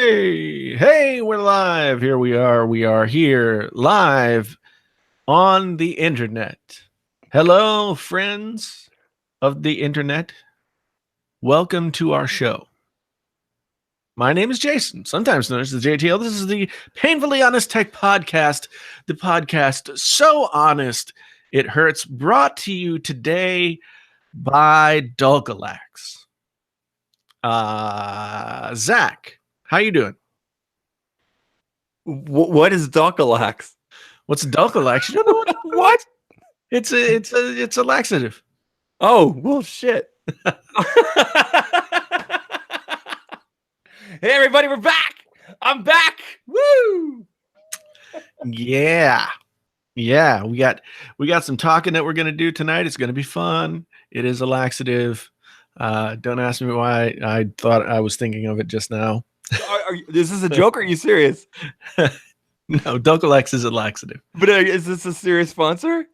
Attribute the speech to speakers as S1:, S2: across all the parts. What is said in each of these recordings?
S1: Hey, we're live. Here we are. We are here live on the internet. Hello, friends of the internet. Welcome to our show. My name is Jason, sometimes known as the JTL. This is the Painfully Honest Tech Podcast, the podcast so honest it hurts, brought to you today by Dulcolax. Zach, how you doing?
S2: What is Dulcolax?
S1: What's Dulcolax? You don't know what? It's a laxative.
S2: Oh, well, shit. Hey, everybody, we're back. I'm back. Woo!
S1: Yeah. We got some talking that we're gonna do tonight. It's gonna be fun. It is a laxative. Don't ask me why I thought I was thinking of it just now.
S2: Is this a joke or are you serious?
S1: No, Dulcolax is a laxative.
S2: But is this a serious sponsor?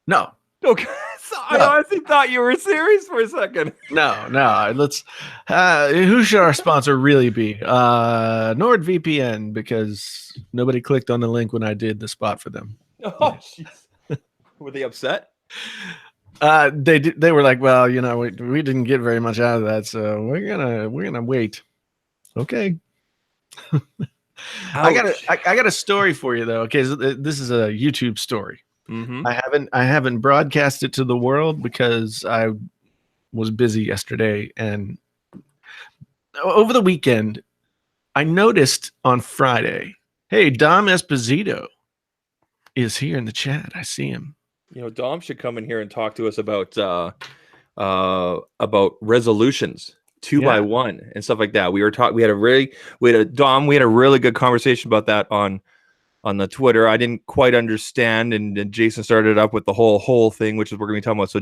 S1: No.
S2: Okay. So I honestly thought you were serious for a second.
S1: No. Let's. Who should our sponsor really be? NordVPN, because nobody clicked on the link when I did the spot for them.
S2: Oh, jeez. Were they upset?
S1: They were like, well, you know, we didn't get very much out of that, so we're gonna wait. Okay. I got a story for you though. Okay, so this is a YouTube story.
S2: Mm-hmm.
S1: I haven't broadcast it to the world because I was busy yesterday, and over the weekend I noticed on Friday, hey, Dom Esposito is here in the chat. I see him.
S2: You know, Dom should come in here and talk to us about resolutions, 2x1 and stuff like that. We had a really good conversation about that on the Twitter. I didn't quite understand, and Jason started up with the whole thing, which is what we're going to be talking about. So,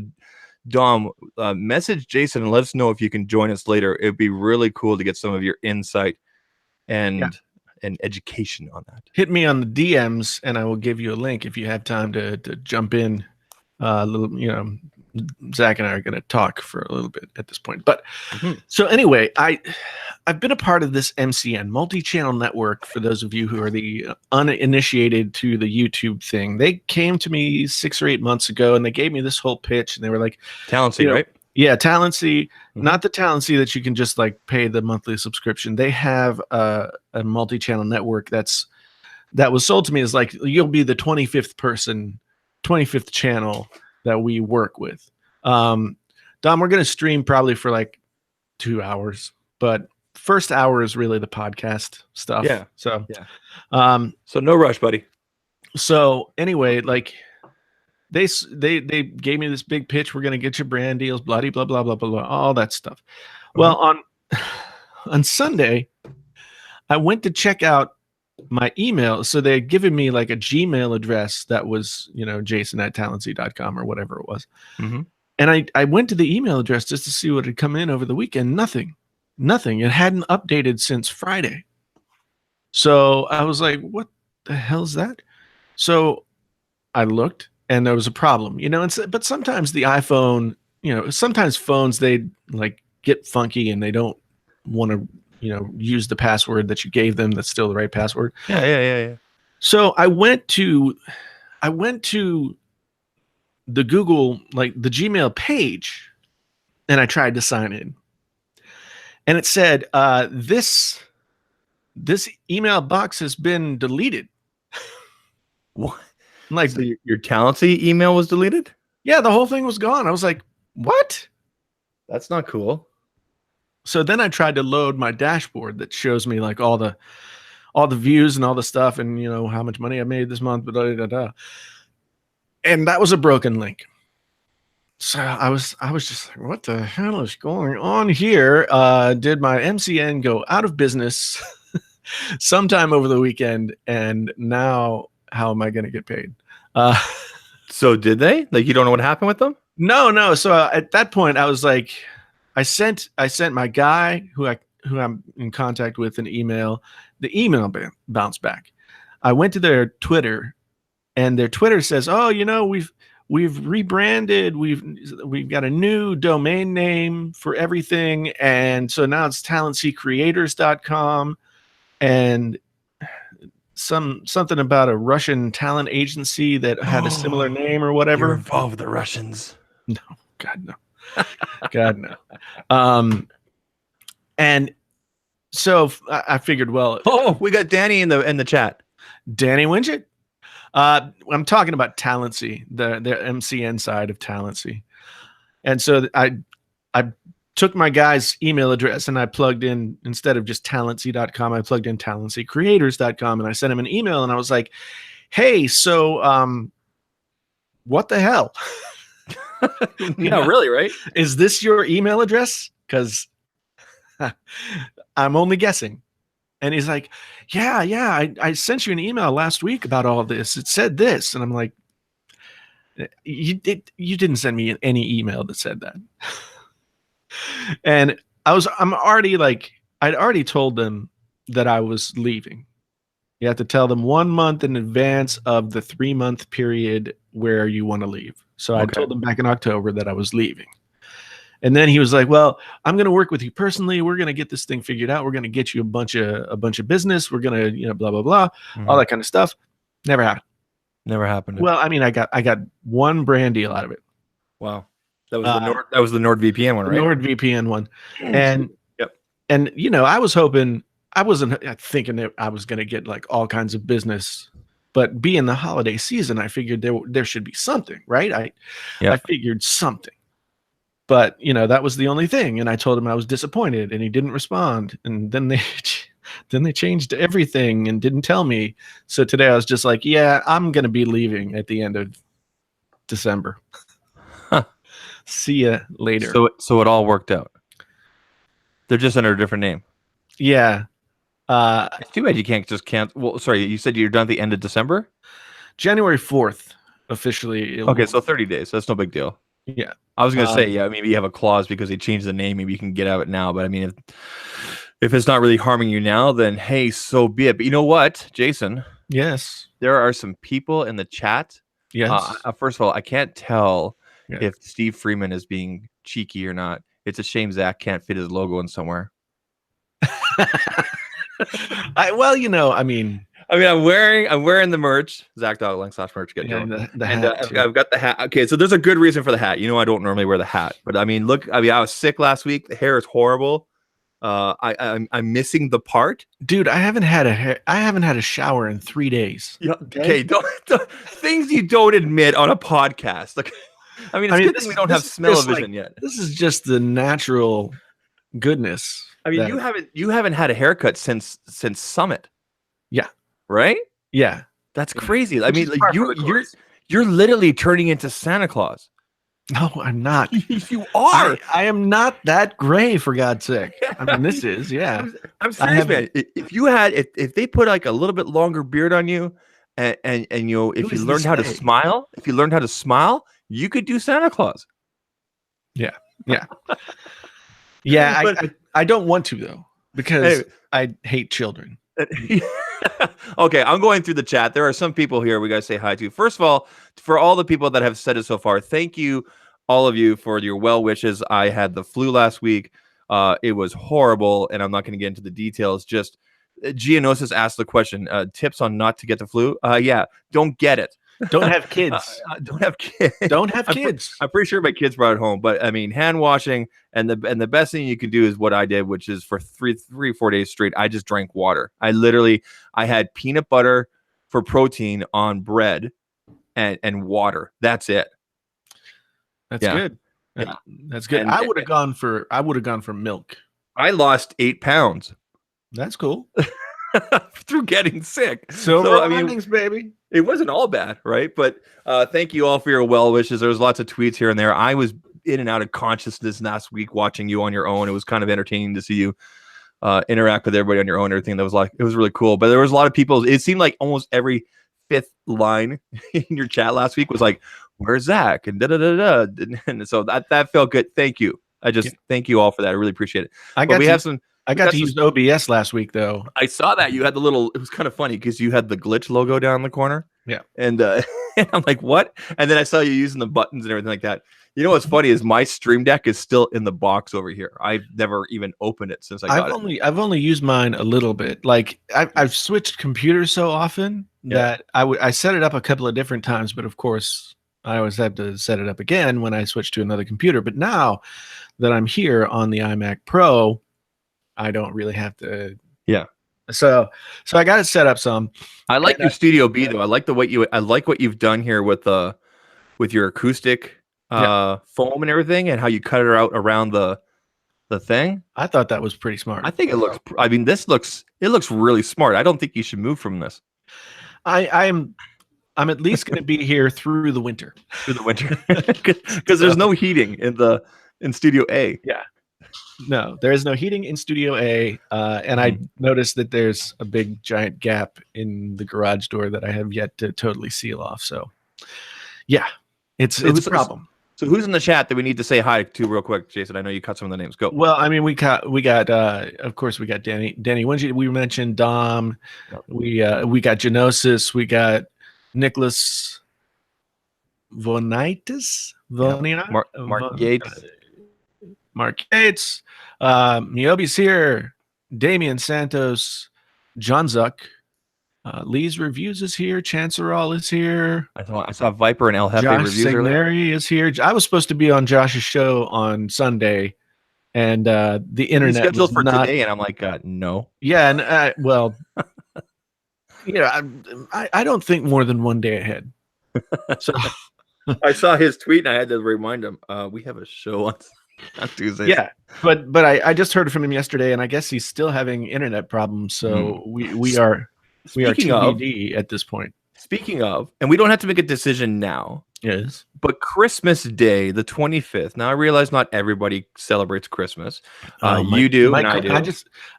S2: Dom, message Jason and let us know if you can join us later. It'd be really cool to get some of your insight and education on that.
S1: Hit me on the DMs, and I will give you a link if you have time to jump in. Zach and I are going to talk for a little bit at this point. But So anyway, I've been a part of this MCN, multi-channel network, for those of you who are the uninitiated to the YouTube thing. They came to me 6 or 8 months ago, and they gave me this whole pitch, and they were like,
S2: Talency, right?
S1: Yeah, Talency, not the Talency that you can just like pay the monthly subscription. They have a multi-channel network that was sold to me as like, you'll be the 25th channel that we work with. Dom, we're going to stream probably for like 2 hours, but first hour is really the podcast stuff.
S2: Yeah.
S1: So
S2: no rush, buddy.
S1: So anyway, like they gave me this big pitch. We're going to get you brand deals, blah, blah, blah, blah, blah, all that stuff. Well, on Sunday, I went to check out my email. So they had given me like a Gmail address that was, jason@talency.com or whatever it was.
S2: Mm-hmm.
S1: And I went to the email address just to see what had come in over the weekend. Nothing. It hadn't updated since Friday. So I was like, what the hell's that? So I looked, and there was a problem, but sometimes the iPhone, sometimes phones, they like get funky and they don't want to, use the password that you gave them. That's still the right password.
S2: Yeah.
S1: So I went to the Google, like the Gmail page, and I tried to sign in, and it said, this email box has been deleted.
S2: What?
S1: Like,
S2: so your Talency email was deleted?
S1: Yeah, the whole thing was gone. I was like, what?
S2: That's not cool.
S1: So then I tried to load my dashboard that shows me like all the views and all the stuff, and how much money I made this month, and that was a broken link. So I was just like, what the hell is going on here? Did my MCN go out of business sometime over the weekend, and now how am I going to get paid?
S2: So did they? Like, you don't know what happened with them?
S1: No. So at that point, I was like, I sent my guy who I'm in contact with an email. The email bounced back. I went to their Twitter, and their Twitter says, "Oh, we've rebranded. We've got a new domain name for everything, and so now it's talencycreators.com." and something about a Russian talent agency that had a similar name or whatever.
S2: You're involved with the Russians.
S1: No, God no, God no. And so I figured, well,
S2: oh, we got Danny in the chat.
S1: Danny Winget. I'm talking about Talency, the MCN side of Talency, and so I took my guy's email address and I plugged in, instead of just talency.com, I plugged in talencycreators.com, and I sent him an email and I was like, hey, so what the hell?
S2: Yeah, really, right?
S1: Is this your email address? Because I'm only guessing. And he's like, yeah, I sent you an email last week about all this. It said this. And I'm like, you didn't send me any email that said that. And I'd already told them that I was leaving. You have to tell them 1 month in advance of the 3-month period where you want to leave. So I told them back in October that I was leaving. And then he was like, well, I'm going to work with you personally. We're going to get this thing figured out. We're going to get you a bunch of business. We're going to, blah, blah, blah, all that kind of stuff. Never happened.
S2: Never happened.
S1: Well, I mean, I got one brand deal out of it.
S2: Wow. That was the NordVPN one, right?
S1: NordVPN one. And and I was hoping, I wasn't thinking that I was going to get like all kinds of business, but being the holiday season, I figured there should be something, right? I figured something. But, that was the only thing. And I told him I was disappointed and he didn't respond. And then they changed everything and didn't tell me. So today I was just like, yeah, I'm going to be leaving at the end of December. See ya later.
S2: So it all worked out. They're just under a different name.
S1: Yeah.
S2: It's too bad you can't just cancel. Well, sorry, you said you're done at the end of December?
S1: January 4th, officially.
S2: Okay, so 30 days. That's no big deal.
S1: Yeah.
S2: I was going to say, yeah, maybe you have a clause because they changed the name. Maybe you can get out now. But I mean, if it's not really harming you now, then hey, so be it. But you know what, Jason?
S1: Yes.
S2: There are some people in the chat.
S1: Yes.
S2: First of all, I can't tell if Steve Freeman is being cheeky or not. It's a shame Zach can't fit his logo in somewhere.
S1: I'm
S2: wearing the merch. Zach.lang/merch. Get
S1: yeah,
S2: the
S1: hat
S2: I've got the hat. Okay, so there's a good reason for the hat. I don't normally wear the hat, but I look. I was sick last week. The hair is horrible. I'm missing the part.
S1: Dude, I haven't had a shower in 3 days.
S2: Yeah, okay, don't things you don't admit on a podcast. Like, it's good thing we don't have smell-o-vision yet.
S1: This is just the natural goodness.
S2: You haven't had a haircut since Summit.
S1: Yeah.
S2: Right?
S1: Yeah.
S2: That's crazy. You're literally turning into Santa Claus.
S1: No, I'm not.
S2: You are.
S1: I am not that gray, for God's sake. This is, yeah.
S2: I'm serious, man. If they put like a little bit longer beard on you, and if you learned how to smile, you could do Santa Claus.
S1: Yeah. Yeah. Yeah. I don't want to though, because I hate children.
S2: Okay, I'm going through the chat. There are some people here we got to say hi to. First of all, for all the people that have said it so far, thank you, all of you, for your well wishes. I had the flu last week. It was horrible, and I'm not going to get into the details. Just Gianosis asked the question, tips on not to get the flu. Yeah, don't get it.
S1: Don't have kids.
S2: Don't have kids.
S1: Don't have kids.
S2: I'm pretty sure my kids brought it home, but hand washing and the best thing you can do is what I did, which is for 4 days straight, I just drank water. I had peanut butter for protein on bread and water. That's it.
S1: That's good.
S2: Yeah.
S1: That's good. I would have gone for milk.
S2: I lost 8 pounds.
S1: That's cool.
S2: Through getting sick.
S1: Silver linings, baby.
S2: It wasn't all bad, right? But thank you all for your well wishes. There was lots of tweets here and there. I was in and out of consciousness last week watching you on your own. It was kind of entertaining to see you interact with everybody on your own. Everything it was really cool. But there was a lot of people. It seemed like almost every 5th line in your chat last week was like, "Where's Zach?" and da da da da. And so that felt good. Thank you. Thank you all for that. I really appreciate it.
S1: I got to use OBS last week, though.
S2: I saw that you had it was kind of funny because you had the glitch logo down in the corner.
S1: Yeah.
S2: And And I'm like, what? And then I saw you using the buttons and everything like that. You know what's funny is my Stream Deck is still in the box over here. I've never even opened it since I got it.
S1: I've only used mine a little bit. Like I've switched computers so often that I set it up a couple of different times, but of course I always have to set it up again when I switch to another computer. But now that I'm here on the iMac Pro, I don't really have to.
S2: Yeah.
S1: So I got it set up some.
S2: I like your Studio B though. I like what you've done here with your acoustic foam and everything, and how you cut it out around the thing.
S1: I thought that was pretty smart.
S2: I think it looks. I mean, it looks really smart. I don't think you should move from this.
S1: I'm at least going to be here through the winter.
S2: Through the winter, because there's no heating in Studio A.
S1: Yeah. No, there is no heating in Studio A, and I noticed that there's a big giant gap in the garage door that I have yet to totally seal off. So, yeah, it's a problem.
S2: So who's in the chat that we need to say hi to real quick, Jason? I know you cut some of the names. Go.
S1: Well, I mean, we got of course we got Danny Wingy. We mentioned Dom. Yep. We got Genosis. We got Nicholas Vonitis.
S2: Mark Yates.
S1: Mark Yates, Miobi's here, Damian Santos, John Zuck, Lee's Reviews is here, Chancerall is here.
S2: I saw Viper and El Jefe
S1: Josh
S2: reviews
S1: Signeri is here. I was supposed to be on Josh's show on Sunday, and the internet
S2: scheduled for
S1: not...
S2: today, and I'm like, no.
S1: Yeah, and well, I don't think more than one day ahead. So
S2: I saw his tweet, and I had to remind him, we have a show on Tuesday.
S1: Yeah, but I just heard from him yesterday, and I guess he's still having internet problems. So we are TBD at this point.
S2: Speaking of, and we don't have to make a decision now.
S1: Yes,
S2: but Christmas Day, the 25th. Now I realize not everybody celebrates Christmas. You do, and I do.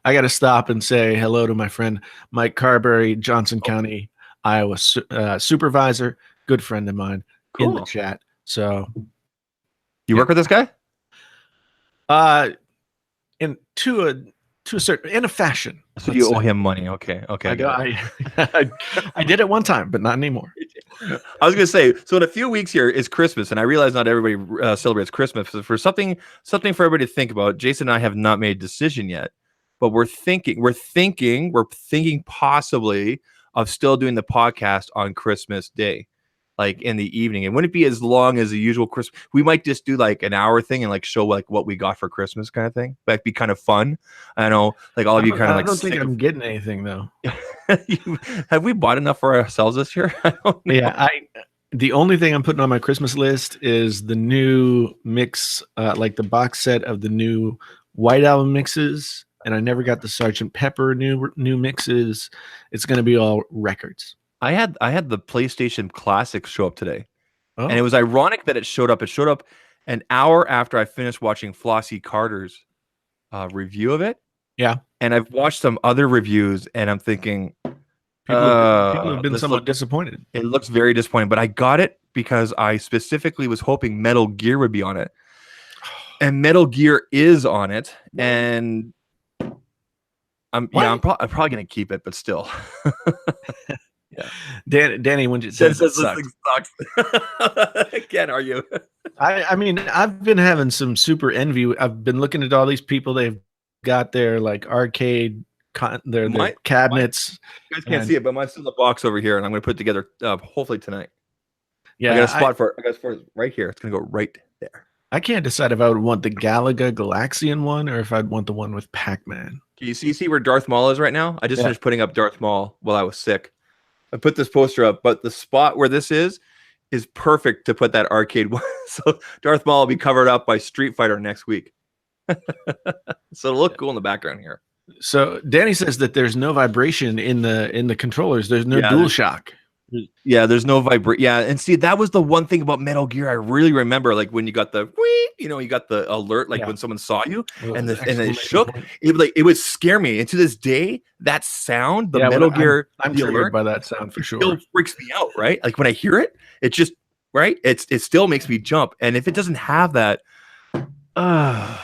S1: I got to stop and say hello to my friend Mike Carberry, Johnson County, Iowa supervisor, good friend of mine in the chat. So
S2: you work with this guy?
S1: In a fashion.
S2: So you owe him money. Okay.
S1: I did it one time, but not anymore.
S2: I was gonna say, so in a few weeks here is Christmas, and I realize not everybody celebrates Christmas. For something for everybody to think about. Jason and I have not made a decision yet, but we're thinking possibly of still doing the podcast on Christmas Day, like in the evening. And wouldn't it be as long as the usual Christmas? We might just do like an hour thing and like show like what we got for Christmas kind of thing. That'd be kind of fun. I know, like all of you kind of like.
S1: I don't think I'm getting anything though.
S2: Have we bought enough for ourselves this year?
S1: Yeah, the only thing I'm putting on my Christmas list is the new mix, like the box set of the new White Album mixes, and I never got the Sgt. Pepper new mixes. It's going to be all records.
S2: I had the PlayStation Classics show up today, and it was ironic that it showed up. It showed up an hour after I finished watching Flossie Carter's review of it.
S1: Yeah,
S2: and I've watched some other reviews, and I'm thinking
S1: people have been somewhat disappointed.
S2: It looks very disappointing, but I got it because I specifically was hoping Metal Gear would be on it, and Metal Gear is on it, and I'm probably gonna keep it, but still.
S1: Yeah, Danny, when it says
S2: this thing sucks. Again, are you?
S1: I mean, I've been having some super envy. I've been looking at all these people. They've got their like arcade, their cabinets.
S2: You guys can't see it, but mine's still in the box over here, and I'm going to put it together hopefully tonight.
S1: Yeah,
S2: I got a spot for it. I got a spot right here. It's going to go right there.
S1: I can't decide if I would want the Galaga Galaxian one or if I'd want the one with Pac-Man.
S2: Can you see where Darth Maul is right now? I just finished putting up Darth Maul while I was sick. I put this poster up, but the spot where this is perfect to put that arcade one. So Darth Maul will be covered up by Street Fighter next week. So it'll look cool in the background here.
S1: So Danny says that there's no vibration in the controllers. There's no DualShock.
S2: Yeah, there's no vibration. Yeah, and see, that was the one thing about Metal Gear I really remember. Like when you got the, you got the alert, like when someone saw you, and it shook. It would scare me. And to this day, that sound, the Metal Gear,
S1: I'm triggered by that sound for sure.
S2: Still freaks me out, right? Like when I hear it, it just it still makes me jump. And if it doesn't have that,
S1: yeah,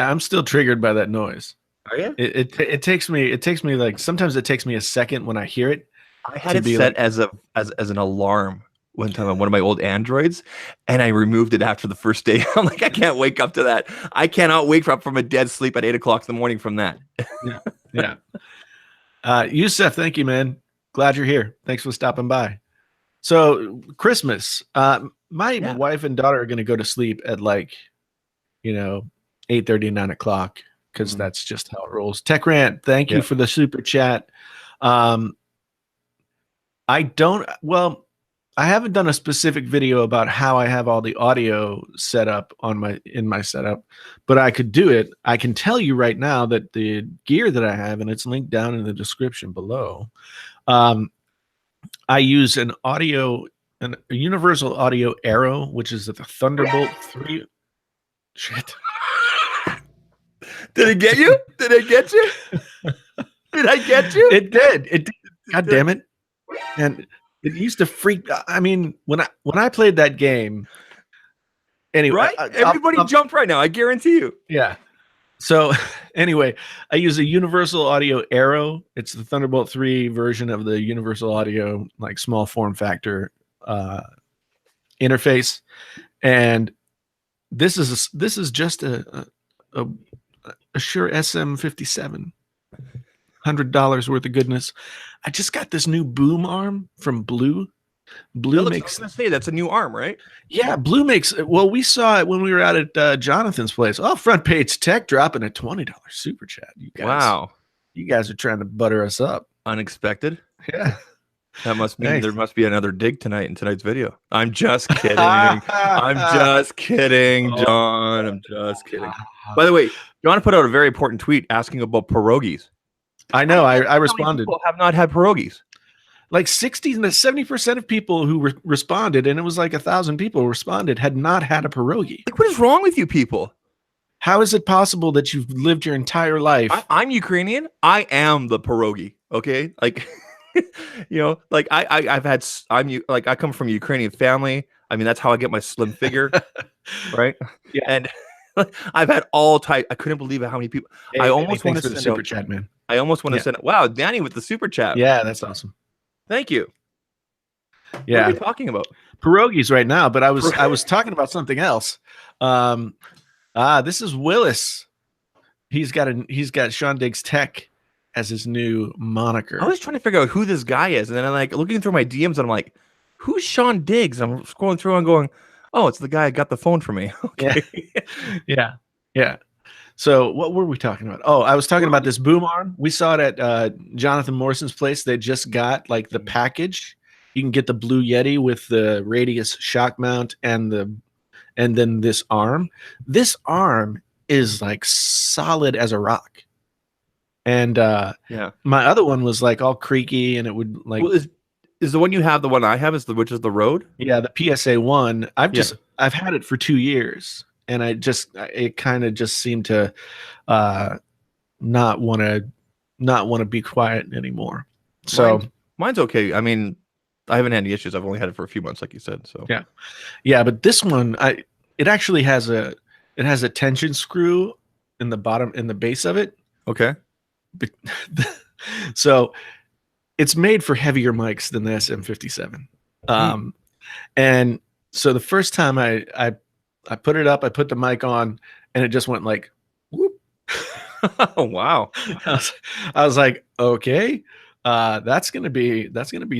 S1: I'm still triggered by that noise.
S2: Are you?
S1: It takes me like sometimes it takes me a second when I hear it
S2: I had it set as an alarm one time on one of my old Androids, and I removed it after the first day. I'm like, I can't wake up to that. I cannot wake up from a dead sleep at 8 o'clock in the morning from that.
S1: Yeah. Yusef, thank you, man. Glad you're here. Thanks for stopping by. So Christmas, my wife and daughter are going to go to sleep at 8:30, 9 o'clock, because that's just how it rolls. Tech Rant, thank you for the super chat. I haven't done a specific video about how I have all the audio set up in my setup, but I could do it. I can tell you right now that the gear that I have, and it's linked down in the description below, I use a Universal Audio Arrow, which is the Thunderbolt 3. Shit.
S2: Did it get you? Did it get you? Did I get you?
S1: It did. It did. God damn it. And it used to freak. I mean, when I played that game, anyway,
S2: right? Everybody jumped right now. I guarantee you.
S1: Yeah. So anyway, I use a Universal Audio Arrow. It's the Thunderbolt 3 version of the Universal Audio, like small form factor interface. And this is just a Shure SM57, $100 worth of goodness. I just got this new boom arm from Blue. Blue makes.
S2: I was gonna say that's a new arm, right?
S1: Yeah, Blue makes. Well, we saw it when we were out at Jonathan's place. Oh, Front Page Tech dropping a $20 super chat. You guys,
S2: wow,
S1: you guys are trying to butter us up.
S2: Unexpected.
S1: Yeah,
S2: that must mean there must be another dig tonight in tonight's video. I'm just kidding. I'm just kidding, John. I'm just kidding. By the way, John put out a very important tweet asking about pierogies.
S1: I know. I responded.
S2: People have not had pierogies.
S1: Like 60 to 70% of people who responded, and it was like 1,000 people responded, had not had a pierogi.
S2: Like, what is wrong with you people?
S1: How is it possible that you've lived your entire life?
S2: I'm Ukrainian. I am the pierogi. Okay, like like I come from a Ukrainian family. I mean, that's how I get my slim figure, right?
S1: Yeah,
S2: and I've had all type. I couldn't believe how many people.
S1: Hey,
S2: I almost want to
S1: send a super chat, man.
S2: I almost want to send it. Wow, Danny with the super chat.
S1: Yeah, that's awesome.
S2: Thank you.
S1: Yeah,
S2: what are we talking about?
S1: Pierogies right now, but I was talking about something else. This is Willis. He's got Sean Diggs Tech as his new moniker.
S2: I was trying to figure out who this guy is, and then I'm like looking through my DMs, and I'm like, "Who's Sean Diggs?" I'm scrolling through and going, "Oh, it's the guy that got the phone for me." Okay.
S1: Yeah. So what were we talking about? Oh, I was talking about this boom arm. We saw it at Jonathan Morrison's place. They just got like the package. You can get the Blue Yeti with the Radius shock mount and then this arm. This arm is like solid as a rock. And my other one was like all creaky, and it would like.
S2: Well, is the one you have the one I have which is the Rode?
S1: Yeah, the PSA 1. I've had it for 2 years. And it kind of just seemed to not want to be quiet anymore. So
S2: mine's okay. I mean, I haven't had any issues. I've only had it for a few months, like you said. So
S1: yeah. But this one, it actually has a tension screw in the bottom, in the base of it.
S2: Okay.
S1: So it's made for heavier mics than the SM57. And so the first time I put it up, I put the mic on, and it just went like, whoop.
S2: Oh, wow.
S1: I was like, okay, that's gonna be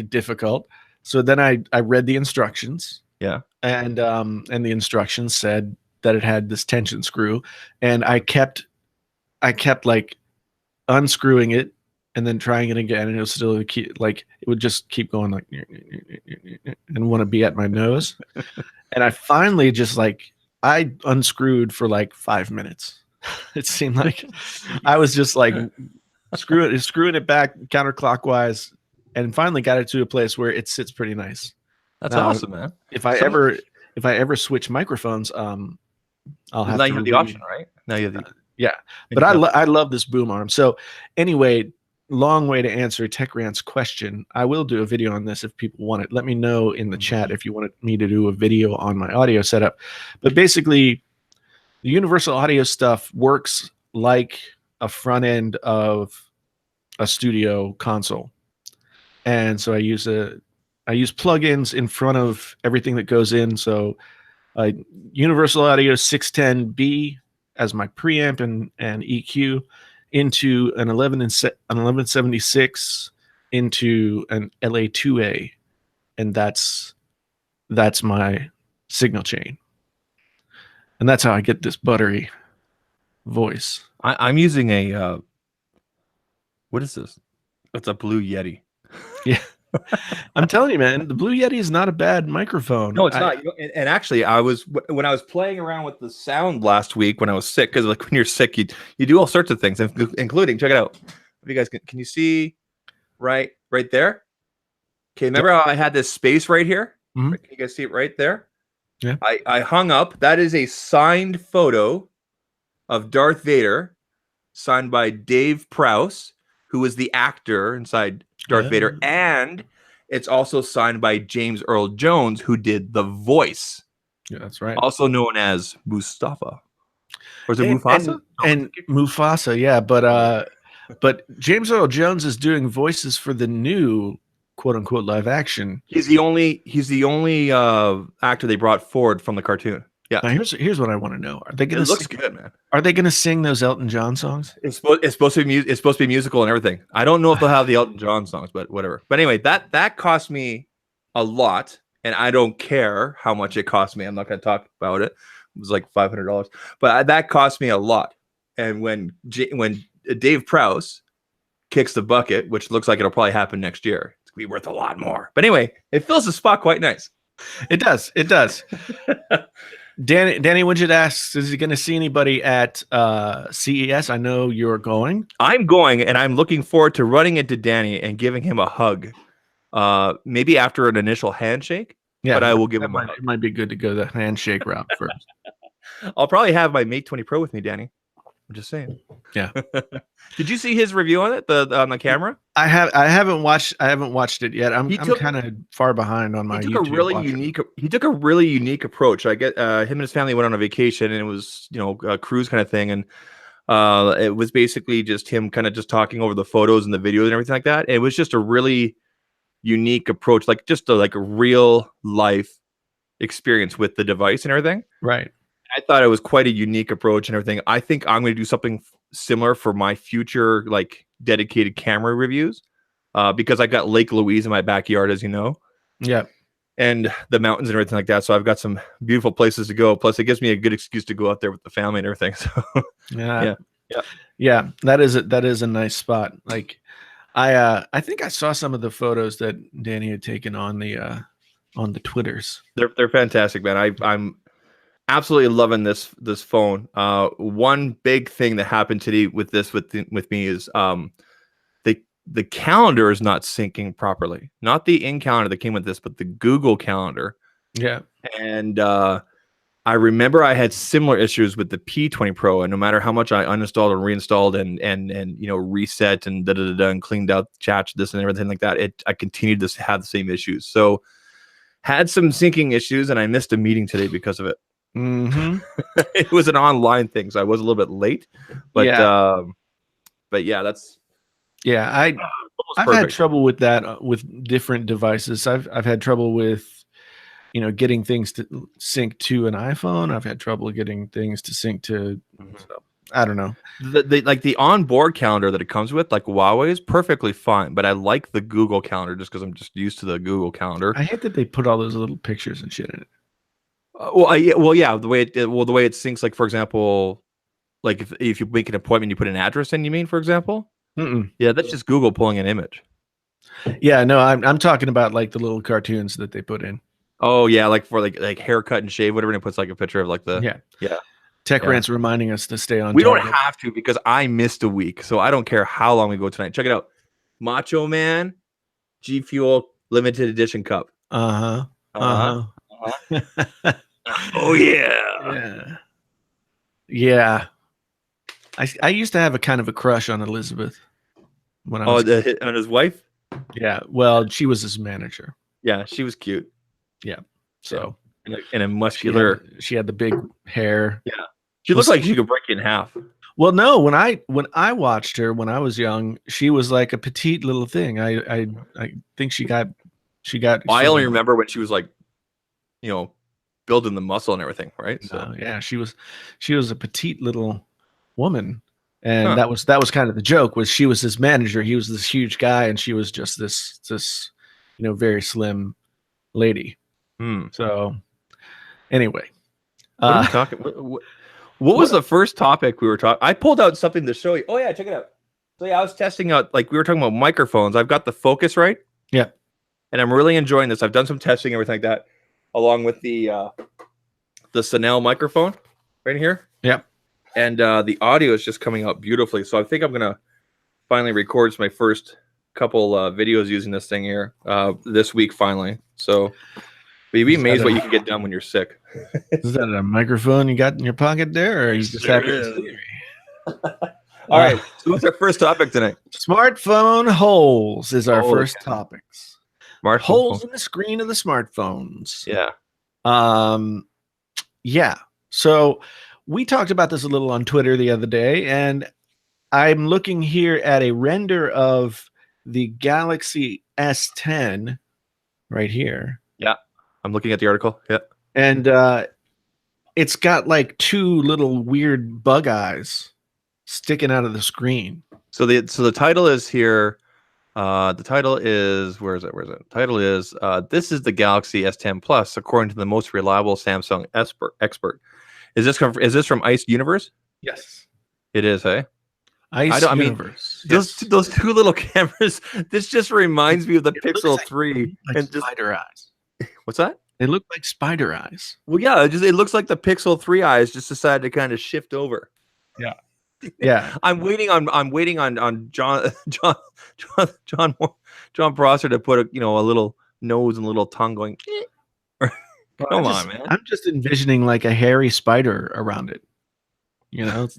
S1: difficult. So then I read the instructions.
S2: Yeah.
S1: And the instructions said that it had this tension screw, and I kept like unscrewing it and then trying it again, and it was still it would just keep going like and want to be at my nose. And I finally just I unscrewed for like 5 minutes. It seemed like I was just like screwing it back counterclockwise, and finally got it to a place where it sits pretty nice.
S2: That's awesome, man.
S1: If I ever switch microphones, I'll have
S2: now
S1: to
S2: you have the option, right? Now you have
S1: yeah. But I love this boom arm. So anyway, long way to answer Tech Rant's question. I will do a video on this if people want it. Let me know in the chat if you wanted me to do a video on my audio setup. But basically, the Universal Audio stuff works like a front end of a studio console. and so I use plugins in front of everything that goes in. So Universal Audio 610B as my preamp and EQ, into an 1176, into an LA2A, and that's my signal chain, and that's how I get this buttery voice.
S2: I'm using a what is this? It's a Blue Yeti.
S1: Yeah. I'm telling you, man, the Blue Yeti is not a bad microphone.
S2: No, it's not. And actually, when I was playing around with the sound last week when I was sick, because like when you're sick, you do all sorts of things, including, check it out. If you guys can you see right there? Okay, remember how I had this space right here?
S1: Mm-hmm.
S2: Can you guys see it right there?
S1: Yeah.
S2: I hung up. That is a signed photo of Darth Vader, signed by Dave Prowse, who is the actor inside Darth Vader, and it's also signed by James Earl Jones, who did the voice.
S1: Yeah, that's right.
S2: Also known as Mustafa. Or is it Mufasa?
S1: And Mufasa, yeah. But James Earl Jones is doing voices for the new quote unquote live action.
S2: He's the only actor they brought forward from the cartoon. Yeah.
S1: Now here's what I want to know. Are they gonna
S2: It looks good, man.
S1: Are they gonna sing those Elton John songs?
S2: It's supposed to be musical and everything. I don't know if they'll have the Elton John songs, but whatever. But anyway, that cost me a lot, and I don't care how much it cost me. I'm not going to talk about it. It was like $500, but that cost me a lot. And when Dave Prowse kicks the bucket, which looks like it'll probably happen next year, it's gonna be worth a lot more. But anyway, it fills the spot quite nice.
S1: It does. Danny Widget asks, is he going to see anybody at CES? I know you're going.
S2: I'm going, and I'm looking forward to running into Danny and giving him a hug. Maybe after an initial handshake. Yeah, but I will give him a hug.
S1: It might be good to go the handshake route first.
S2: I'll probably have my Mate 20 Pro with me, Danny. I'm just saying.
S1: Yeah.
S2: Did you see his review on it? On the camera?
S1: I haven't watched it yet. I'm kind of far behind on my.
S2: He took a really unique approach. I get him and his family went on a vacation, and it was a cruise kind of thing, and it was basically just him kind of just talking over the photos and the videos and everything like that. It was just a really unique approach, like just a real life experience with the device and everything.
S1: Right.
S2: I thought it was quite a unique approach and everything. I think I'm going to do something similar for my future, dedicated camera reviews, because I got Lake Louise in my backyard, as you know.
S1: Yeah.
S2: And the mountains and everything like that. So I've got some beautiful places to go. Plus, it gives me a good excuse to go out there with the family and everything. So
S1: yeah. That is a nice spot. I think I saw some of the photos that Danny had taken on the Twitters.
S2: They're fantastic, man. I'm absolutely loving this phone. One big thing that happened today with me is the calendar is not syncing properly. Not the in calendar that came with this, but the Google Calendar.
S1: Yeah.
S2: And I remember I had similar issues with the P20 Pro, and no matter how much I uninstalled and reinstalled and reset and and cleaned out chat, this and everything like that, I continued to have the same issues. So had some syncing issues, and I missed a meeting today because of it.
S1: Mm-hmm.
S2: It was an online thing, so I was a little bit late. But
S1: I've had trouble with that with different devices. I've had trouble with getting things to sync to an iPhone. I've had trouble getting things to sync to I don't know.
S2: The onboard calendar that it comes with, like Huawei, is perfectly fine, but I like the Google Calendar just because I'm just used to the Google Calendar.
S1: I hate that they put all those little pictures and shit in it.
S2: The way it syncs, like for example, like if you make an appointment, you put an address in. You mean, for example?
S1: Mm-mm.
S2: Yeah, that's just Google pulling an image.
S1: Yeah, no, I'm talking about like the little cartoons that they put in.
S2: Oh yeah, like for like haircut and shave, whatever. And it puts like a picture of like the
S1: Tech Rant's reminding us to stay on.
S2: We don't have to because I missed a week, so I don't care how long we go tonight. Check it out, Macho Man, G Fuel limited edition cup.
S1: Oh
S2: yeah.
S1: Yeah. I used to have a kind of a crush on Elizabeth when I was
S2: on his wife.
S1: Yeah, well, she was his manager.
S2: Yeah, she was cute.
S1: Yeah, so
S2: and a muscular.
S1: She had the big hair.
S2: Yeah, she looked like she could break you in half.
S1: Well, no, when I watched her when I was young, she was like a petite little thing. I think she got
S2: I only remember when she was like, you know, building the muscle and everything, right? So
S1: yeah, she was a petite little woman, and
S2: Huh.
S1: that was kind of the joke. Was she was his manager? He was this huge guy, and she was just this very slim lady. So anyway,
S2: what are we talking? What was the first topic we were talking? I pulled out something to show you. Oh yeah, check it out. So yeah, I was testing out, like we were talking about microphones. I've got the Focusrite.
S1: Yeah.
S2: And I'm really enjoying this. I've done some testing, everything like that, along with the Sonel microphone right here.
S1: Yep.
S2: And the audio is just coming out beautifully. So I think I'm gonna finally record my first couple videos using this thing here this week finally. So you'd be amazed what you can get done when you're sick.
S1: Is that a microphone you got in your pocket there, or you just have it?
S2: All right. So what's our first topic tonight?
S1: Smartphone holes is our first topics. Holes in the screen of the smartphones.
S2: Yeah.
S1: Yeah. So we talked about this a little on Twitter the other day, and I'm looking here at a render of the Galaxy S10 right here.
S2: Yeah. I'm looking at the article. Yeah.
S1: And it's got like two little weird bug eyes sticking out of the screen.
S2: So the title is here. The title is where is it? The title is this is the Galaxy S10 Plus, according to the most reliable Samsung expert. Is this from Ice Universe?
S1: Yes,
S2: it is. Hey,
S1: Ice Universe.
S2: Those two little cameras. This just reminds me of the Pixel 3
S1: and spider eyes.
S2: What's that?
S1: They look like spider eyes.
S2: Well, yeah, it looks like the Pixel 3 eyes just decided to kind of shift over.
S1: Yeah. Yeah,
S2: I'm waiting on John Prosser to put a little nose and a little tongue going. Come on, man!
S1: I'm just envisioning like a hairy spider around it. It's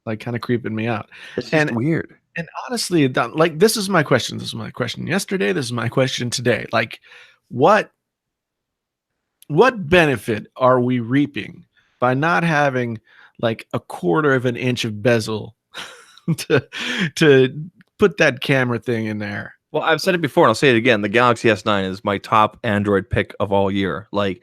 S1: like kind of creeping me out.
S2: It's just weird.
S1: And honestly, like this is my question. This is my question yesterday. This is my question today. Like, what benefit are we reaping by not having like a quarter of an inch of bezel to put that camera thing in there?
S2: Well, I've said it before and I'll say it again. The Galaxy S9 is my top Android pick of all year. Like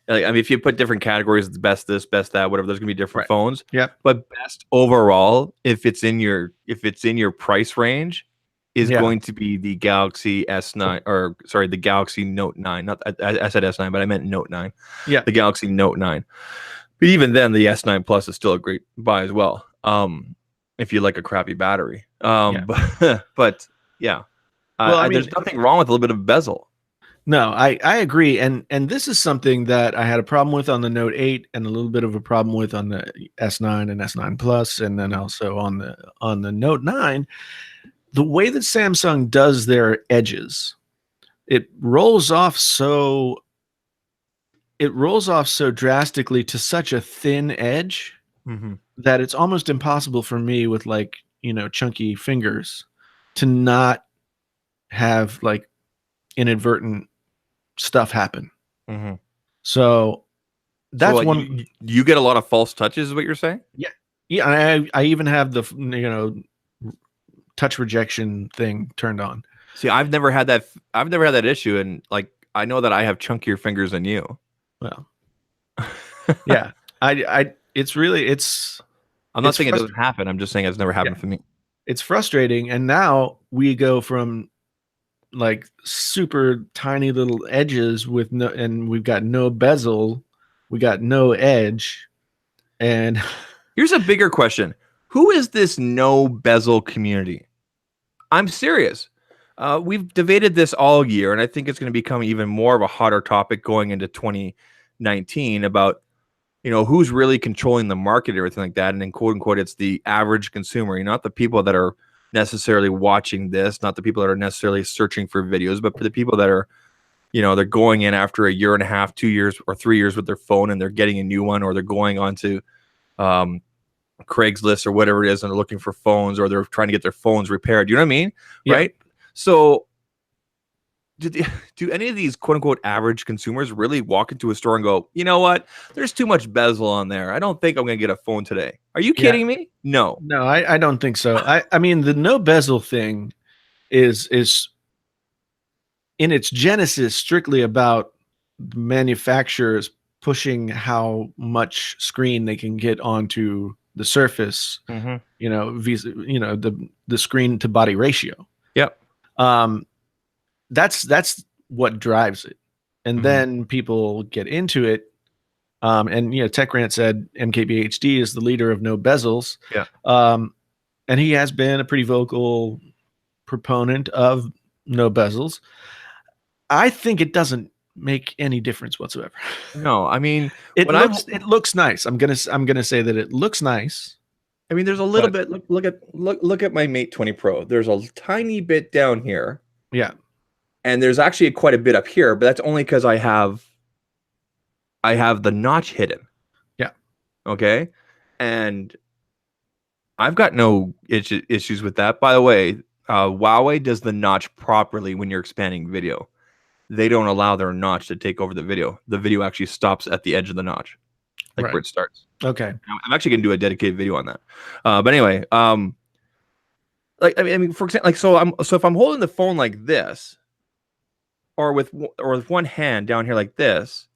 S2: I mean, if you put different categories, it's best this, best that, whatever, there's gonna be different phones.
S1: Yeah.
S2: But best overall, if it's in your price range, is going to be the Galaxy S9, or sorry, the Galaxy Note 9. Not I said S9, but I meant Note 9.
S1: Yeah.
S2: The Galaxy Note 9. But even then, the S9 Plus is still a great buy as well. If you like a crappy battery. But yeah. Well, I mean, there's nothing wrong with a little bit of bezel.
S1: No, I agree. And this is something that I had a problem with on the Note 8 and a little bit of a problem with on the S9 and S9 Plus, and then also on the Note 9. The way that Samsung does their edges, it rolls off so drastically to such a thin edge that it's almost impossible for me with like, chunky fingers to not have like inadvertent stuff happen. So that's one.
S2: You get a lot of false touches, is what you're saying?
S1: Yeah. I even have the touch rejection thing turned on.
S2: See, I've never had that issue, and like I know that I have chunkier fingers than you.
S1: Well, yeah, I'm not saying it doesn't happen. I'm just saying it's never happened for me. It's frustrating, and now we go from like super tiny little edges and we've got no bezel, we got no edge, and
S2: here's a bigger question: who is this no bezel community? I'm serious. We've debated this all year, and I think it's going to become even more of a hotter topic going into 2019 about, who's really controlling the market and everything like that. And then, quote unquote, it's the average consumer, not the people that are necessarily watching this, not the people that are necessarily searching for videos, but for the people that are, they're going in after a year and a half, 2 years or 3 years with their phone, and they're getting a new one, or they're going on to Craigslist or whatever it is, and they're looking for phones, or they're trying to get their phones repaired. You know what I mean? Yeah. Right. So do any of these quote unquote average consumers really walk into a store and go, you know what? There's too much bezel on there. I don't think I'm going to get a phone today. Are you kidding me? No.
S1: No, I don't think so. I mean, the no bezel thing is in its genesis strictly about manufacturers pushing how much screen they can get onto the surface.
S2: Mm-hmm.
S1: You know, the screen to body ratio.
S2: Yep.
S1: That's what drives it, and then people get into it. And TechRant said MKBHD is the leader of no bezels.
S2: Yeah.
S1: And he has been a pretty vocal proponent of no bezels. I think it doesn't make any difference whatsoever.
S2: No, I mean,
S1: it looks nice. I'm gonna say that it looks nice.
S2: I mean, there's a little bit. Look at my Mate 20 Pro. There's a tiny bit down here.
S1: Yeah.
S2: And there's actually quite a bit up here, but that's only because I have the notch hidden.
S1: Yeah.
S2: Okay. And I've got no issues with that. By the way, Huawei does the notch properly when you're expanding video. They don't allow their notch to take over the video. The video actually stops at the edge of the notch, like where it starts.
S1: Okay.
S2: I'm actually going to do a dedicated video on that. But anyway, like I mean, for example, like so if I'm holding the phone like this, or with one hand down here like this,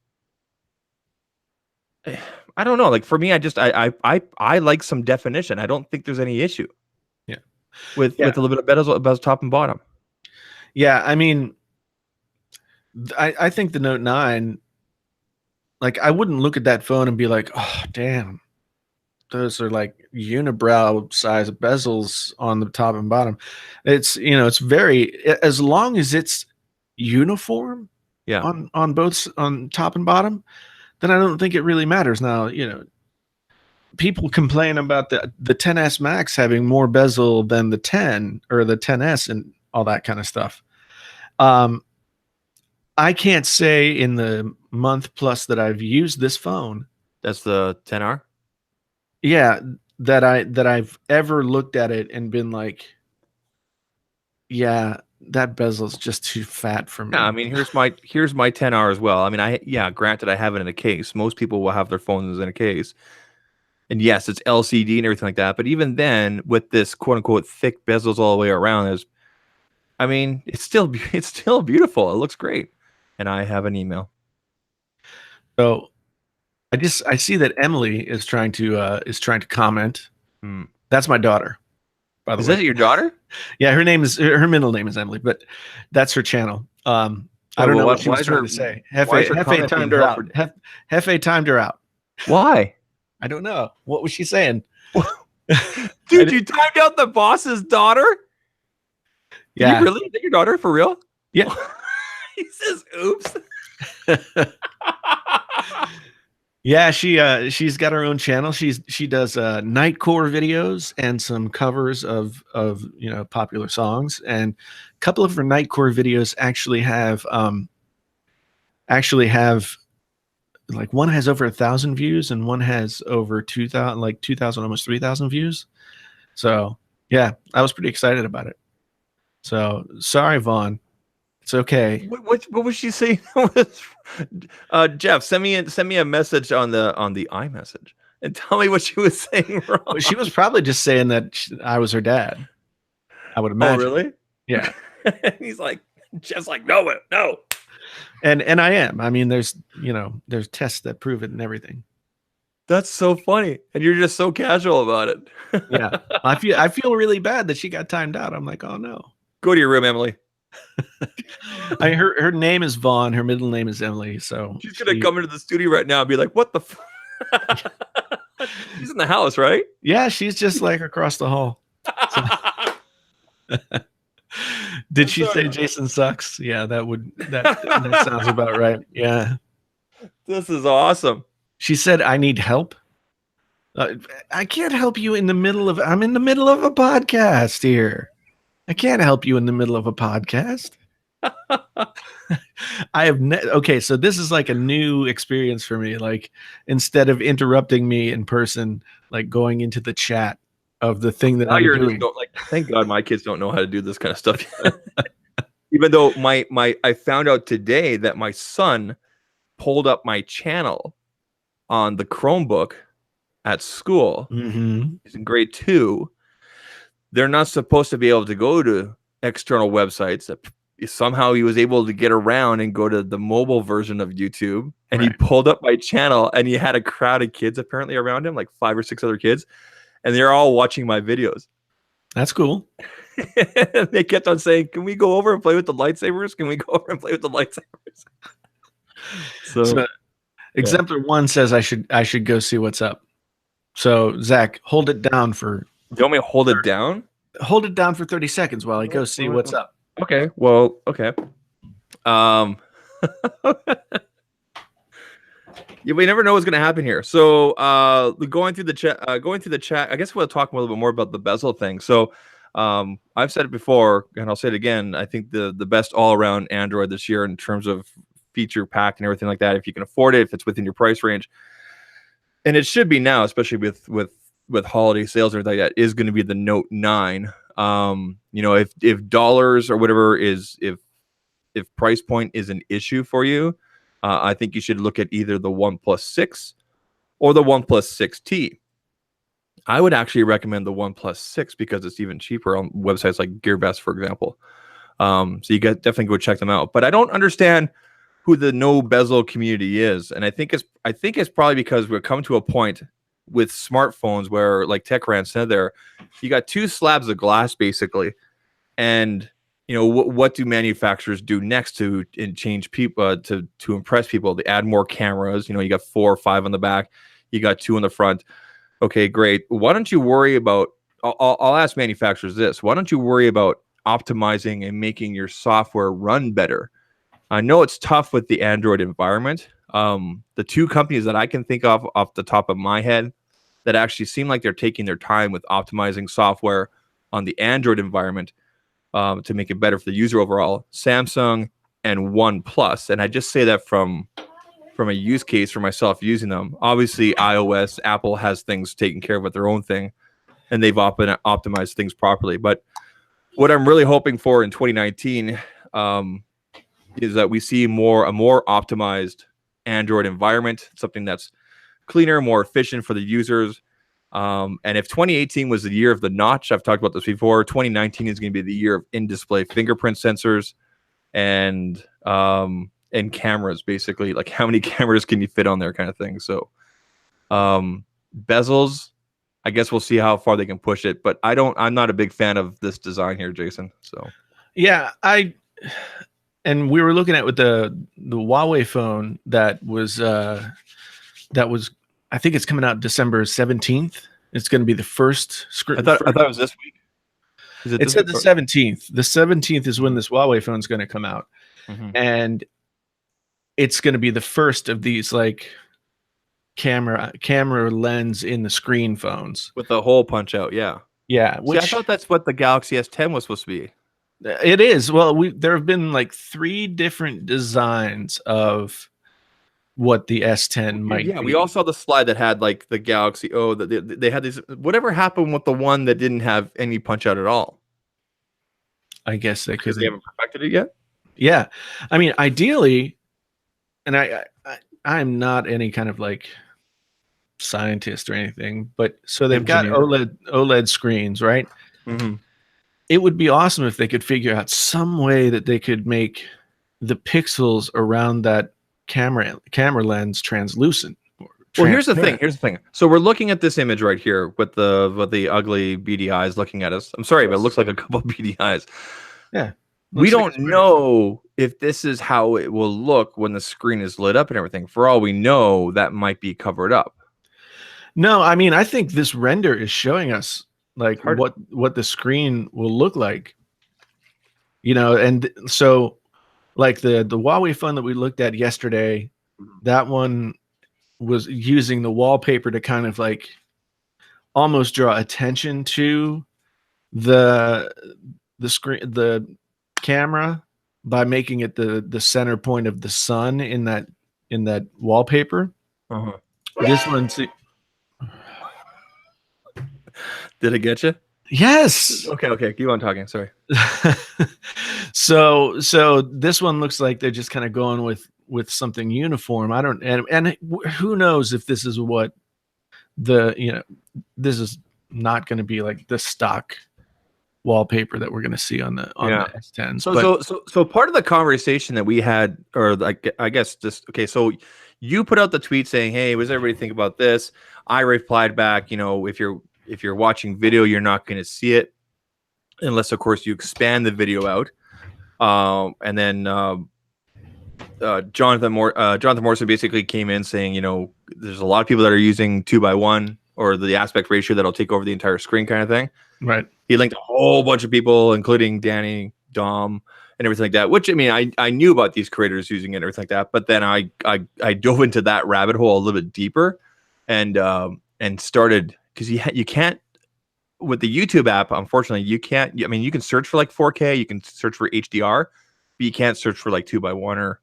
S2: I don't know. Like for me, I like some definition. I don't think there's any issue.
S1: Yeah.
S2: With a little bit of bezel top and bottom.
S1: Yeah, I mean, I think the Note 9, like I wouldn't look at that phone and be like, oh damn, those are like unibrow size bezels on the top and bottom. It's it's very, as long as it's uniform on both on top and bottom, then I don't think it really matters. Now, people complain about the 10s Max having more bezel than the 10 or the 10s and all that kind of stuff. I can't say in the month plus that I've used this phone,
S2: that's the 10R,
S1: that I've ever looked at it and been like, yeah, that bezel's just too fat for me.
S2: Yeah, I mean, here's my 10R as well. I mean, granted, I have it in a case. Most people will have their phones in a case, and yes, it's LCD and everything like that. But even then, with this quote unquote thick bezels all the way around, it's still beautiful. It looks great, and I have an email.
S1: So, I see that Emily is trying to comment. That's my daughter. By the way.
S2: Is that your daughter?
S1: Yeah, her middle name is Emily, but that's her channel. I don't know what she was trying to say. Hefe timed her out. Hefe timed her out.
S2: Why?
S1: I don't know. What was she saying?
S2: Dude, you timed out the boss's daughter?
S1: Yeah.
S2: You really? Is that your daughter for real?
S1: Yeah.
S2: He says, oops.
S1: Yeah, she's got her own channel. She does Nightcore videos and some covers of popular songs. And a couple of her Nightcore videos actually have like one has over 1,000 views and one has over 2,000, like 2,000, almost 3,000 views. So yeah, I was pretty excited about it. So sorry, Vaughn. It's okay.
S2: What was she saying? Jeff, send me a message on the iMessage and tell me what she was saying wrong.
S1: Well, she was probably just saying that I was her dad. I would imagine.
S2: Oh, really?
S1: Yeah.
S2: He's like, Jeff's like, no.
S1: And I am. I mean, there's tests that prove it and everything.
S2: That's so funny, and you're just so casual about it.
S1: Yeah, I feel really bad that she got timed out. I'm like, oh no.
S2: Go to your room, Emily.
S1: Her name is Vaughn. Her middle name is Emily. So
S2: she's gonna come into the studio right now and be like, "What the?" She's in the house, right?
S1: Yeah, she's just like across the hall. So. Did she say Jason sucks? Yeah, that sounds about right. Yeah,
S2: this is awesome.
S1: She said, "I need help." I can't help you in the middle of. I'm in the middle of a podcast here. I can't help you in the middle of a podcast. I have okay, so this is like a new experience for me. Like instead of interrupting me in person, like going into the chat of the thing that I'm doing.
S2: Thank God my kids don't know how to do this kind of stuff. Even though I found out today that my son pulled up my channel on the Chromebook at school.
S1: Mm-hmm.
S2: He's in grade 2. They're not supposed to be able to go to external websites. Somehow he was able to get around and go to the mobile version of YouTube, and he pulled up my channel, and he had a crowd of kids apparently around him, like 5 or 6 other kids, and they're all watching my videos.
S1: That's cool.
S2: They kept on saying, "Can we go over and play with the lightsabers? Can we go over and play with the lightsabers?" So
S1: Exemplar 1 says I should go see what's up. So Zach, hold it down for.
S2: You want me to hold it down?
S1: Hold it down for 30 seconds while I go see what's up.
S2: Okay. Well, okay. Yeah, we never know what's going to happen here. So, going through the chat, I guess we'll talk a little bit more about the bezel thing. So, I've said it before, and I'll say it again. I think the best all-around Android this year in terms of feature pack and everything like that, if you can afford it, if it's within your price range, and it should be now, especially with holiday sales and everything like that, is going to be the Note 9. If dollars or whatever is, if price point is an issue for you, I think you should look at either the OnePlus 6 or the OnePlus 6T. I would actually recommend the OnePlus 6 because it's even cheaper on websites like GearBest, for example. So you guys definitely go check them out. But I don't understand who the no bezel community is, and I think it's probably because we're come to a point with smartphones where, like TechRant said there, you got 2 slabs of glass basically, and what do manufacturers do next to change people to impress people? They add more cameras. You got 4 or 5 on the back, you got 2 on the front. Okay, great. Why don't you worry about? I'll ask manufacturers this: why don't you worry about optimizing and making your software run better? I know it's tough with the Android environment. The 2 companies that I can think of off the top of my head that actually seem like they're taking their time with optimizing software on the Android environment to make it better for the user overall, Samsung and OnePlus. And I just say that from a use case for myself using them. Obviously, iOS, Apple has things taken care of with their own thing, and they've optimized things properly. But what I'm really hoping for in 2019 is that we see a more optimized Android environment, something that's cleaner, more efficient for the users. And if 2018 was the year of the notch, I've talked about this before, 2019 is going to be the year of in-display fingerprint sensors and cameras, basically. Like, how many cameras can you fit on there, kind of thing. So bezels, I guess we'll see how far they can push it, but I'm not a big fan of this design here, Jason. So
S1: yeah, and we were looking at with the Huawei phone that was I think it's coming out December 17th. It's going to be the first screen.
S2: I thought it was this week.
S1: It said the 17th. The 17th is when this Huawei phone is going to come out. Mm-hmm. And it's going to be the first of these like camera lens in the screen phones
S2: with the hole punch out. Yeah.
S1: Which,
S2: I thought that's what the Galaxy S10 was supposed to be.
S1: It is. Well, there have been like 3 different designs of what the S10 might be.
S2: We all saw the slide that had like the Galaxy. Oh, they had these. Whatever happened with the one that didn't have any punch out at all?
S1: I guess they
S2: haven't perfected it yet.
S1: Yeah, I mean, ideally, and I'm not any kind of like scientist or anything, but so they've got OLED screens, right?
S2: Mm-hmm.
S1: It would be awesome if they could figure out some way that they could make the pixels around that camera lens translucent.
S2: Well, here's the thing. So we're looking at this image right here with the ugly beady eyes looking at us. I'm sorry, but it looks like a couple of beady eyes.
S1: Yeah.
S2: We don't know if this is how it will look when the screen is lit up and everything. For all we know, that might be covered up.
S1: No, I mean, I think this render is showing us like what the screen will look like. And so like the Huawei phone that we looked at yesterday, that one was using the wallpaper to kind of like almost draw attention to the screen, the camera, by making it the center point of the sun in that wallpaper.
S2: Uh-huh.
S1: This one,
S2: did it get you?
S1: Yes.
S2: Okay. Keep on talking. Sorry.
S1: So this one looks like they're just kind of going with something uniform. I don't, and who knows if this is what this is not going to be like the stock wallpaper that we're going to see on the S10s.
S2: So part of the conversation that we had, or like, I guess just, okay, so you put out the tweet saying, hey, what does everybody think about this? I replied back, if you're watching video, you're not going to see it unless, of course, you expand the video out. And then Jonathan Morrison basically came in saying, there's a lot of people that are using 2:1 or the aspect ratio that'll take over the entire screen kind of thing.
S1: Right.
S2: He linked a whole bunch of people, including Danny, Dom, and everything like that. Which, I mean, I knew about these creators using it and everything like that. But then I dove into that rabbit hole a little bit deeper, and started, because you can't, with the YouTube app, unfortunately, you can't. I mean, you can search for like 4K, you can search for HDR, but you can't search for like 2:1 or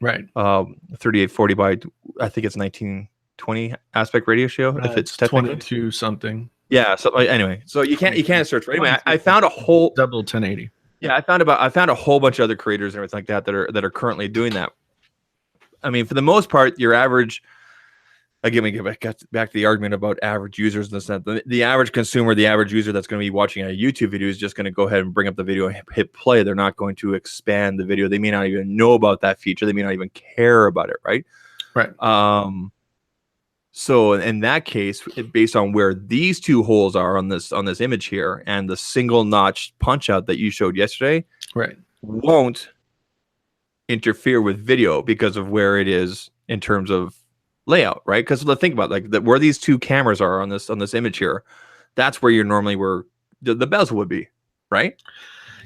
S1: right
S2: 3840 by, I think it's 1920 aspect ratio. If it's
S1: 22 something.
S2: Yeah. So anyway, so you can't search for. Anyway, I found a whole
S1: double 1080.
S2: Yeah, I found a whole bunch of other creators and everything like that that are currently doing that. I mean, for the most part, your average. Again, we get back to the argument about average users and this and that. The average consumer, the average user that's going to be watching a YouTube video is just going to go ahead and bring up the video and hit play. They're not going to expand the video. They may not even know about that feature. They may not even care about it, right?
S1: Right.
S2: So in that case, based on where these two holes are on this image here and the single notch punch out that you showed yesterday,
S1: right,
S2: won't interfere with video because of where it is in terms of layout, right? Because think about where these two cameras are on this image here, that's where you're normally where the bezel would be, right?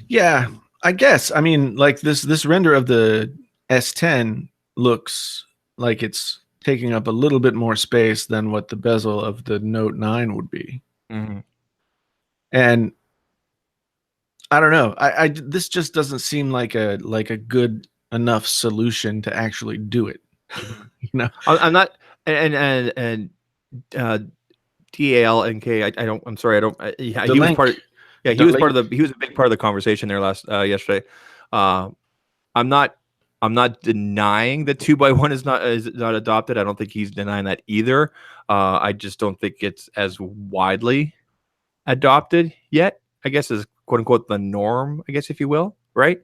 S1: Yeah, I guess. I mean, like this render of the S10 looks like it's taking up a little bit more space than what the bezel of the Note 9 would be.
S2: Mm-hmm.
S1: And I don't know. This just doesn't seem like a good enough solution to actually do it.
S2: I'm not, and TALNK. I don't. I'm sorry. I don't. He was part of. Yeah, he was part of the. He was a big part of the conversation there yesterday. I'm not denying that 2:1 is not adopted. I don't think he's denying that either. I just don't think it's as widely adopted yet. I guess is quote unquote the norm. I guess if you will, right?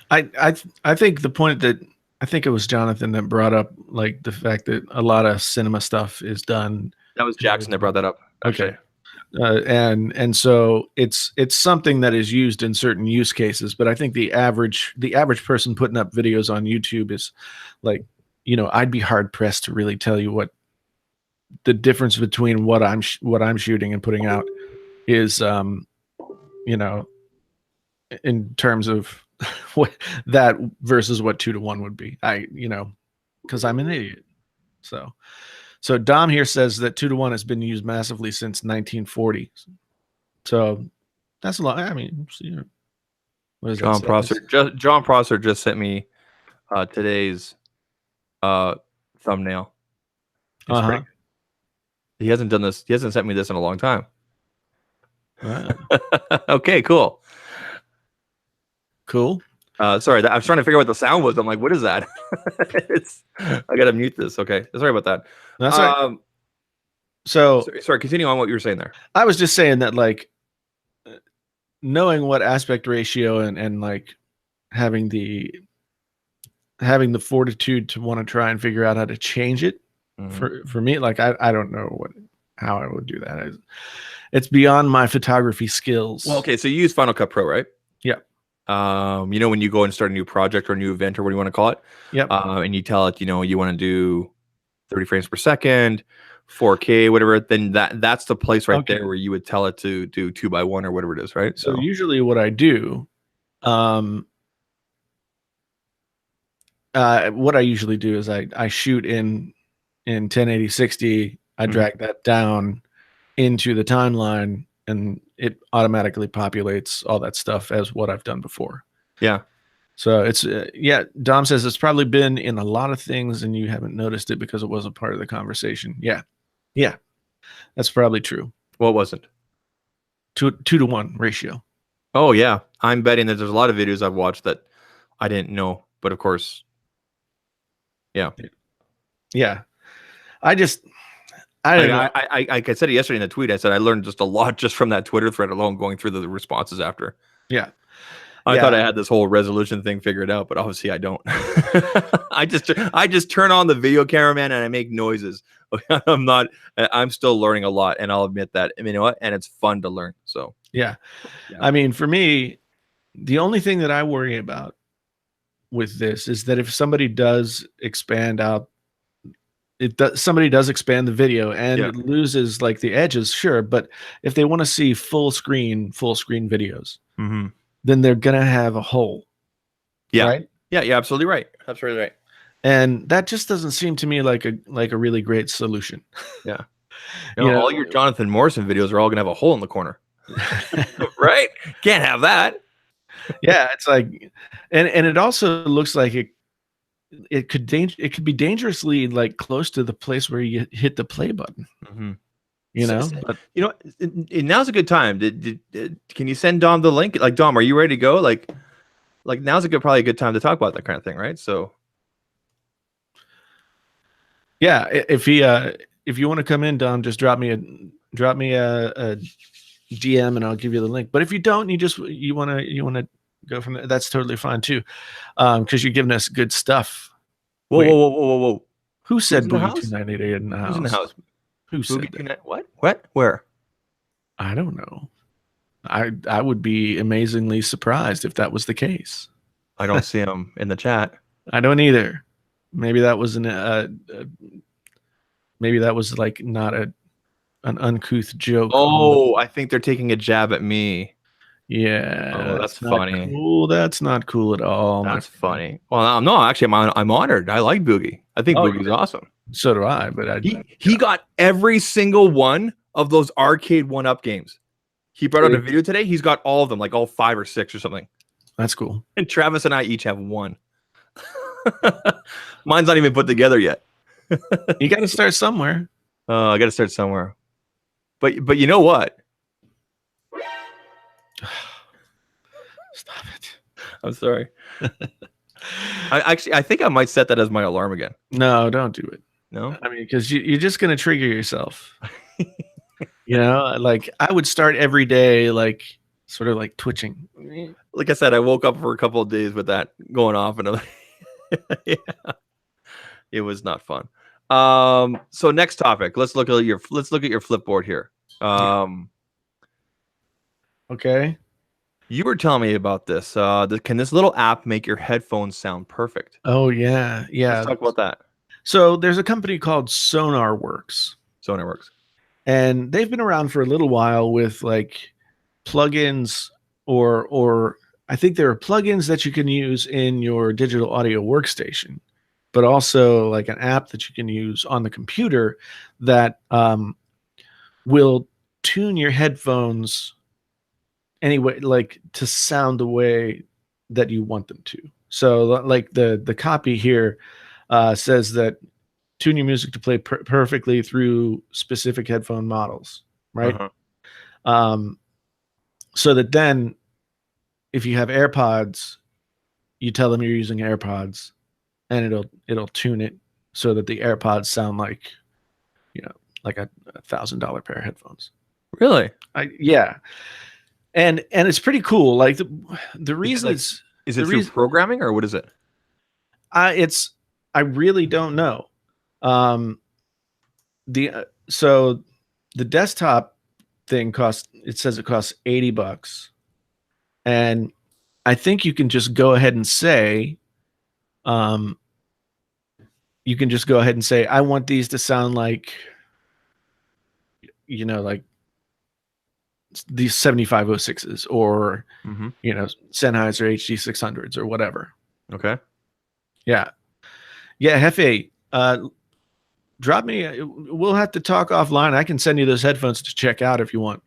S1: I think the point that. I think it was Jonathan that brought up like the fact that a lot of cinema stuff is done.
S2: That was Jackson that brought that up.
S1: Okay. And so it's something that is used in certain use cases, but I think the average person putting up videos on YouTube is like, I'd be hard pressed to really tell you what the difference between what I'm shooting and putting out is, in terms of what that versus what 2:1 would be. Because I'm an idiot. So Dom here says that 2:1 has been used massively since 1940. So that's a lot. I mean, what is
S2: John Prosser? John Prosser just sent me today's thumbnail. He hasn't done this. He hasn't sent me this in a long time.
S1: Wow.
S2: Okay, cool.
S1: Cool.
S2: Sorry, I was trying to figure out what the sound was. I'm like, what is that? I gotta mute this. Okay, sorry about that.
S1: That's right. So
S2: sorry. Continue on what you were saying there.
S1: I was just saying that, like, knowing what aspect ratio and like having the fortitude to want to try and figure out how to change it for me, like I don't know how I would do that. It's beyond my photography skills.
S2: Well, okay, so you use Final Cut Pro, right?
S1: Yeah.
S2: When you go and start a new project or a new event or what do you want to call it?
S1: Yep.
S2: And you tell it, you want to do 30 frames per second, 4K, whatever, then that's the place right there where you would tell it to do 2:1 or whatever it is, right?
S1: So usually what I do, what I usually do is I shoot in 1080/60. I drag that down into the timeline, and it automatically populates all that stuff as what I've done before.
S2: Yeah.
S1: So it's Dom says it's probably been in a lot of things and you haven't noticed it because it wasn't part of the conversation. Yeah, that's probably true.
S2: Well, it wasn't.
S1: 2:1 ratio.
S2: Oh yeah, I'm betting that there's a lot of videos I've watched that I didn't know, but of course, yeah.
S1: Yeah. I don't know.
S2: Like I said it yesterday in the tweet. I said I learned just a lot just from that Twitter thread alone, going through the responses after.
S1: Yeah.
S2: I thought I had this whole resolution thing figured out, but obviously I don't. I just turn on the video cameraman and I make noises. I'm still learning a lot, and I'll admit that. I mean, you know what? And it's fun to learn. So
S1: yeah. I mean, for me, the only thing that I worry about with this is that if somebody does expand out, somebody does expand the video and it loses like the edges, sure. But if they want to see full screen videos, then they're gonna have a hole.
S2: Yeah.
S1: Right?
S2: Yeah, you're absolutely right. Absolutely right.
S1: And that just doesn't seem to me like a really great solution.
S2: Yeah. All your Jonathan Morrison videos are all gonna have a hole in the corner. Right? Can't have that.
S1: Yeah, it's like, and it also looks like it could be dangerously like close to the place where you hit the play button. But
S2: now's a good time. Can you send Dom the link? Like, Dom, are you ready to go? Like now's probably a good time to talk about that kind of thing, right? So
S1: yeah, if you want to come in, Dom, just drop me a DM and I'll give you the link. But if you don't, you want to go from there, that's totally fine too, because you're giving us good stuff.
S2: Whoa!
S1: Who said Boogie 298 in the house?
S2: Who's in the house?
S1: Who said that?
S2: What? Where?
S1: I don't know. I would be amazingly surprised if that was the case.
S2: I don't see him in the chat.
S1: I don't either. Maybe that was maybe that was like not an uncouth joke.
S2: Oh, I think they're taking a jab at me.
S1: Yeah.
S2: Oh, that's funny.
S1: Cool. That's not cool at all.
S2: That's funny. Well, no, actually, I'm honored. I like Boogie. I think Boogie's awesome.
S1: So do I. But
S2: he got every single one of those arcade 1-up games. He brought out a video today. He's got all of them, like all 5 or 6 or something.
S1: That's cool.
S2: And Travis and I each have one. Mine's not even put together yet.
S1: You got to start somewhere.
S2: I got to start somewhere. But you know what?
S1: Stop it.
S2: I'm sorry. I think I might set that as my alarm again.
S1: No, don't do it.
S2: No?
S1: I mean, because you're just going to trigger yourself. Like I would start every day, like sort of like twitching.
S2: Like I said, I woke up for a couple of days with that going off, and yeah, it was not fun. So next topic. Let's look at your Flipboard here.
S1: Okay.
S2: You were telling me about this. Can this little app make your headphones sound perfect?
S1: Oh yeah.
S2: Let's talk about that.
S1: So there's a company called SonarWorks. And they've been around for a little while with like plugins or I think there are plugins that you can use in your digital audio workstation, but also like an app that you can use on the computer that will tune your headphones anyway, like to sound the way that you want them to. So like the copy here says that tune your music to play perfectly through specific headphone models, right? So that then if you have AirPods, you tell them you're using AirPods and it'll tune it so that the AirPods sound like, like a $1,000 pair of headphones.
S2: Really?
S1: Yeah. And it's pretty cool. Like the reason
S2: is it through programming or what is it?
S1: I really don't know. So the desktop thing costs $80, and I think you can just go ahead and say, I want these to sound like, like these 7506s or Sennheiser HD600s or whatever.
S2: Okay.
S1: Yeah, Hefe, drop me. We'll have to talk offline. I can send you those headphones to check out if you want.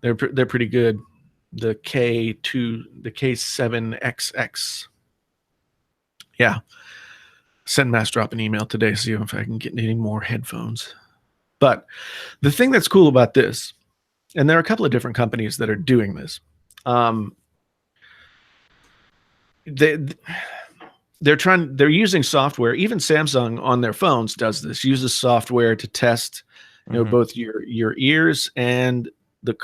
S1: They're pretty good. The K7XX. Yeah. Send Mass drop an email today, see if I can get any more headphones. But the thing that's cool about this and there are a couple of different companies that are doing this. They're using software. Even Samsung on their phones does this. Uses software to test, both your ears and the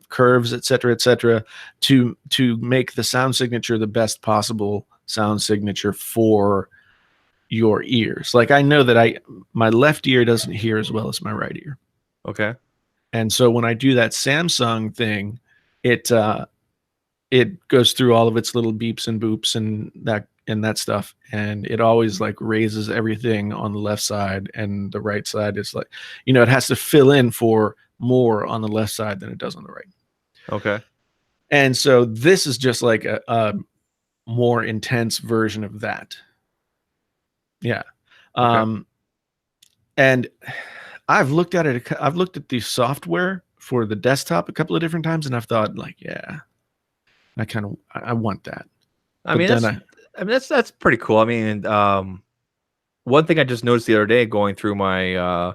S1: curves, et cetera, to make the sound signature the best possible sound signature for your ears. Like, I know that my left ear doesn't hear as well as my right ear.
S2: Okay.
S1: And so when I do that Samsung thing, it goes through all of its little beeps and boops and that stuff, and it always like raises everything on the left side, and the right side is like, it has to fill in for more on the left side than it does on the right.
S2: Okay.
S1: And so this is just like a more intense version of that. Yeah.
S2: Okay.
S1: And I've looked at it. I've looked at the software for the desktop a couple of different times, and I've thought, like, yeah, I want that.
S2: I mean, that's pretty cool. I mean, one thing I just noticed the other day going through my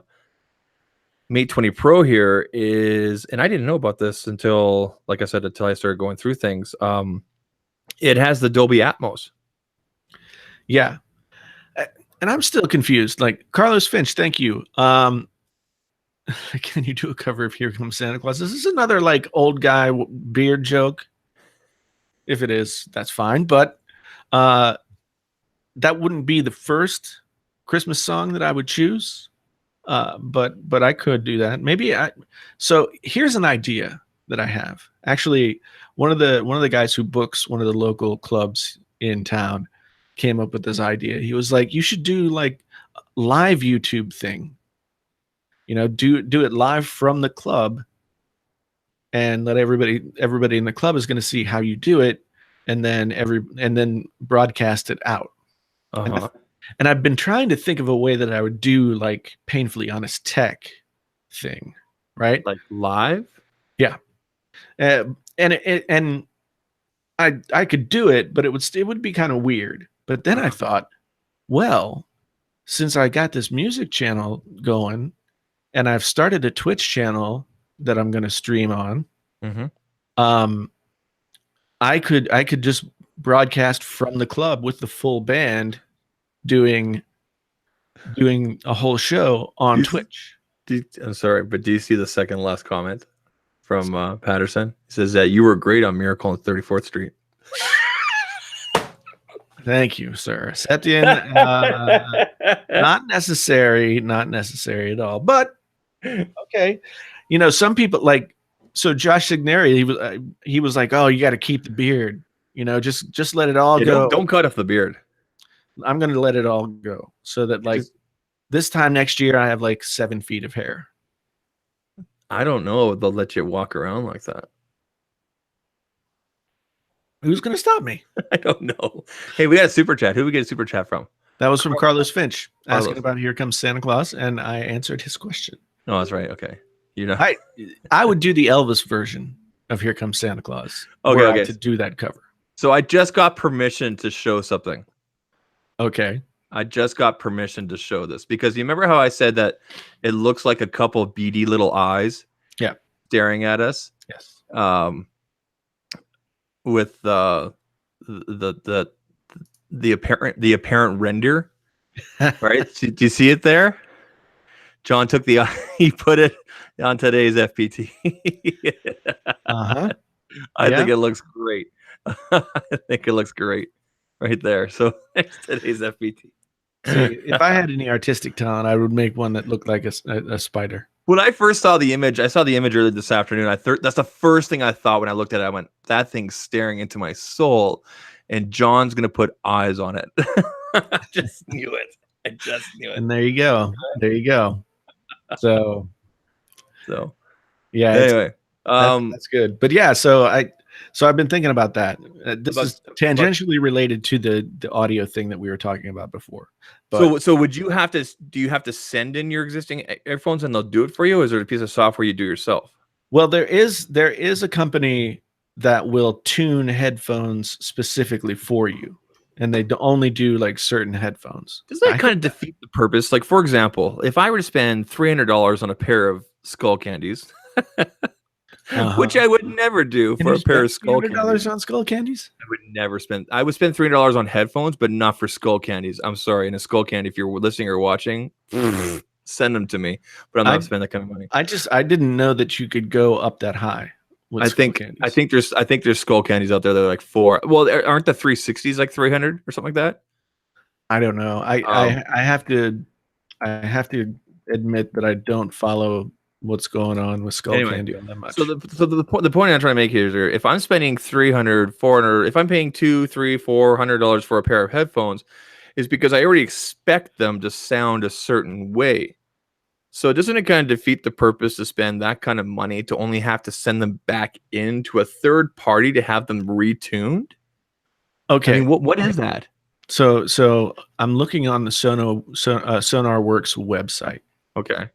S2: Mate 20 Pro here is, and I didn't know about this until, like I said, until I started going through things. It has the Dolby Atmos.
S1: Yeah. And I'm still confused. Like, Carlos Finch, thank you. Can you do a cover of Here Comes Santa Claus? Is this another like old guy beard joke? If it is, that's fine. But that wouldn't be the first Christmas song that I would choose. But I could do that. So here's an idea that I have. Actually, one of the guys who books one of the local clubs in town came up with this idea. He was like, you should do like a live YouTube thing. Do it live from the club, and let everybody in the club is going to see how you do it, and then broadcast it out.
S2: Uh-huh.
S1: And I've been trying to think of a way that I would do like Painfully Honest Tech thing, right?
S2: Like live?
S1: Yeah. And I could do it, but it would be kind of weird. But then I thought, well, since I got this music channel going, and I've started a Twitch channel that I'm going to stream on, I could just broadcast from the club with the full band doing a whole show on Twitch.
S2: I'm sorry, but do you see the second last comment from Patterson? He says that you were great on Miracle on 34th Street.
S1: Thank you, sir. Septian, not necessary at all. But okay, some people like. So Josh Signeri, he was like, "Oh, you got to keep the beard. Just let it all go.
S2: Don't cut off the beard.
S1: I'm going to let it all go, so that like this time next year, I have like 7 feet of hair."
S2: I don't know. They'll let you walk around like that.
S1: Who's going to stop me?
S2: I don't know. Hey, we got a super chat. Who we get a super chat from?
S1: That was from Carlos Finch asking about Here Comes Santa Claus, and I answered his question.
S2: Oh, that's right. Okay.
S1: I would do the Elvis version of Here Comes Santa Claus.
S2: Okay.
S1: To do that cover.
S2: So I just got permission to show something.
S1: Okay.
S2: I just got permission to show this because you remember how I said that it looks like a couple of beady little eyes, staring at us.
S1: Yes.
S2: With the apparent render, right? Do you see it there? John took he put it on today's FPT. I think it looks great. I think it looks great right there. So today's FPT.
S1: See, if I had any artistic talent, I would make one that looked like a spider.
S2: When I first saw the image, I saw the image earlier this afternoon. That's the first thing I thought when I looked at it. I went, that thing's staring into my soul, and John's gonna put eyes on it. I just knew it.
S1: And there you go. So yeah.
S2: Anyway,
S1: that's good. But yeah, so I've been thinking about that. This is tangentially related to the audio thing that we were talking about before. But,
S2: so would you have to? Do you have to send in your existing earphones and they'll do it for you? Or is there a piece of software you do yourself?
S1: Well, there is a company that will tune headphones specifically for you, and they only do like certain headphones.
S2: Does that kind of defeat the purpose? Like, for example, if I were to spend $300 on a pair of Skull Candies, which I would never do
S1: Can
S2: for
S1: you
S2: a pair
S1: spend
S2: of skull
S1: $300
S2: candies.
S1: on skull candies?
S2: I would never spend. I would spend $300 on headphones, but not for skull candies. I'm sorry. And a skull candy, if you're listening or watching, send them to me. But I'm not spending that kind of money.
S1: I didn't know that you could go up that high with skull candies.
S2: I think there's skull candies out there that are like $4. Well, aren't the 360s like 300 or something like that?
S1: I don't know. I have to admit that I don't follow what's going on with skull candy on that much.
S2: So the point I'm trying to make here is, if I'm spending $300, $400, if I'm paying $200, $300, $400 for a pair of headphones, is because I already expect them to sound a certain way. So doesn't it kind of defeat the purpose to spend that kind of money to only have to send them back into a third party to have them retuned?
S1: Okay.
S2: I mean, what is that?
S1: So I'm looking on the SonarWorks website.
S2: Okay.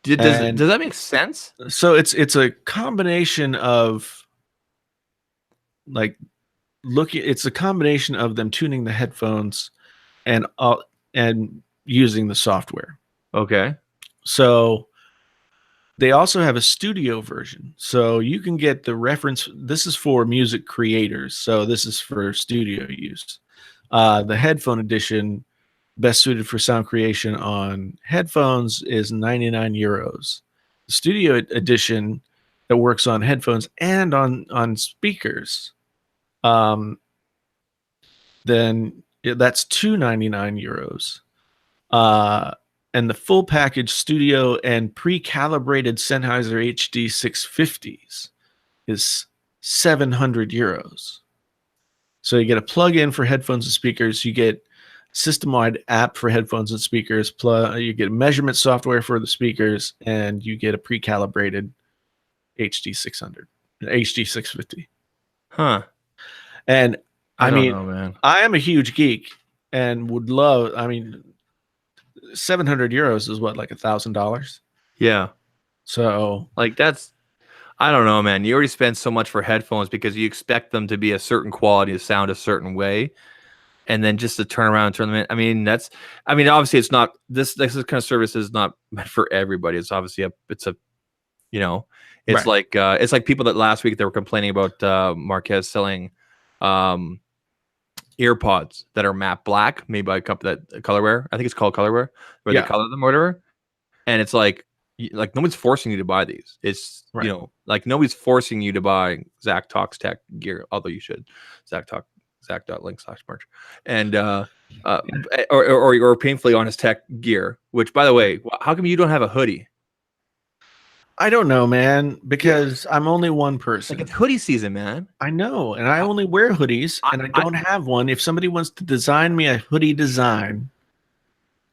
S2: Does that make sense?
S1: So it's a combination of it's a combination of them tuning the headphones and using the software.
S2: Okay.
S1: So they also have a studio version. So you can get the reference. This is for music creators. So this is for studio use. The headphone edition, best suited for sound creation on headphones, is 99 euros. The studio edition that works on headphones and on speakers, then that's 299 euros. And the full package studio and pre-calibrated Sennheiser HD 650s is 700 euros. So you get a plug-in for headphones and speakers. You get system-wide app for headphones and speakers. You get measurement software for the speakers, and you get a pre-calibrated HD 600, HD 650.
S2: Huh.
S1: And I mean,
S2: know, man.
S1: I am a huge geek and would love. I mean, 700 euros is what, like $1,000?
S2: Yeah.
S1: So
S2: like that's. I don't know, man. You already spend so much for headphones because you expect them to be a certain quality, to sound a certain way, and then just to turn around and turn them in. I mean, obviously, it's not this kind of service is not meant for everybody. It's obviously it's
S1: Right.
S2: like people that last week they were complaining about Marquez selling earpods that are matte black, made by a company that Colorware. I think it's called Colorware, where they color them or whatever. And it's like nobody's forcing you to buy these. It's
S1: right.
S2: Like nobody's forcing you to buy Zach Talks Tech gear, although you should. Zach.link/merch. And or Painfully Honest Tech gear, which, by the way, how come you don't have a hoodie?
S1: I don't know, man, because I'm only one person.
S2: Like, it's hoodie season, man.
S1: I know, and I only wear hoodies, and I don't have one. If somebody wants to design me a hoodie design,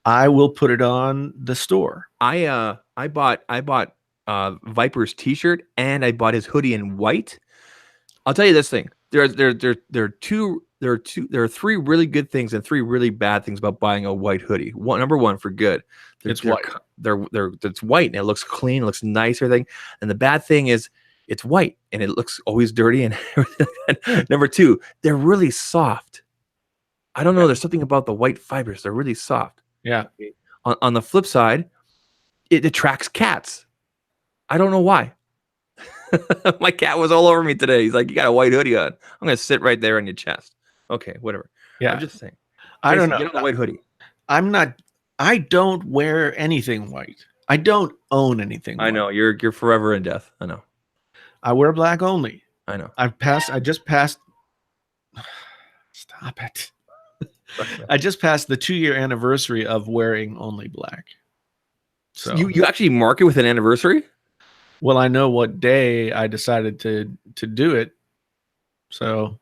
S1: I will put it on the store.
S2: I bought Viper's t-shirt, and I bought his hoodie in white. I'll tell you this thing. There are three really good things and three really bad things about buying a white hoodie. Number one, for good,
S1: it's white.
S2: It's white and it looks clean, it looks nice, everything. And the bad thing is it's white and it looks always dirty. And number two, they're really soft. I don't know. There's something about the white fibers. They're really soft.
S1: Yeah.
S2: On the flip side, it attracts cats. I don't know why. My cat was all over me today. He's like, "You got a white hoodie on." I'm gonna sit right there on your chest. Okay, whatever.
S1: Yeah,
S2: I'm just saying.
S1: I don't know.
S2: Get on the white hoodie.
S1: I don't wear anything white. I don't own anything white.
S2: I know you're forever in death. I know.
S1: I wear black only.
S2: I know.
S1: I just passed. Stop it. I just passed the 2-year anniversary of wearing only black. So
S2: you actually mark it with an anniversary?
S1: Well, I know what day I decided to do it. So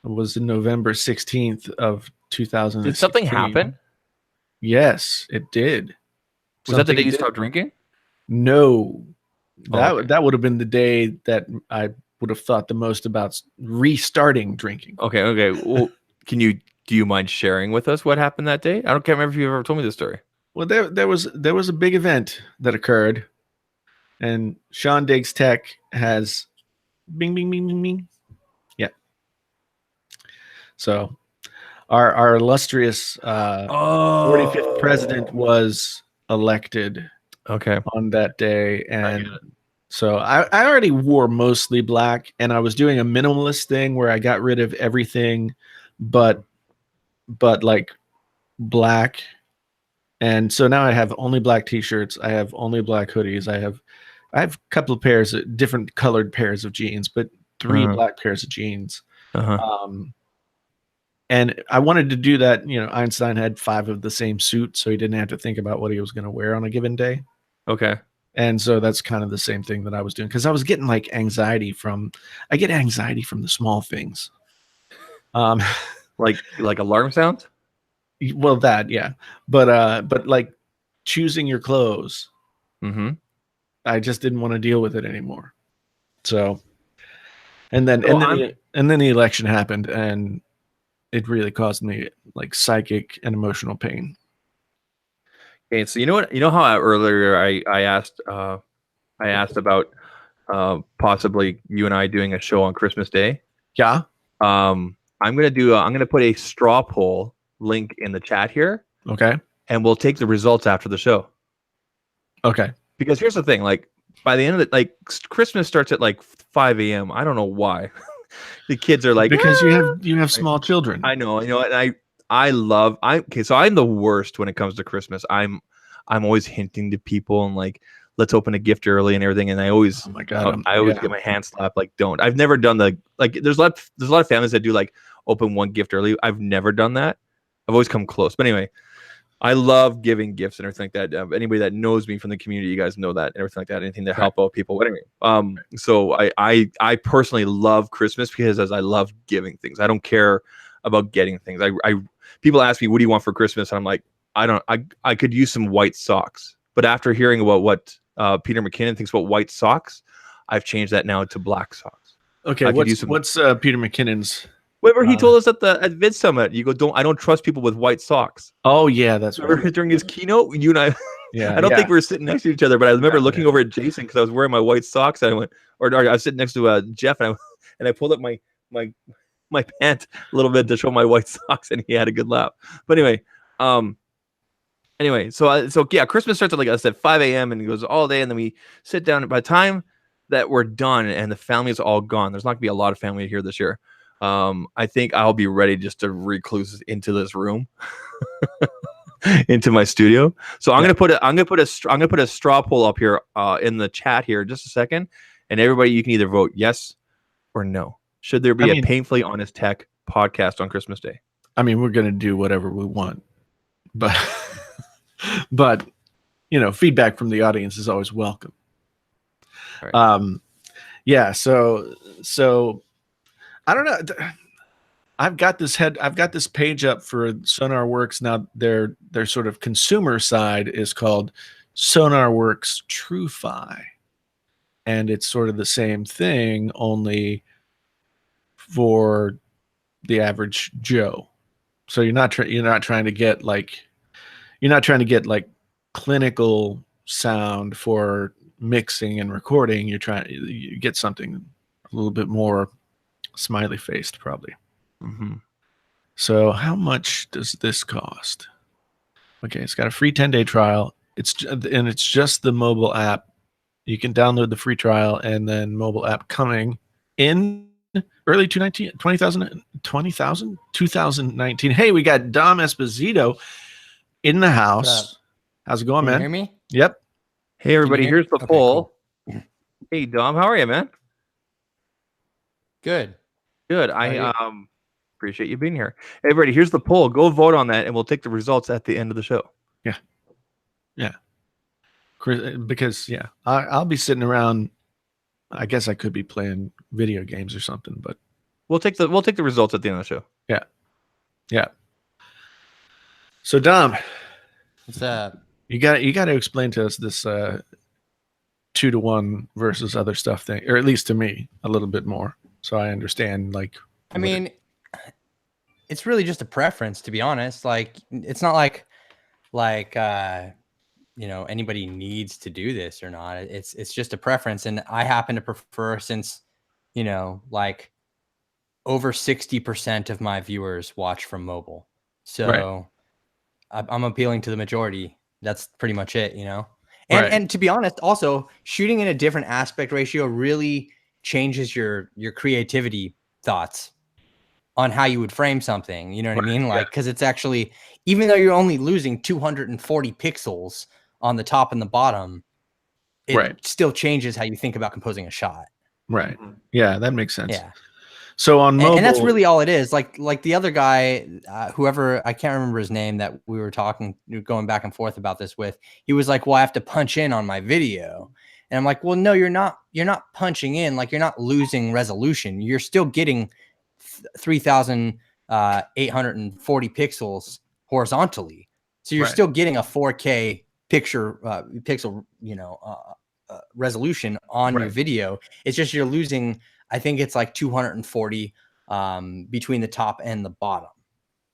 S1: it was November 16th of 2000.
S2: Did something happen?
S1: Yes, it did.
S2: Was that the day you stopped drinking?
S1: No. That would have been the day that I would have thought the most about restarting drinking.
S2: Okay. Well, do you mind sharing with us what happened that day? Can't remember if you've ever told me this story.
S1: Well, there was a big event that occurred. And Sean Diggs Tech has bing, bing, bing, bing, bing. Yeah. So our illustrious 45th president was elected
S2: Okay.
S1: on that day,
S2: I
S1: and
S2: get it.
S1: so I already wore mostly black, and I was doing a minimalist thing where I got rid of everything but like black. And so now I have only black t-shirts, I have only black hoodies, I have a couple of pairs of different colored pairs of jeans, but 3
S2: Uh-huh.
S1: black pairs of jeans.
S2: Uh-huh.
S1: Um, and I wanted to do that. Einstein had 5 of the same suit, so he didn't have to think about what he was going to wear on a given day.
S2: Okay.
S1: And so that's kind of the same thing that I was doing, because I was getting like I get anxiety from the small things. Um,
S2: Like alarm sounds?
S1: well, that, yeah, but like choosing your clothes,
S2: Mm-hmm.
S1: I just didn't want to deal with it anymore. So, and then
S2: So
S1: the election happened, and it really caused me like psychic and emotional pain.
S2: okay, so you know what? You know how earlier I asked about possibly you and I doing a show on Christmas Day?
S1: Yeah.
S2: I'm gonna put a straw poll link in the chat here,
S1: Okay.
S2: and we'll take the results after the show.
S1: Okay.
S2: Because here's the thing, like by the end of it, like Christmas starts at like 5 a.m. I don't know why. The kids are like,
S1: Because you have small children.
S2: I know, and so I'm the worst when it comes to Christmas. I'm always hinting to people and like, let's open a gift early and everything. And I always,
S1: Oh my God.
S2: I always get my hand slapped. Like, don't. I've never done there's a lot of families that do like open one gift early. I've never done that. I've always come close. But anyway, I love giving gifts and everything like that. Anybody that knows me from the community, you guys know that, and everything like that. Anything to help out people. But anyway, so I personally love Christmas because as I love giving things. I don't care about getting things. I people ask me, what do you want for Christmas? And I'm like, I could use some white socks. But after hearing about what Peter McKinnon thinks about white socks, I've changed that now to black socks.
S1: Okay. What's Peter McKinnon's?
S2: Whatever he told us at Vid Summit, you go, I don't trust people with white socks.
S1: Oh yeah, that's
S2: right. During his keynote, you and I,
S1: yeah,
S2: I don't think we were sitting next to each other, but I remember looking over at Jason because I was wearing my white socks. And I went, or I was sitting next to Jeff, and I pulled up my pant a little bit to show my white socks, and he had a good laugh. But anyway, so yeah, Christmas starts at, like I said, 5 a.m. and it goes all day, and then we sit down. By the time that we're done and the family is all gone, there's not gonna be a lot of family here this year. I think I'll be ready just to recluse into this room, into my studio. So I'm gonna put a straw poll up here in the chat here in just a second, and everybody, you can either vote yes or no. Should there be a Painfully Honest Tech podcast on Christmas Day?
S1: I mean, we're gonna do whatever we want, but but feedback from the audience is always welcome. Right. Yeah. So I don't know. I've got this page up for SonarWorks now. Their sort of consumer side is called SonarWorks TrueFi, and it's sort of the same thing, only for the average Joe. So you're not trying to get like clinical sound for mixing and recording. You get something a little bit more smiley faced, probably.
S2: Mm-hmm.
S1: So how much does this cost? Okay, it's got a free 10-day trial. It's just the mobile app. You can download the free trial, and then mobile app coming in early 2019. Hey, we got Dom Esposito in the house. How's it going, man?
S3: Can you hear me?
S1: Yep.
S2: Hey, everybody. Here's the poll. Cool. Hey, Dom. How are you, man?
S3: Good.
S2: I appreciate you being here. Hey, everybody, here's the poll. Go vote on that, and we'll take the results at the end of the show.
S1: Yeah. Because I'll be sitting around. I guess I could be playing video games or something, but
S2: we'll take the results at the end of the show.
S1: Yeah. So Dom,
S3: what's up?
S1: You got to explain to us this 2-to-1 versus other stuff thing, or at least to me a little bit more, so I understand. Like,
S3: I mean, it's really just a preference, to be honest. Like, it's not like anybody needs to do this or not. It's just a preference, and I happen to prefer, since like over 60% of my viewers watch from mobile, so I'm appealing to the majority. That's pretty much it, And to be honest, also shooting in a different aspect ratio really changes your creativity thoughts on how you would frame something. You know what I mean? Like, because it's actually, even though you're only losing 240 pixels on the top and the bottom, it still changes how you think about composing a shot.
S1: Right. Yeah, that makes sense.
S3: Yeah.
S1: So on mobile,
S3: and that's really all it is. Like the other guy, whoever, I can't remember his name, that we were going back and forth about this with. He was like, "Well, I have to punch in on my video," and I'm like, "Well, no, you're not. You're not punching in. Like, you're not losing resolution. You're still getting 3,840 pixels horizontally. So you're still getting a 4K pixel, resolution on your video. It's just you're losing." I think it's like 240 between the top and the bottom.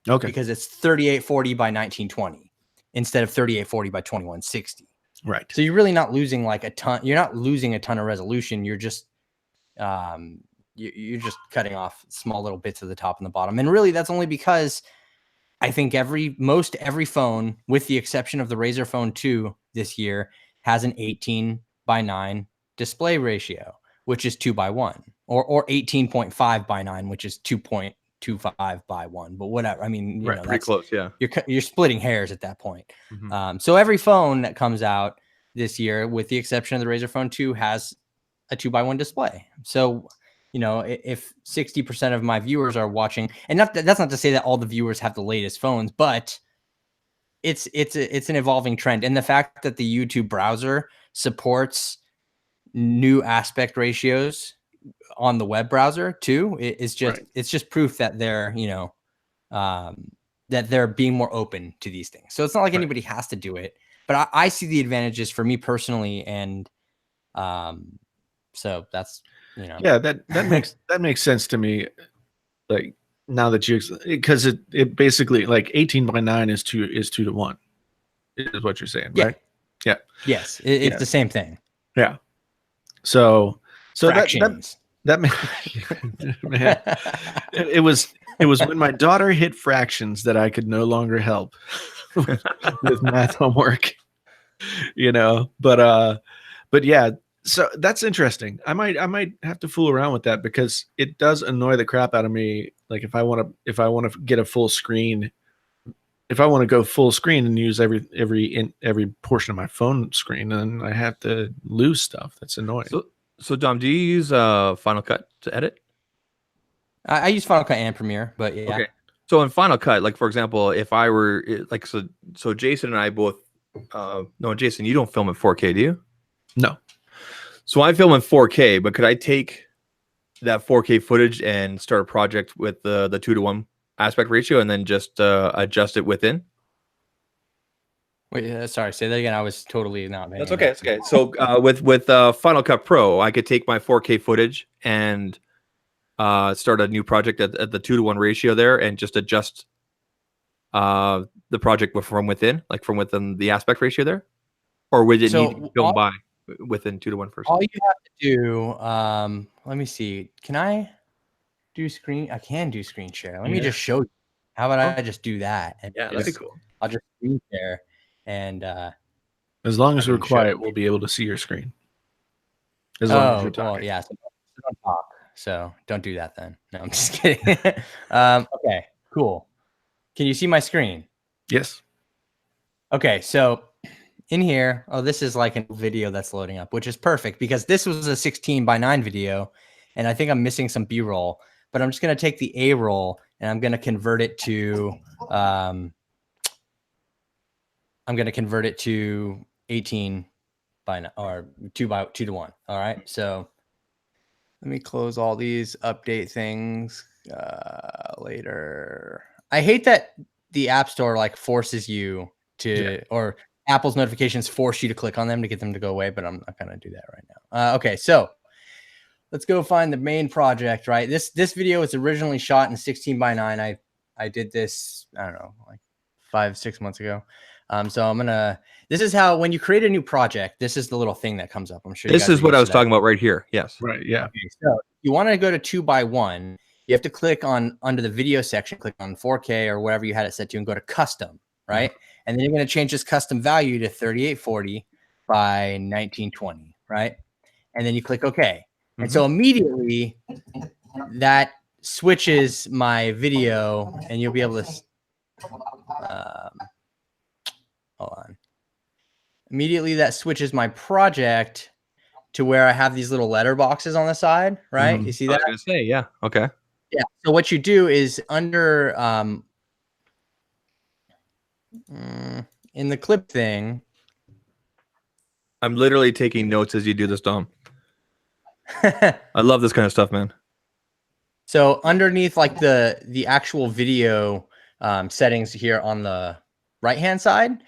S1: Okay.
S3: Because it's 3840 by 1920 instead of 3840 by 2160.
S1: Right.
S3: So you're really not losing like a ton. You're not losing a ton of resolution. You're just you're just cutting off small little bits of the top and the bottom. And really, that's only because I think most every phone, with the exception of the Razer Phone 2 this year, has an 18:9 display ratio, which is 2:1, or 18.5:9, which is 2.25:1. But whatever. I mean, you know,
S2: pretty close. Yeah,
S3: you're splitting hairs at that point.
S2: Mm-hmm.
S3: So every phone that comes out this year, with the exception of the Razer Phone 2, has a 2:1 display. So, you know, if 60% of my viewers are watching, and that's not to say that all the viewers have the latest phones, but it's an evolving trend. And the fact that the YouTube browser supports new aspect ratios on the web browser too is just it's just proof that they're, you know, that they're being more open to these things. So it's not like anybody has to do it, but I see the advantages for me personally, and so that's, you know,
S1: that makes sense to me. Like, now that because it basically, like, 18:9 is 2:1 is what you're saying, right? Yeah.
S3: Yes, it's the same thing.
S1: Yeah. So
S3: Fractions.
S1: that man, it was when my daughter hit fractions that I could no longer help with math homework, you know. But yeah, so that's interesting. I might have to fool around with that, because it does annoy the crap out of me. Like, if I want to get a full screen, if I want to go full screen and use every portion of my phone screen, then I have to lose stuff. That's annoying.
S2: So Dom, do you use Final Cut to edit?
S3: I use Final Cut and Premiere, but yeah.
S2: Okay. So in Final Cut, like, for example, if I were like, so Jason and I both, no, Jason, you don't film in 4K, do you?
S1: No.
S2: So I film in 4K, but could I take that 4K footage and start a project with the 2:1 aspect ratio and then just adjust it within?
S3: Wait, sorry, say that again. I was totally not.
S2: That's okay. That's okay. So with Final Cut Pro, I could take my 4K footage and start a new project at the 2:1 ratio there, and just adjust the project from within, like from within the aspect ratio there, or would it need to be filmed by within 2:1 first?
S3: All you have to do, let me see. Can I do screen? I can do screen share. Let me just show you. How about I just do that? And
S2: that'd be cool.
S3: I'll just screen share, and
S1: as long as we're quiet, we'll be able to see your screen. As long as you're talking.
S3: Well, yeah. So don't talk. So don't do that then. No, I'm just kidding. Okay, cool. Can you see my screen?
S1: Yes.
S3: Okay, so in here, this is like a video that's loading up, which is perfect because this was a 16:9 video, and I think I'm missing some B-roll, but I'm just going to take the A-roll and I'm going to convert it to 18:9 or 2:1. All right, so let me close all these update things later. I hate that the App Store like forces you to, or Apple's notifications force you to click on them to get them to go away, but I'm not going to do that right now. Okay, so let's go find the main project, right? This video was originally shot in 16:9. I did this, I don't know, like 5-6 months ago. So this is how, when you create a new project, this is the little thing that comes up. I'm sure
S2: this is what I was talking about right here. Yes.
S1: Right. Yeah.
S3: Okay, so you want to go to 2:1. You have to click under the video section, click on 4K or whatever you had it set to, and go to custom, right? And then you're going to change this custom value to 3840 by 1920, right? And then you click OK. And so immediately that switches my video, and you'll be able to hold on. Immediately that switches my project to where I have these little letter boxes on the side, right? You see that?
S2: I was gonna say, yeah. Okay.
S3: Yeah. So what you do is under in the clip thing.
S2: I'm literally taking notes as you do this, Dom. I love this kind of stuff, man.
S3: So underneath like the actual video settings here on the right-hand side,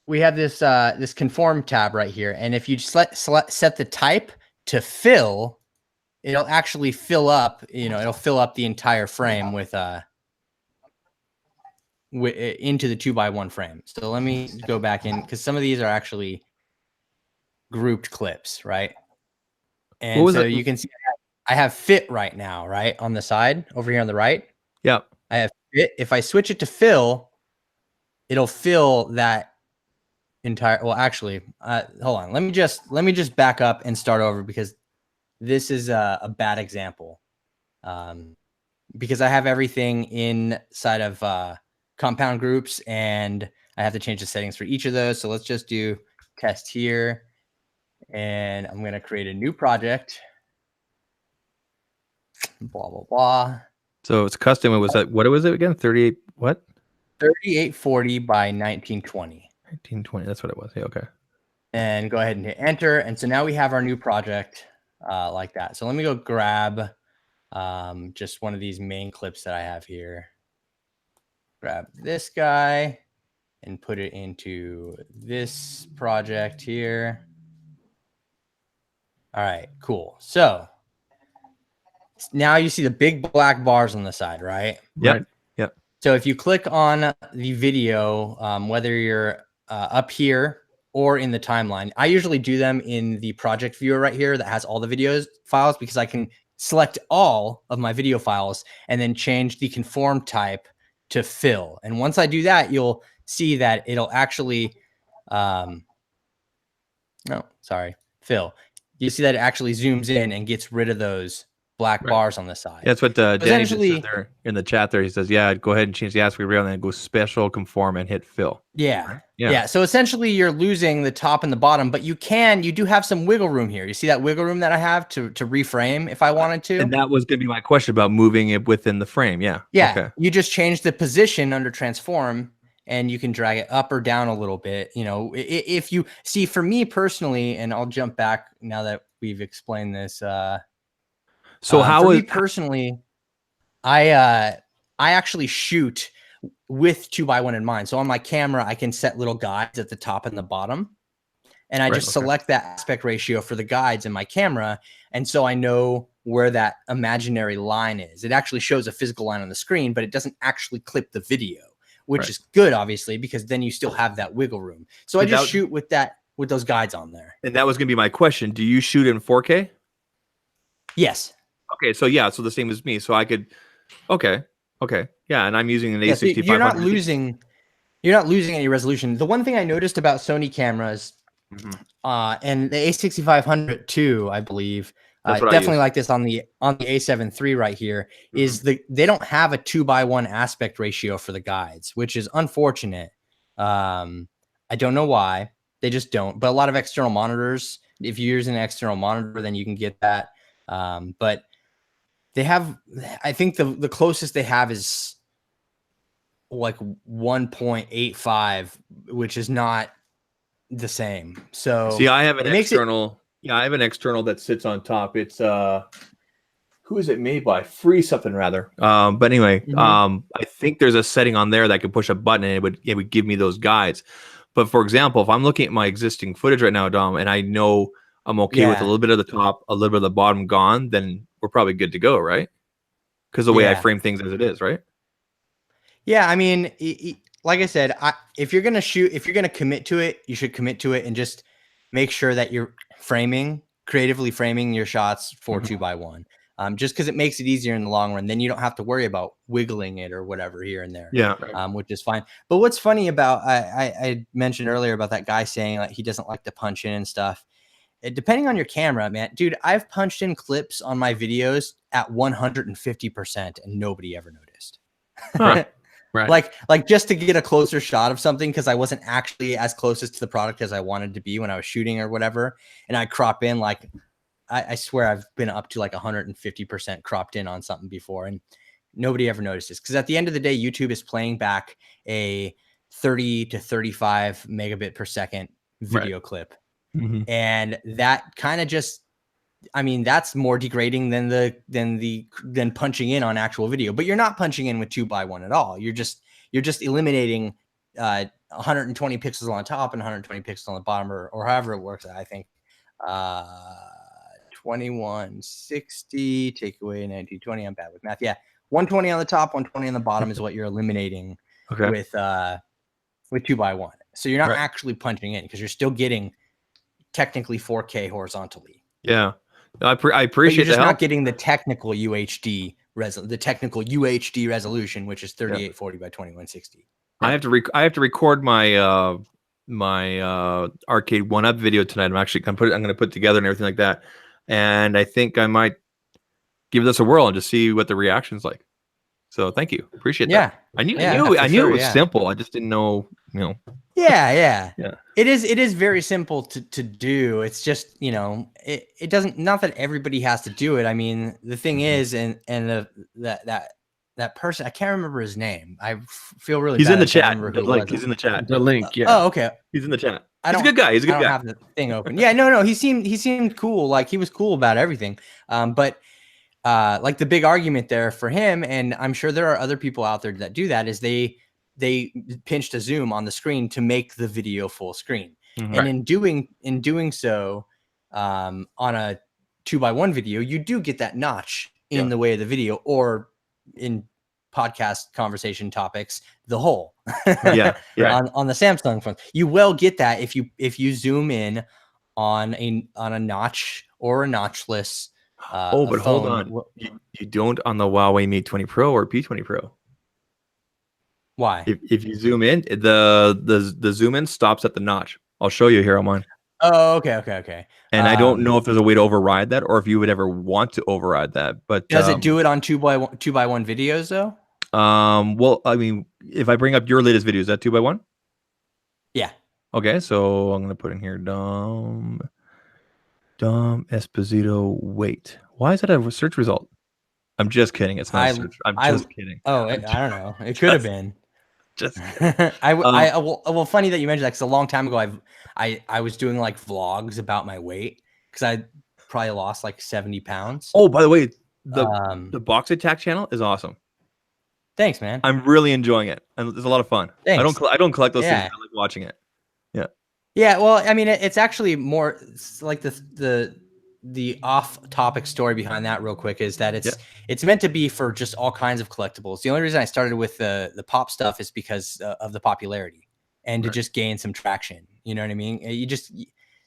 S3: we have this this conform tab right here. And if you set the type to fill, it'll actually fill up, it'll fill up the entire frame with into the 2x1 frame. So let me go back in, because some of these are actually grouped clips, right? And so you can see I have fit right now, right? On the side over here on the right.
S2: Yeah.
S3: I have fit. If I switch it to fill, it'll fill that entire, well, actually, hold on. Let me just back up and start over, because this is a bad example. Because I have everything inside of compound groups, and I have to change the settings for each of those. So let's just do test here. And I'm going to create a new project. Blah, blah, blah.
S2: So it's custom. It was that, what was it again? 38, what?
S3: 3840 by 1920.
S2: 1920. That's what it was. Yeah, okay.
S3: And go ahead and hit enter. And so now we have our new project like that. So let me go grab just one of these main clips that I have here. Grab this guy and put it into this project here. All right, cool. So now you see the big black bars on the side, right?
S2: Yep. Yep.
S3: So if you click on the video, whether you're up here or in the timeline, I usually do them in the project viewer right here that has all the videos files, because I can select all of my video files and then change the conform type to fill. And once I do that, you'll see that it'll actually, fill. You see that it actually zooms in and gets rid of those black bars on the side.
S2: Yeah, that's what Danny just said there in the chat there. He says, yeah, go ahead and change the aspect ratio and then go special conform and hit fill.
S3: Yeah. Yeah. So essentially you're losing the top and the bottom, but you do have some wiggle room here. You see that wiggle room that I have to reframe if I wanted to?
S2: And that was going to be my question about moving it within the frame. Yeah.
S3: Yeah.
S2: Okay.
S3: You just change the position under transform, and you can drag it up or down a little bit. If you see, for me personally, and I'll jump back now that we've explained this.
S2: So
S3: for me personally, I actually shoot with 2x1 in mind. So on my camera, I can set little guides at the top and the bottom, and I just select that aspect ratio for the guides in my camera. And so I know where that imaginary line is. It actually shows a physical line on the screen, but it doesn't actually clip the video, which is good, obviously, because then you still have that wiggle room. So I just shoot with those guides on there.
S2: And that was going to be my question. Do you shoot in 4K?
S3: Yes.
S2: Okay. So yeah. So the same as me. So I could, okay. Yeah. And I'm using an A6500.
S3: So you're not losing any resolution. The one thing I noticed about Sony cameras, and the A6500 too, I believe, definitely like this on the A7 III right here, is they don't have a 2x1 aspect ratio for the guides, which is unfortunate. I don't know why. They just don't. But a lot of external monitors, if you're using an external monitor, then you can get that. But they have, I think the closest they have is like 1.85, which is not the same. So
S2: see, I have an external. Yeah, I have an external that sits on top. It's who is it made by? Free something rather. But anyway, I think there's a setting on there that I could push a button and it would give me those guides. But for example, if I'm looking at my existing footage right now, Dom, and I know I'm okay with a little bit of the top, a little bit of the bottom gone, then we're probably good to go, right? Because the way I frame things as it is, right? Yeah,
S3: I mean, like I said, if you're gonna shoot, if you're gonna commit to it, you should commit to it and just make sure that you're creatively framing your shots for 2x1. just because it makes it easier in the long run. Then you don't have to worry about wiggling it or whatever here and there.
S2: Yeah.
S3: Which is fine. But what's funny about I mentioned earlier about that guy saying like he doesn't like to punch in and stuff. Depending on your camera, man, dude, I've punched in clips on my videos at 150% and nobody ever noticed.
S1: Right. Right.
S3: Like just to get a closer shot of something because I wasn't actually as closest to the product as I wanted to be when I was shooting or whatever. And I crop in like I swear I've been up to like 150% cropped in on something before and nobody ever notices. Because at the end of the day, YouTube is playing back a 30 to 35 megabit per second video clip.
S2: Mm-hmm.
S3: And that kind of just, I mean, that's more degrading than punching in on actual video, but you're not punching in with 2x1 at all. You're just eliminating 120 pixels on the top and 120 pixels on the bottom or however it works. I think 2160 take away 1920. I'm bad with math. Yeah. 120 on the top, 120 on the bottom is what you're eliminating with 2x1. So you're not actually punching in because you're still getting technically 4K horizontally.
S2: Yeah. I appreciate
S3: but you're just
S2: the help.
S3: not getting the technical UHD resolution, which is 3840 by 2160.
S2: I have to record my my arcade 1-up video tonight. I'm going to put it together and everything like that. And I think I might give this a whirl and just see what the reaction's like. So thank you. Appreciate that. I knew it was simple. I just didn't know,
S3: Yeah. It is very simple to do. It's just, it doesn't, not that everybody has to do it. I mean, the thing is, and that person, I can't remember his name. I feel really
S2: He's
S3: bad.
S2: in the chat. He's in the chat.
S1: The link. Yeah.
S3: Oh, okay.
S2: He's in the chat.
S3: He's
S2: a good guy. He's a good
S3: guy. I don't have the thing open. Yeah, no. He seemed cool. Like he was cool about everything. But like the big argument there for him, and I'm sure there are other people out there that do that, is they pinched a zoom on the screen to make the video full screen. And in doing so, on a 2x1 video, you do get that notch in the way of the video, or in podcast conversation topics, the hole. On the Samsung phone, you will get that if you zoom in on a notch or a notchless.
S2: But hold on, you don't on the Huawei Mate 20 Pro or P20 Pro.
S3: Why?
S2: If you zoom in, the zoom in stops at the notch. I'll show you here on mine.
S3: Oh, okay.
S2: And I don't know if there's a way to override that, or if you would ever want to override that. But
S3: does it do it on 2x1 videos though?
S2: Well, I mean, if I bring up your latest video, is that 2x1?
S3: Yeah.
S2: Okay, so I'm gonna put in here Dom Esposito. Wait, why is that a search result? I'm just kidding. It's not a search. I'm just kidding.
S3: Oh, I don't know. It could have been.
S2: Just
S3: well, funny that you mentioned that, because a long time ago I was doing like vlogs about my weight, because I probably lost like 70 pounds.
S2: Oh, by the way, the Box Attack channel is awesome.
S3: Thanks, man.
S2: I'm really enjoying it, and it's a lot of fun.
S3: Thanks.
S2: I don't collect those things. I like watching it.
S3: Yeah, well, I mean, it's actually more like the off-topic story behind that real quick is that it's meant to be for just all kinds of collectibles. The only reason I started with the pop stuff is because of the popularity and to just gain some traction. You know what I mean?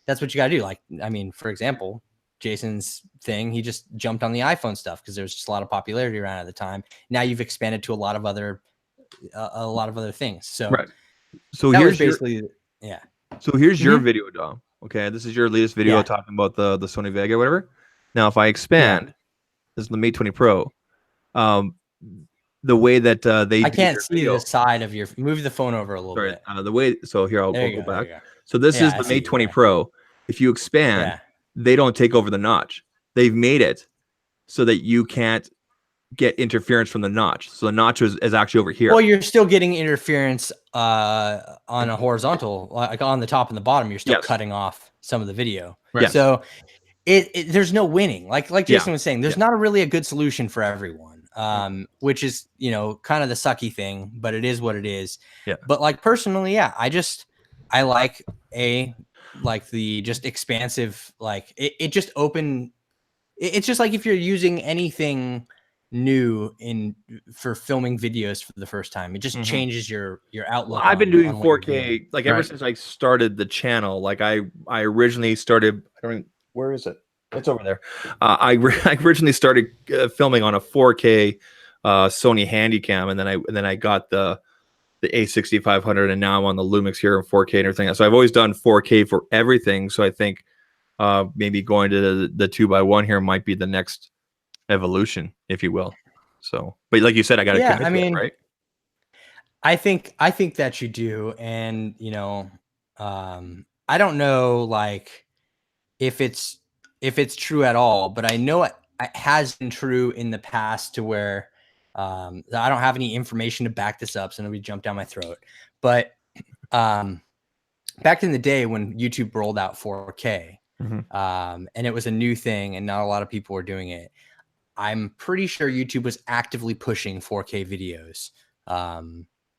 S3: That's what you got to do. Like, I mean, for example, Jason's thing, he just jumped on the iPhone stuff because there's just a lot of popularity around at the time. Now you've expanded to a lot of other things. So,
S2: So
S3: here's basically
S2: So here's your video, Dom. Okay, this is your latest video talking about the Sony Vega or whatever. Now, if I expand, this is the Mate 20 Pro. The way that
S3: I can't see the side of your. Move the phone over a little bit.
S2: The way. So here I'll go back. So this is the Mate 20 Pro. If you expand, they don't take over the notch. They've made it so that you can't get interference from the notch. So the notch is actually over here.
S3: Well, you're still getting interference on a horizontal, like on the top and the bottom. You're still cutting off some of the video.
S2: Right.
S3: So there's no winning. Like Jason was saying, there's not really a good solution for everyone. Which is, kind of the sucky thing, but it is what it is.
S2: Yeah.
S3: But like personally, I like the just expansive, like it just open. It's just like if you're using anything new for filming videos for the first time, it just changes your outlook.
S2: I've been doing 4K like ever since I started the channel. Like I originally started. Where is it? It's over there. I originally started filming on a 4K Sony Handycam, and then I got the A6500, and now I'm on the Lumix here in 4K and everything. So I've always done 4K for everything. So I think maybe going to the 2x1 here might be the next evolution, if you will. So, but like you said, I got to commit to it, right?
S3: I think that you do, and you know, I don't know like if it's true at all, but I know it has been true in the past to where I don't have any information to back this up, so nobody jump down my throat. But back in the day when YouTube rolled out 4K, and it was a new thing, and not a lot of people were doing it, I'm pretty sure YouTube was actively pushing 4K videos.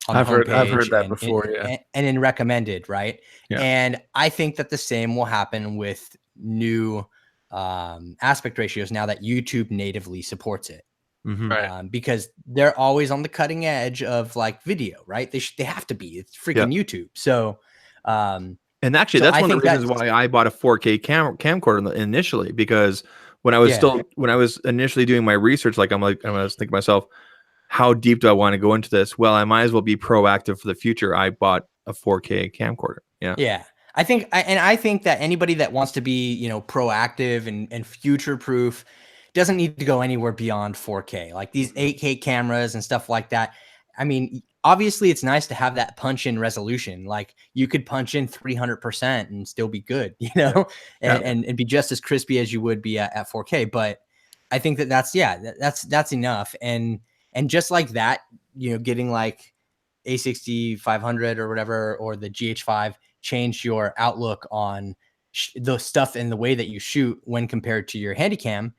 S3: I've heard
S1: that before,
S3: and in recommended, right?
S1: Yeah.
S3: And I think that the same will happen with new aspect ratios now that YouTube natively supports it.
S1: Right.
S3: Because they're always on the cutting edge of like video, right? They have to be. It's freaking YouTube. So,
S2: and actually, that's one of the reasons why I bought a 4K camcorder initially, because when I was initially doing my research, I was thinking to myself, how deep do I want to go into this? Well, I might as well be proactive for the future. I bought a 4K camcorder. Yeah.
S3: I think that anybody that wants to be, you know, proactive and future proof doesn't need to go anywhere beyond 4K. Like these 8K cameras and stuff like that. I mean, obviously it's nice to have that punch in resolution. Like you could punch in 300% and still be good, you know, and be just as crispy as you would be at 4K. But I think that's enough. And just like that, you know, getting like A6500 or whatever, or the GH5 changed your outlook on the stuff and the way that you shoot when compared to your Handycam.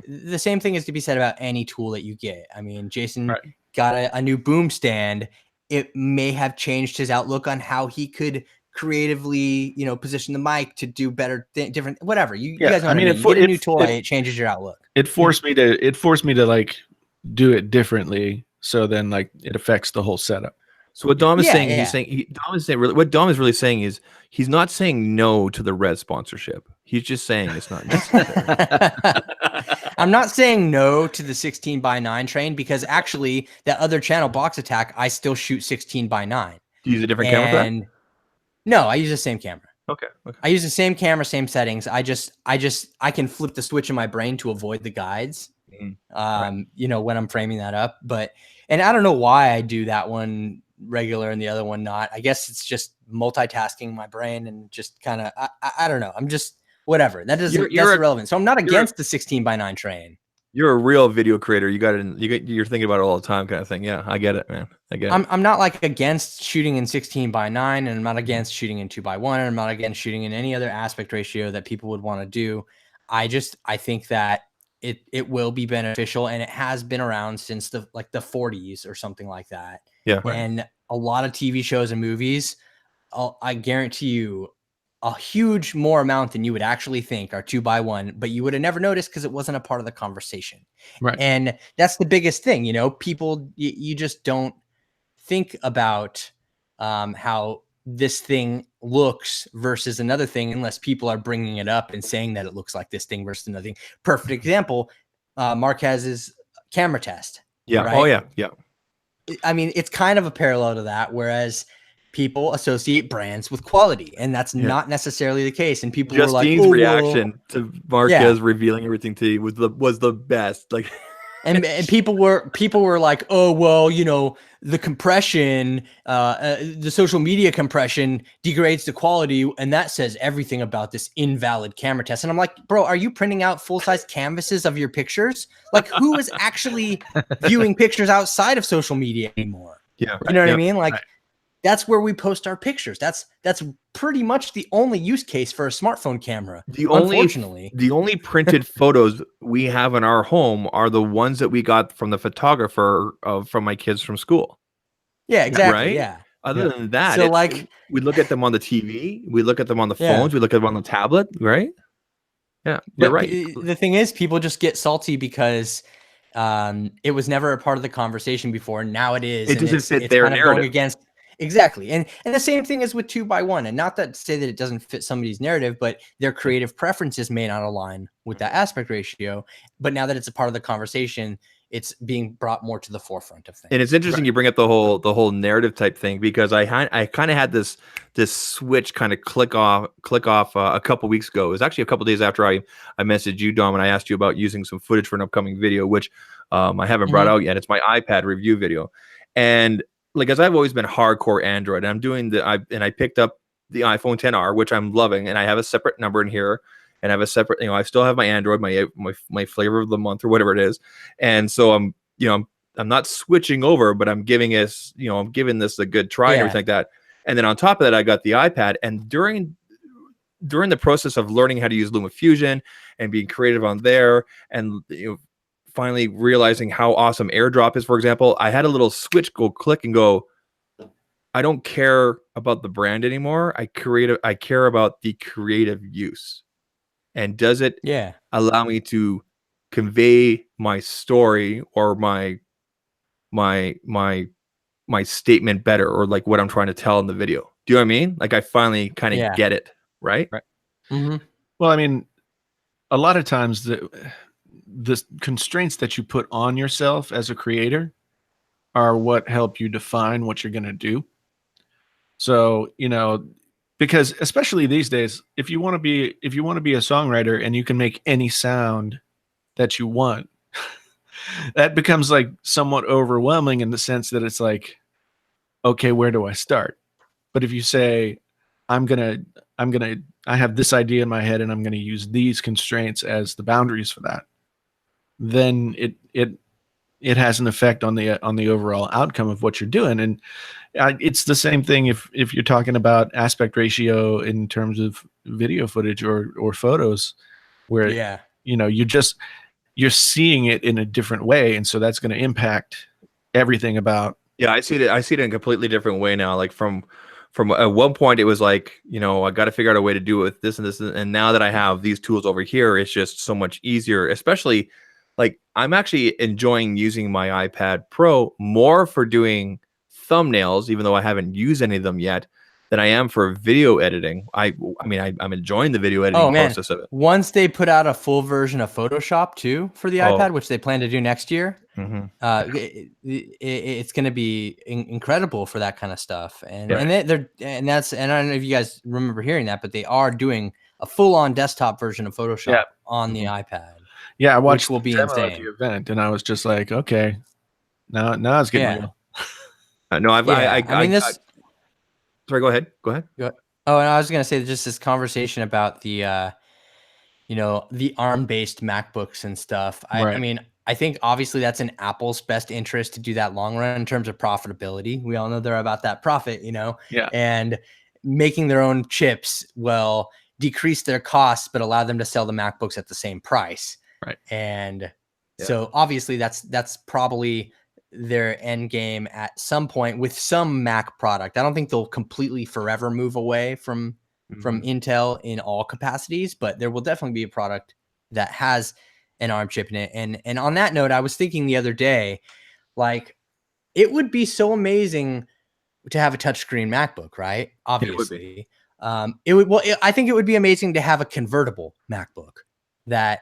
S3: The same thing is to be said about any tool that you get. I mean, Jason got a new boom stand. It may have changed his outlook on how he could creatively, you know, position the mic to do better, different, whatever. You guys know what I mean? You get a new toy, it changes your outlook.
S1: It forced me to like do it differently. So then like it affects the whole setup.
S2: So what Dom is saying, what Dom is really saying is he's not saying no to the Red sponsorship. He's just saying it's not necessary.
S3: I'm not saying no to the 16:9 train, because actually that other channel, Box Attack, I still shoot 16:9.
S2: Do you use a different camera for that?
S3: No, I use the same camera.
S2: Okay.
S3: I use the same camera, same settings. I can flip the switch in my brain to avoid the guides. You know, when I'm framing that up, and I don't know why I do that one regular and the other one not. I guess it's just multitasking my brain and just kind of, I don't know. I'm just whatever. That's irrelevant. So I'm not against the 16:9 train.
S2: You're a real video creator. You're thinking about it all the time, kind of thing. Yeah, I get it, man. I get it.
S3: I'm not like against shooting in 16:9, and I'm not against shooting in 2x1, and I'm not against shooting in any other aspect ratio that people would want to do. I think that it will be beneficial, and it has been around since the 40s or something like that.
S2: Yeah.
S3: And a lot of TV shows and movies, I guarantee you, a huge more amount than you would actually think are 2x1, but you would have never noticed because it wasn't a part of the conversation.
S1: Right.
S3: And that's the biggest thing, you know, people, you just don't think about how this thing looks versus another thing unless people are bringing it up and saying that it looks like this thing versus another thing. Perfect example, Marquez's camera test.
S2: Yeah.
S3: Right?
S2: Oh, yeah. Yeah.
S3: I mean, it's kind of a parallel to that, whereas people associate brands with quality, and that's not necessarily the case. And people were like,
S2: Justine's reaction to Marquez revealing everything to you was the best. Like,
S3: and people were like, oh, well, you know, the compression, the social media compression degrades the quality, and that says everything about this invalid camera test. And I'm like, bro, are you printing out full-size canvases of your pictures? Like, who is actually viewing pictures outside of social media anymore?
S2: Yeah,
S3: you know what I mean? Like, that's where we post our pictures. That's pretty much the only use case for a smartphone camera. Unfortunately,
S2: the only printed photos we have in our home are the ones that we got from the photographer from my kids from school.
S3: Yeah, exactly.
S2: Right?
S3: Yeah.
S2: Other than that,
S3: so like
S2: we look at them on the TV, we look at them on the phones, we look at them on the tablet, right? Yeah, you're right.
S3: The thing is, people just get salty because it was never a part of the conversation before. Now it is.
S2: It doesn't fit their narrative.
S3: exactly. And the same thing is with 2x1. And not that to say that it doesn't fit somebody's narrative, but their creative preferences may not align with that aspect ratio. But now that it's a part of the conversation, it's being brought more to the forefront of things.
S2: And it's interesting you bring up the whole narrative type thing, because I kind of had this switch kind of click off a couple weeks ago. It was actually a couple days after I messaged you, Dom, and I asked you about using some footage for an upcoming video, which I haven't brought out yet. It's my iPad review video. And like, as I've always been hardcore Android, and I'm doing I picked up the iPhone XR, which I'm loving, and I have a separate number in here, and I have a separate, I still have my Android, my flavor of the month or whatever it is, and so I'm not switching over, but I'm giving I'm giving this a good try and everything like that. And then on top of that, I got the iPad, and during the process of learning how to use LumaFusion and being creative on there, and finally realizing how awesome AirDrop is, for example, I had a little switch go click and go, I don't care about the brand anymore. I care about the creative use. And does it allow me to convey my story or my statement better, or like what I'm trying to tell in the video? Do you know what I mean? Like, I finally kind of get it, right?
S3: Mm-hmm.
S1: Well, I mean, a lot of times the constraints that you put on yourself as a creator are what help you define what you're going to do. So, because especially these days, if you want to be a songwriter and you can make any sound that you want, that becomes like somewhat overwhelming in the sense that it's like, okay, where do I start? But if you say, I have this idea in my head and I'm going to use these constraints as the boundaries for that, then it has an effect on the overall outcome of what you're doing. And it's the same thing if you're talking about aspect ratio in terms of video footage or photos, where you're seeing it in a different way, and so that's going to impact everything about.
S2: Yeah, I see it in a completely different way now. Like from at one point, it was like, I got to figure out a way to do it with this and this, and now that I have these tools over here, it's just so much easier. Especially, like, I'm actually enjoying using my iPad Pro more for doing thumbnails, even though I haven't used any of them yet, than I am for video editing. I'm enjoying the video editing process of it.
S3: Once they put out a full version of Photoshop too for the iPad, which they plan to do next year, it's going to be incredible for that kind of stuff. And and I don't know if you guys remember hearing that, but they are doing a full-on desktop version of Photoshop on the iPad.
S1: Yeah, I watched
S3: which will be insane.
S1: At the event, and I was just like, okay, now it's getting real.
S2: Sorry, go ahead.
S3: Oh, and I was going to say just this conversation about the, the ARM-based MacBooks and stuff. I mean, I think obviously that's in Apple's best interest to do that long run in terms of profitability. We all know they're about that profit, and making their own chips will decrease their costs, but allow them to sell the MacBooks at the same price.
S1: Right.
S3: And so obviously that's probably their end game at some point with some Mac product. I don't think they'll completely forever move away from Intel in all capacities, but there will definitely be a product that has an ARM chip in it. And on that note, I was thinking the other day, like, it would be so amazing to have a touchscreen MacBook, right? Obviously. I think it would be amazing to have a convertible MacBook that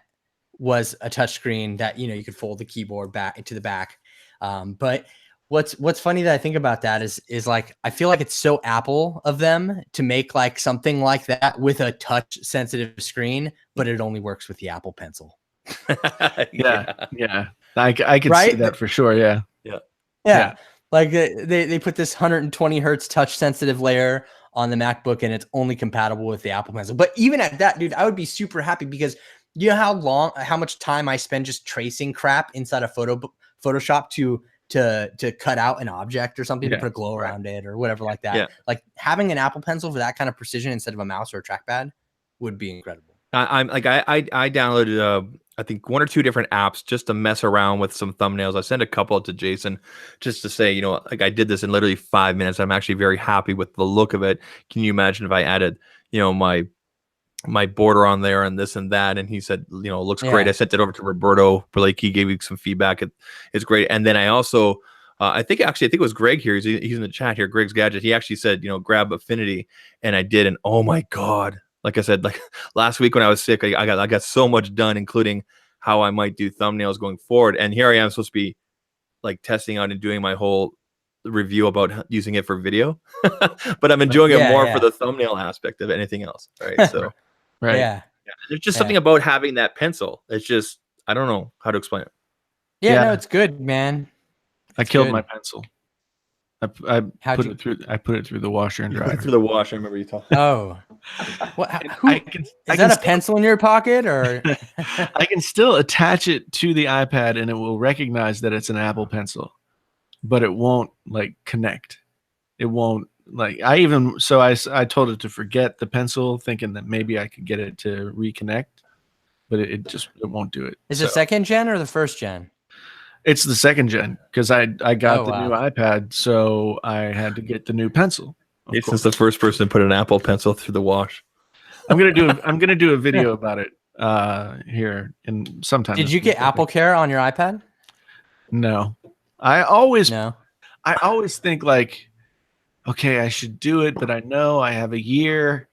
S3: was a touchscreen that, you could fold the keyboard back to the back. But what's funny that I think about that is like, I feel like it's so Apple of them to make like something like that with a touch sensitive screen, but it only works with the Apple Pencil.
S1: Yeah. I could see that for sure. Yeah.
S3: Like they put this 120 hertz touch sensitive layer on the MacBook, and it's only compatible with the Apple Pencil. But even at that, dude, I would be super happy, because you know how much time I spend just tracing crap inside of Photoshop to cut out an object or something to put a glow around it or whatever like that. Like, having an Apple Pencil for that kind of precision instead of a mouse or a trackpad would be incredible.
S2: I downloaded I think 1 or 2 different apps just to mess around with some thumbnails. I sent a couple to Jason just to say, like, I did this in literally 5 minutes. I'm actually very happy with the look of it. Can you imagine if I added, my border on there and this and that? And he said, looks great. I sent it over to Roberto Blake. He gave me some feedback. It's great. And then I also I think it was Greg here. He's in the chat here. Greg's Gadget. He actually said, grab Affinity, and I did. And oh my god, like I said, like last week when I was sick, I got so much done, including how I might do thumbnails going forward. And here I am supposed to be like testing out and doing my whole review about using it for video, but I'm enjoying it more for the thumbnail aspect of anything else. Right. So
S1: right.
S3: Yeah.
S2: There's just something about having that pencil. It's just, I don't know how to explain it.
S3: Yeah. No, it's good, man.
S1: I killed my pencil. I put it through the washer and dryer.
S2: Through the wash. I remember you talking.
S3: Oh, what? Is
S1: I
S3: that a pencil in your pocket, or?
S1: I can still attach it to the iPad, and it will recognize that it's an Apple Pencil, but it won't like connect. It won't like. I told it to forget the pencil, thinking that maybe I could get it to reconnect, but it won't do it.
S3: Is it second gen or the first gen?
S1: It's the second gen because I got the new iPad, so I had to get the new pencil.
S2: Jason's the first person to put an Apple Pencil through the wash.
S1: I'm gonna do a video about it here in sometime.
S3: Did you get Apple Care on your iPad?
S1: No, I always think like, okay, I should do it, but I know I have a year.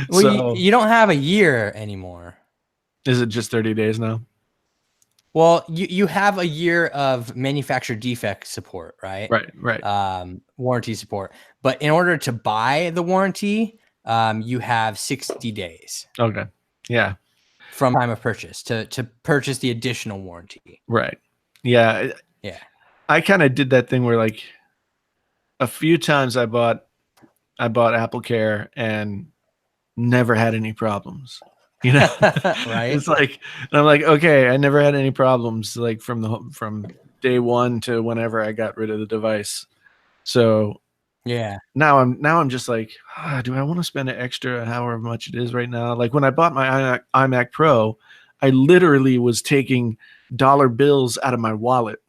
S3: Well, you don't have a year anymore.
S1: Is it just 30 days now?
S3: Well, you have a year of manufacturer defect support, right?
S1: Right.
S3: Warranty support. But in order to buy the warranty, you have 60 days.
S1: Okay. Yeah.
S3: From time of purchase to purchase the additional warranty.
S1: Right. Yeah.
S3: Yeah.
S1: I kind of did that thing where like a few times I bought Apple Care and never had any problems.
S3: Right.
S1: It's like, and I'm like, okay, I never had any problems like from day one to whenever I got rid of the device. So
S3: yeah,
S1: now I'm just like, do I want to spend an extra however much it is right now? Like when I bought my iMac Pro, I literally was taking dollar bills out of my wallet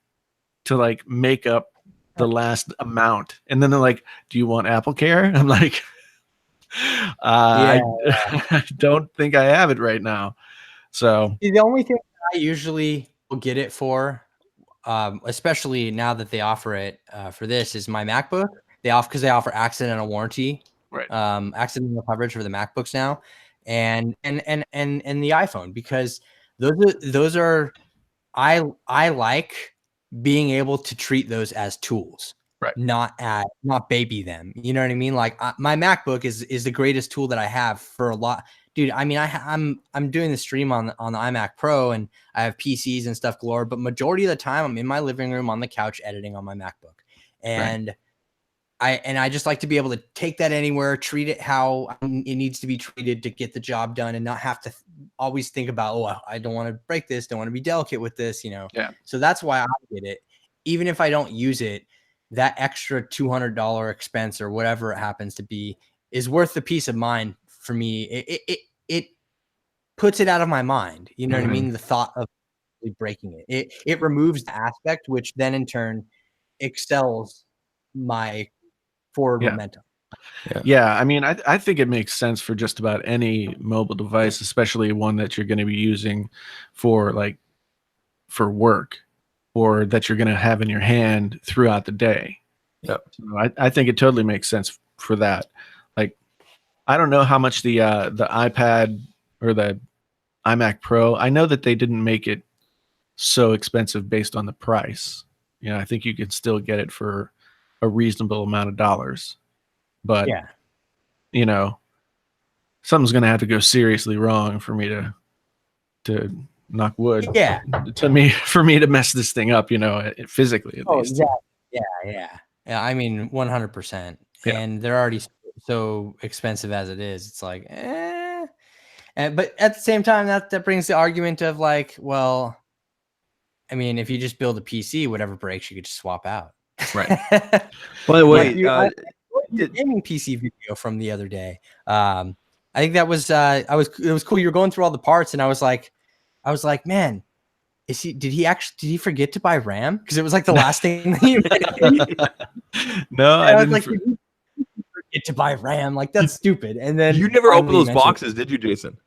S1: to like make up the last amount. And then they're like, do you want Apple Care? I'm like, I don't think I have it right now. So
S3: the only thing I usually will get it for, especially now that they offer it for this, is my MacBook. Because they offer accidental warranty,
S1: right?
S3: Accidental coverage for the MacBooks now, and the iPhone, because those are I like being able to treat those as tools.
S1: Right.
S3: Not baby them. You know what I mean? Like my MacBook is the greatest tool that I have for a lot. Dude, I mean, I'm doing the stream on the iMac Pro, and I have PCs and stuff galore, but majority of the time I'm in my living room on the couch editing on my MacBook. And I just like to be able to take that anywhere, treat it how it needs to be treated to get the job done, and not have to always think about, I don't want to break this, don't want to be delicate with this,
S1: Yeah.
S3: So that's why I get it. Even if I don't use it, that extra $200 expense or whatever it happens to be is worth the peace of mind for me. It puts it out of my mind. You know what I mean? The thought of breaking it. It removes the aspect, which then in turn excels my forward momentum.
S1: Yeah. I mean, I think it makes sense for just about any mobile device, especially one that you're going to be using for work, or that you're going to have in your hand throughout the day.
S2: Yep.
S1: So I think it totally makes sense for that. Like, I don't know how much the iPad or the iMac Pro, I know that they didn't make it so expensive based on the price. I think you could still get it for a reasonable amount of dollars. But, something's going to have to go seriously wrong for me to knock wood.
S3: Yeah.
S1: For me to mess this thing up, physically at least.
S3: Yeah. I mean, 100%.
S1: Yeah.
S3: And they're already so expensive as it is. It's like, but at the same time, that brings the argument of like, well, I mean, if you just build a PC, whatever breaks, you could just swap out.
S1: Right.
S2: By the way,
S3: gaming PC video from the other day. I think that was it was cool. You were going through all the parts, and I was like, man, did he forget to buy RAM? Because it was like the last thing that he did.
S1: No, I didn't.
S3: Like, did he forget to buy RAM? Like, that's stupid. And then
S2: you never opened those boxes, did you, Jason?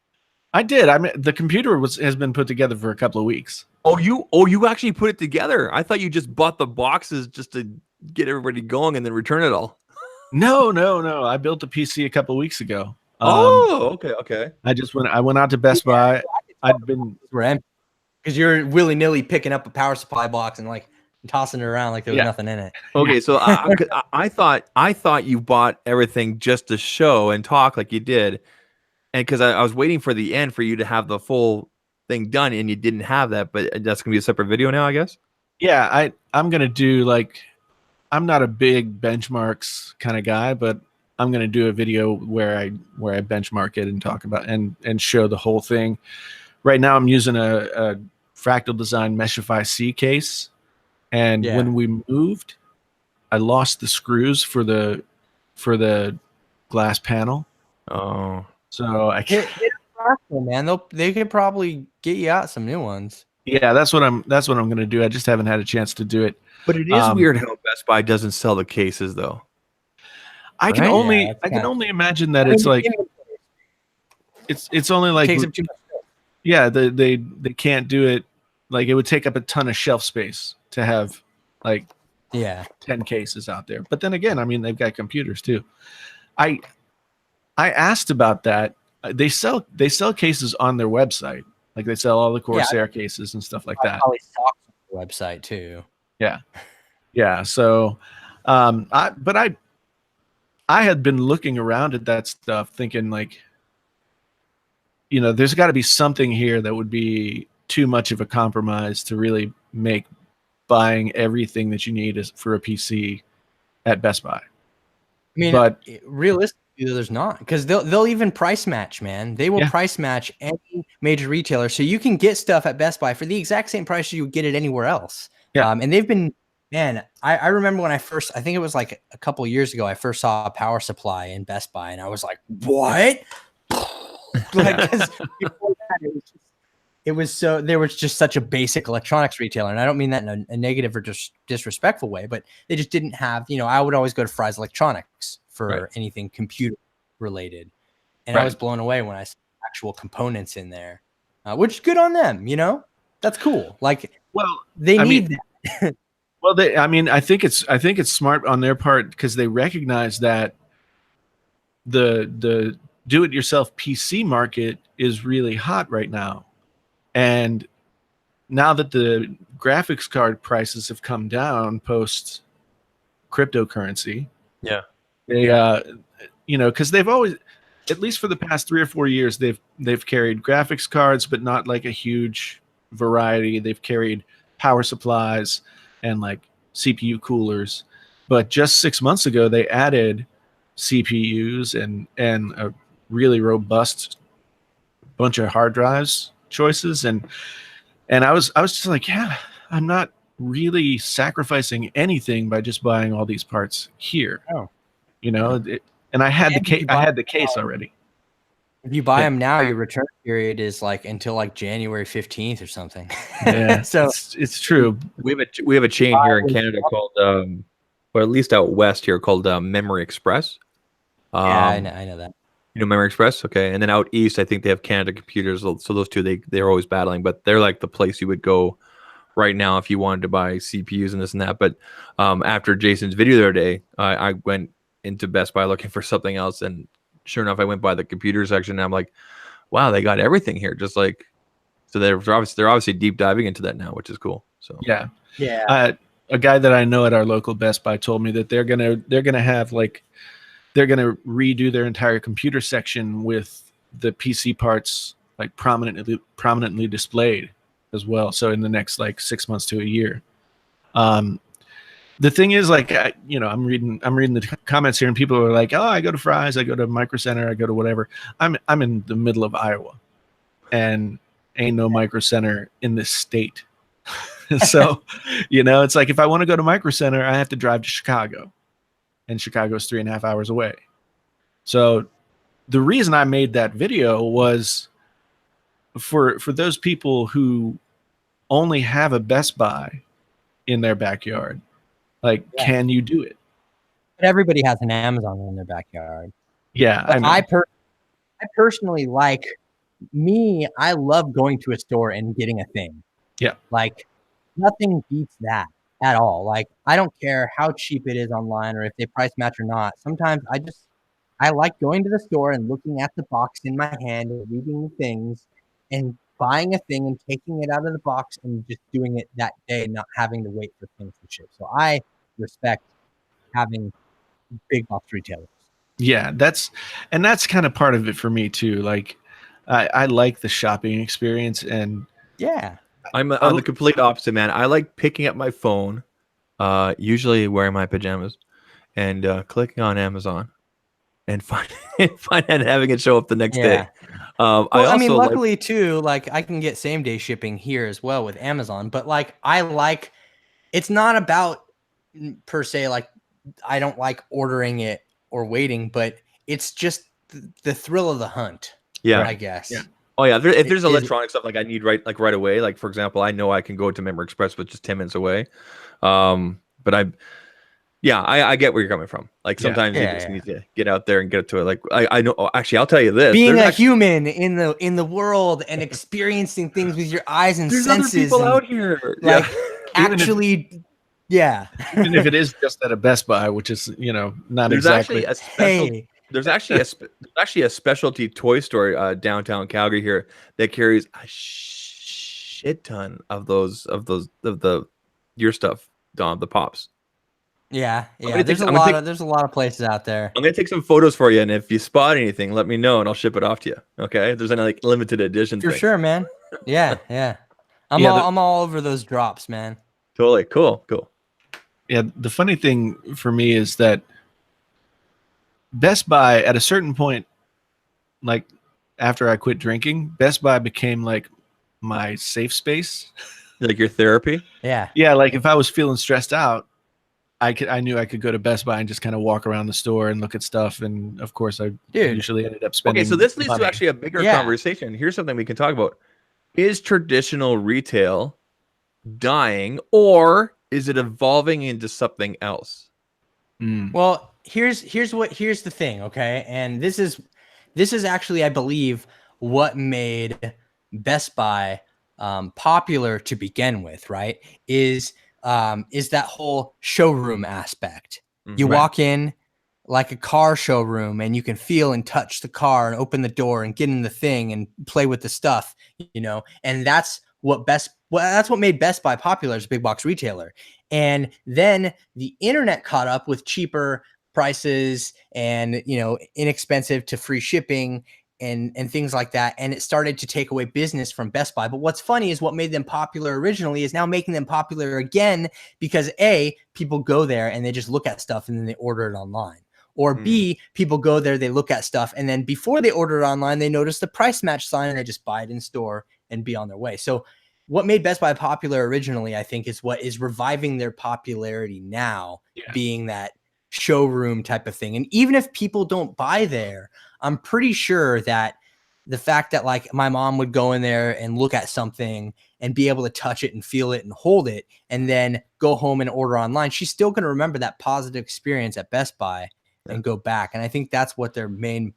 S1: I did. I mean, the computer has been put together for a couple of weeks.
S2: Oh, you actually put it together. I thought you just bought the boxes just to get everybody going and then return it all.
S1: No. I built a PC a couple weeks ago.
S2: Okay.
S1: I went out to Best Buy. I'd been
S3: because you're willy nilly picking up a power supply box and like tossing it around like there was nothing in it.
S2: Okay, so I thought you bought everything just to show and talk like you did, and because I was waiting for the end for you to have the full thing done, and you didn't have that. But that's gonna be a separate video now, I guess.
S1: Yeah, I'm gonna do like, I'm not a big benchmarks kind of guy, but I'm gonna do a video where I benchmark it and talk about and show the whole thing. Right now, I'm using a Fractal Design Meshify C case, and when we moved, I lost the screws for the glass panel.
S2: Oh,
S1: so I can't.
S3: Man, they could probably get you out some new ones.
S1: Yeah, that's what I'm gonna do. I just haven't had a chance to do it.
S2: But it is weird how Best Buy doesn't sell the cases, though.
S1: I can only imagine that it's like it's only like
S3: takes up too much.
S1: Yeah, they can't do it. Like, it would take up a ton of shelf space to have like 10 cases out there. But then again, I mean, they've got computers too. I asked about that. They sell cases on their website. Like, they sell all the Corsair cases and stuff like that.
S3: Probably stocks on the website too.
S1: Yeah. So, I had been looking around at that stuff, thinking like, there's got to be something here that would be too much of a compromise to really make buying everything that you need for a PC at Best Buy.
S3: I mean, but realistically, there's not, because they'll even price match, man. They will price match any major retailer, so you can get stuff at Best Buy for the exact same price you would get it anywhere else. Yeah, and they've been, man. I remember when I think it was like a couple of years ago, I first saw a power supply in Best Buy, and I was like, what? Like, because before that, there was just such a basic electronics retailer, and I don't mean that in a negative or just disrespectful way, but they just didn't have, I would always go to Fry's Electronics for anything computer related, and I was blown away when I saw actual components in there, which good on them, that's cool. Like, they need that.
S1: Well, I think it's smart on their part, because they recognize that the do-it-yourself PC market is really hot right now. And now that the graphics card prices have come down post cryptocurrency, they because they've always, at least for the past 3 or 4 years, they've carried graphics cards, but not like a huge variety. They've carried power supplies and like CPU coolers, but just 6 months ago they added CPUs and a really robust bunch of hard drives choices, and I was just like, I'm not really sacrificing anything by just buying all these parts here. And I had the case already.
S3: If you buy them now, your return period is like until like January 15th or something.
S1: Yeah, so it's true.
S2: We have a chain here in Canada called, or at least out west here, called Memory Express.
S3: I know that.
S2: Memory Express, okay, and then out east, I think they have Canada Computers. So those two, they're always battling, but they're like the place you would go right now if you wanted to buy CPUs and this and that. But after Jason's video the other day, I went into Best Buy looking for something else, and sure enough, I went by the computer section, and I'm like, wow, they got everything here. Just like, so they're obviously deep diving into that now, which is cool. So
S3: yeah.
S1: A guy that I know at our local Best Buy told me that they're gonna have like, they're going to redo their entire computer section with the PC parts like prominently displayed as well. So in the next like 6 months to a year. The thing is, like, I'm reading the comments here, and people are like, "Oh, I go to Fry's, I go to Micro Center, I go to whatever." I'm in the middle of Iowa, and ain't no Micro Center in this state. So, it's like, if I want to go to Micro Center, I have to drive to Chicago. And Chicago is 3.5 hours away. So the reason I made that video was for those people who only have a Best Buy in their backyard. Like, can you do it?
S3: But everybody has an Amazon in their backyard.
S1: Yeah.
S3: I personally like I love going to a store and getting a thing.
S1: Yeah.
S3: Like nothing beats that at all. Like I don't care how cheap it is online or if they price match or not. Sometimes I like going to the store and looking at the box in my hand and reading the things and buying a thing and taking it out of the box and just doing it that day, not having to wait for things to ship. So I respect having big box retailers.
S1: Yeah, that's kind of part of it for me too. Like, I like the shopping experience, and
S3: Yeah.
S2: I'm the complete opposite, man. I like picking up my phone, usually wearing my pajamas, and clicking on Amazon and having it show up the next day.
S3: Well, I mean,
S2: also
S3: luckily too, like I can get same day shipping here as well with Amazon, but like it's not about per se, like I don't like ordering it or waiting, but it's just the thrill of the hunt.
S2: Yeah.
S3: I guess.
S1: Yeah.
S2: Oh yeah, if there's
S3: Is-
S2: electronic stuff like I need right away, like for example, I know I can go to Memory Express, which is 10 minutes away. But I get where you're coming from. Like sometimes you just need to get out there and get to it. Like I know. Actually, I'll tell you this:
S3: being a human in the world and experiencing things with your eyes and
S2: there's
S3: senses.
S2: Other people out here,
S3: like actually.
S1: Even if it is just at a Best Buy, which is not
S2: there's
S1: exactly.
S2: There's actually a specialty toy store downtown Calgary here that carries a shit ton of your stuff, Dom, the pops.
S3: Yeah. There's a lot of places out there.
S2: I'm gonna take some photos for you, and if you spot anything, let me know, and I'll ship it off to you. Okay? If there's any like limited edition.
S3: For sure, man. Yeah. I'm all over those drops, man.
S2: Totally cool.
S1: Yeah, the funny thing for me is that Best Buy, at a certain point, like after I quit drinking, Best Buy became like my safe space.
S2: Like your therapy?
S3: Yeah.
S1: Yeah, like if I was feeling stressed out, I knew I could go to Best Buy and just kind of walk around the store and look at stuff. And of course, I usually ended up spending.
S2: Okay, so this leads
S1: money.
S2: to actually a bigger conversation. Here's something we can talk about. Is traditional retail dying, or is it evolving into something else?
S3: Well, here's the thing, okay? And this is actually, I believe, what made Best Buy popular to begin with, right? Is that whole showroom aspect. You walk in like a car showroom and you can feel and touch the car and open the door and get in the thing and play with the stuff, and that's what made Best Buy popular as a big box retailer. And then the internet caught up with cheaper prices and, inexpensive to free shipping and things like that. And it started to take away business from Best Buy. But what's funny is what made them popular originally is now making them popular again, because A, people go there and they just look at stuff and then they order it online. Or B, people go there, they look at stuff, and then before they order it online, they notice the price match sign and they just buy it in store and be on their way. So what made Best Buy popular originally, I think, is what is reviving their popularity now, being that showroom type of thing. And even if people don't buy there, I'm pretty sure that the fact that like my mom would go in there and look at something and be able to touch it and feel it and hold it and then go home and order online, she's still going to remember that positive experience at Best Buy and go back. And I think that's what their main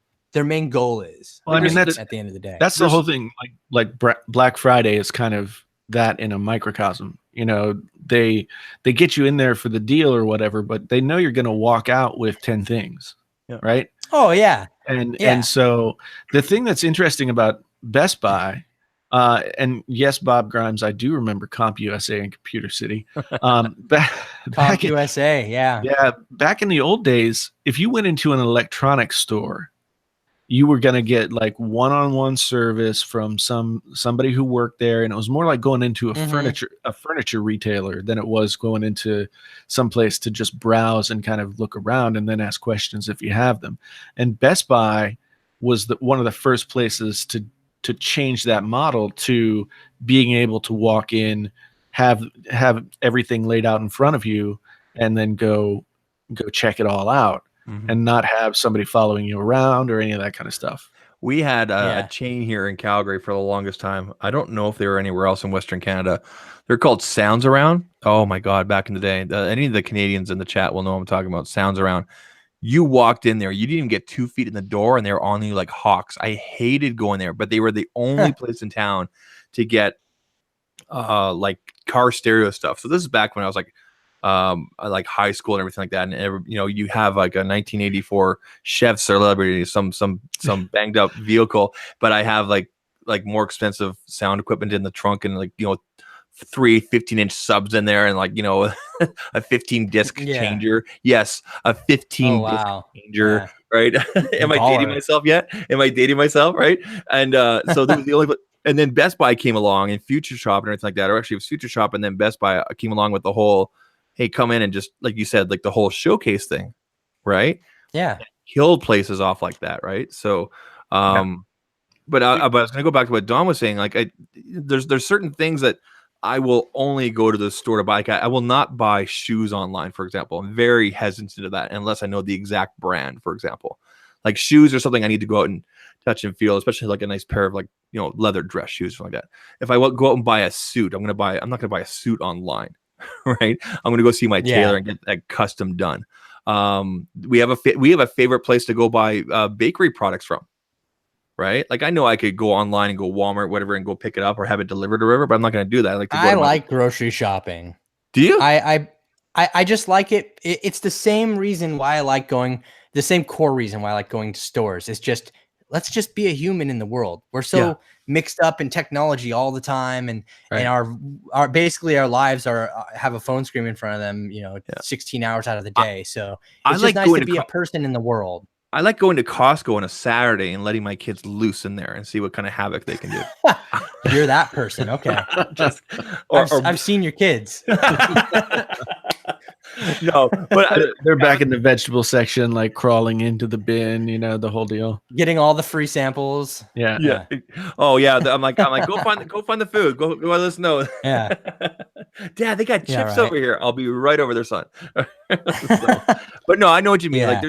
S3: goal is.
S1: Well, I mean, that's
S3: at the end of the day.
S1: That's the whole thing. Like Black Friday is kind of that in a microcosm. They get you in there for the deal or whatever, but they know you're going to walk out with 10 things, right?
S3: Oh yeah.
S1: And so the thing that's interesting about Best Buy, and yes, Bob Grimes, I do remember CompUSA and Computer City.
S3: CompUSA,
S1: back in the old days, if you went into an electronics store, you were going to get like one-on-one service from somebody who worked there, and it was more like going into a furniture retailer than it was going into some place to just browse and kind of look around and then ask questions if you have them. And Best Buy was one of the first places to change that model to being able to walk in, have everything laid out in front of you, and then go check it all out. And not have somebody following you around or any of that kind of stuff.
S2: We had a chain here in Calgary for the longest time. I don't know if they were anywhere else in Western Canada. They're called Sounds Around. Oh my God, back in the day. Any of the Canadians in the chat will know what I'm talking about. Sounds Around. You walked in there, you didn't even get 2 feet in the door, and they were on you like hawks. I hated going there, but they were the only place in town to get like car stereo stuff. So this is back when I was like high school and everything like that. And you have like a 1984 Chev Celebrity, some banged up vehicle, but I have like more expensive sound equipment in the trunk, and like 3 15-inch subs in there, and like a 15 disc changer. Yes, a 15 disc changer. Yeah. Right? Am I dating myself yet? Right? And so the only. And then Best Buy came along, and Future Shop and everything like that. Or actually, it was Future Shop, and then Best Buy came along with the whole, hey, come in and just, like you said, like the whole showcase thing, right?
S3: Yeah.
S2: Killed places off like that, right? So, but I was going to go back to what Don was saying. Like, there's certain things that I will only go to the store to buy. I will not buy shoes online, for example. I'm very hesitant to that unless I know the exact brand, for example. Like shoes or something I need to go out and touch and feel, especially like a nice pair of like, leather dress shoes, something like that. If I go out and buy a suit, I'm not going to buy a suit online, right? I'm going to go see my tailor and get that custom done. We have a favorite place to go buy bakery products from, right? Like I know I could go online and go Walmart, whatever, and go pick it up or have it delivered or whatever, but I'm not going to do that.
S3: I like grocery shopping.
S2: Do you?
S3: I just like it. It's the same reason why I like going. The same core reason why I like going to stores. It's just, let's just be a human in the world. We're so mixed up in technology all the time, and our basically our lives have a phone screen in front of them, 16 hours out of the day. So it's just nice to be a person in the world.
S2: I like going to Costco on a Saturday and letting my kids loose in there and see what kind of havoc they can do.
S3: You're that person. Okay. I've seen your kids.
S1: No, but they're back in the vegetable section, like crawling into the bin, the whole deal.
S3: Getting all the free samples.
S1: Yeah.
S2: Oh yeah. I'm like, go find the food. Go let us know.
S3: Yeah.
S2: Dad, they got chips over here. I'll be right over there, son. But no, I know what you mean. Yeah.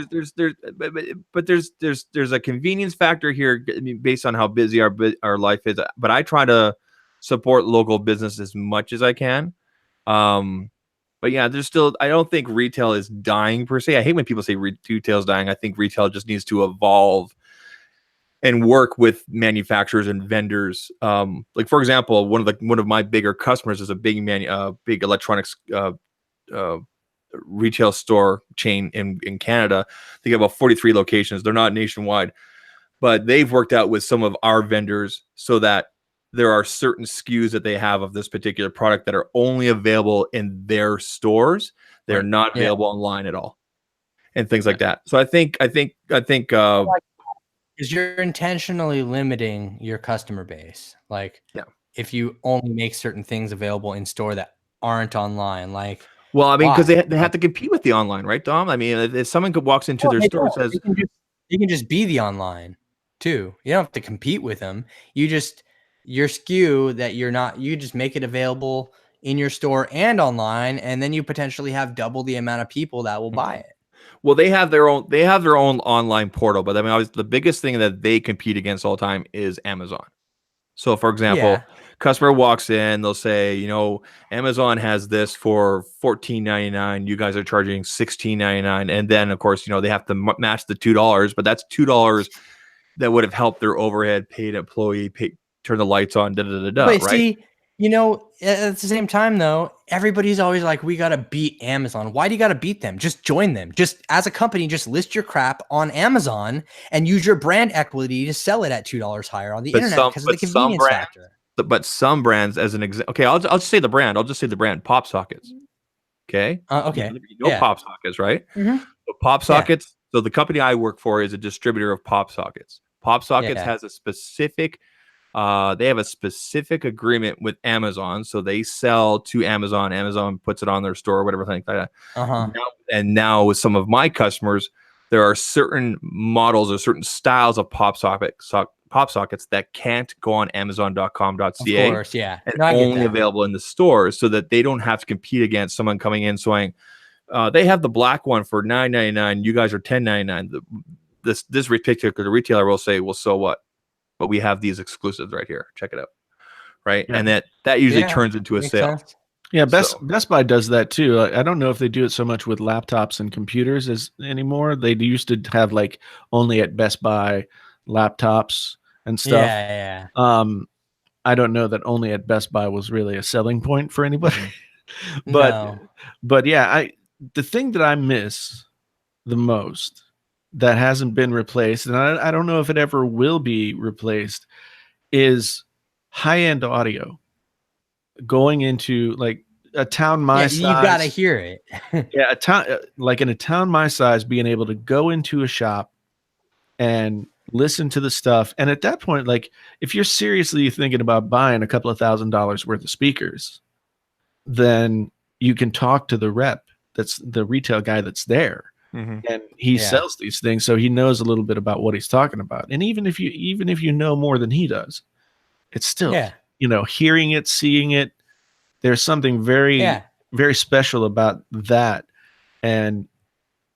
S2: Like there's a convenience factor here based on how busy our life is. But I try to support local business as much as I can. But yeah, I don't think retail is dying per se. I hate when people say retail is dying. I think retail just needs to evolve and work with manufacturers and vendors. Like for example, one of my bigger customers is a big electronics retail store chain in Canada. They have about 43 locations. They're not nationwide, but they've worked out with some of our vendors so that there are certain SKUs that they have of this particular product that are only available in their stores. They're not available online at all, and things like that. So I think because
S3: you're intentionally limiting your customer base. Like if you only make certain things available in store that aren't online, like,
S2: well, I mean, because they have to compete with the online, right, Dom? I mean, if someone walks into their store and says,
S3: you can just be the online too. You don't have to compete with them. Your SKU that you just make it available in your store and online, and then you potentially have double the amount of people that will buy it.
S2: Well, they have their own online portal, but I mean, the biggest thing that they compete against all the time is Amazon. So, for example, customer walks in, they'll say, Amazon has this for $14.99. You guys are charging $16.99, and then of course, they have to match the $2, but that's $2 that would have helped their overhead, paid employee, turn the lights on,
S3: Wait,
S2: right?
S3: See, at the same time though, everybody's always like, we got to beat Amazon. Why do you got to beat them? Just join them. Just as a company, just list your crap on Amazon and use your brand equity to sell it at $2 higher on the internet because of the convenience factor.
S2: But some brands, as an example, okay, I'll just say the brand. I'll just say the brand, Pop Sockets. Okay.
S3: Okay.
S2: Pop Sockets, right?
S3: Mm-hmm.
S2: So Pop Sockets. So the company I work for is a distributor of Pop Sockets. Pop Sockets has a specific. They have a specific agreement with Amazon, so they sell to Amazon. Amazon puts it on their store, or whatever, like that. Now with some of my customers, there are certain models or certain styles of pop sockets that can't go on Amazon.com.ca.
S3: Of course, yeah,
S2: and only available in the stores, so that they don't have to compete against someone coming in saying, they have the black one for $9.99. You guys are $10.99. This particular retailer will say, well, so what? But we have these exclusives right here. Check it out. Right. Yeah. And that usually turns into a sale.
S1: Sense. Yeah. Best Buy does that too. I don't know if they do it so much with laptops and computers anymore. They used to have like only at Best Buy laptops and stuff.
S3: Yeah.
S1: I don't know that only at Best Buy was really a selling point for anybody.
S3: No.
S1: But yeah, the thing that I miss the most that hasn't been replaced, and I don't know if it ever will be replaced, is high-end audio. Going into like a town my size,
S3: you gotta hear it.
S1: yeah, a town like in a town my size, being able to go into a shop and listen to the stuff. And at that point, like if you're seriously thinking about buying a couple of $1,000s worth of speakers, then you can talk to the rep, that's the retail guy that's there.
S2: Mhm.
S1: And he sells these things, so he knows a little bit about what he's talking about. And even if you know more than he does, it's still, hearing it, seeing it, there's something very, very special about that. And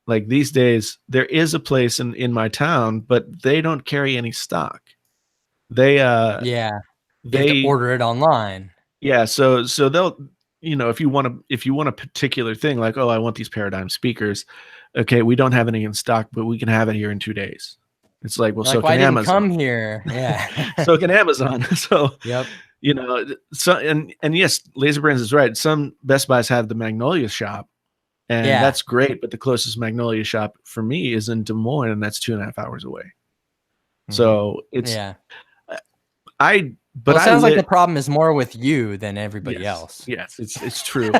S1: like these days, there is a place in my town, but they don't carry any stock. They
S3: you have to order it online.
S1: Yeah, so they'll, if you want a particular thing, like, oh, I want these Paradigm speakers. Okay, we don't have any in stock, but we can have it here in 2 days. It's like, well, so can Amazon.
S3: Come here. Yeah.
S1: So can Amazon. So
S3: yep.
S1: So and yes, Laser Brands is right. Some Best Buys have the Magnolia shop, and that's great. But the closest Magnolia shop for me is in Des Moines, and that's 2.5 hours away. Mm-hmm. So it's But
S3: it sounds like the problem is more with you than everybody else.
S1: Yes, it's true.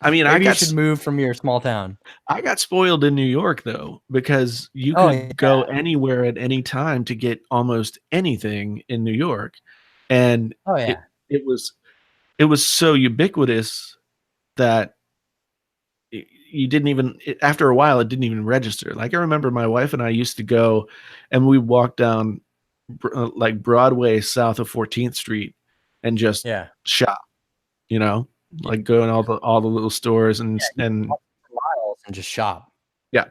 S1: I mean,
S3: you should move from your small town.
S1: I got spoiled in New York though, because you could go anywhere at any time to get almost anything in New York, and it was so ubiquitous that you didn't even, after a while, it didn't even register. Like I remember my wife and I used to go, and we walked down like Broadway south of 14th Street and just shop, like go in all the little stores and
S3: miles and just shop.
S1: Yeah.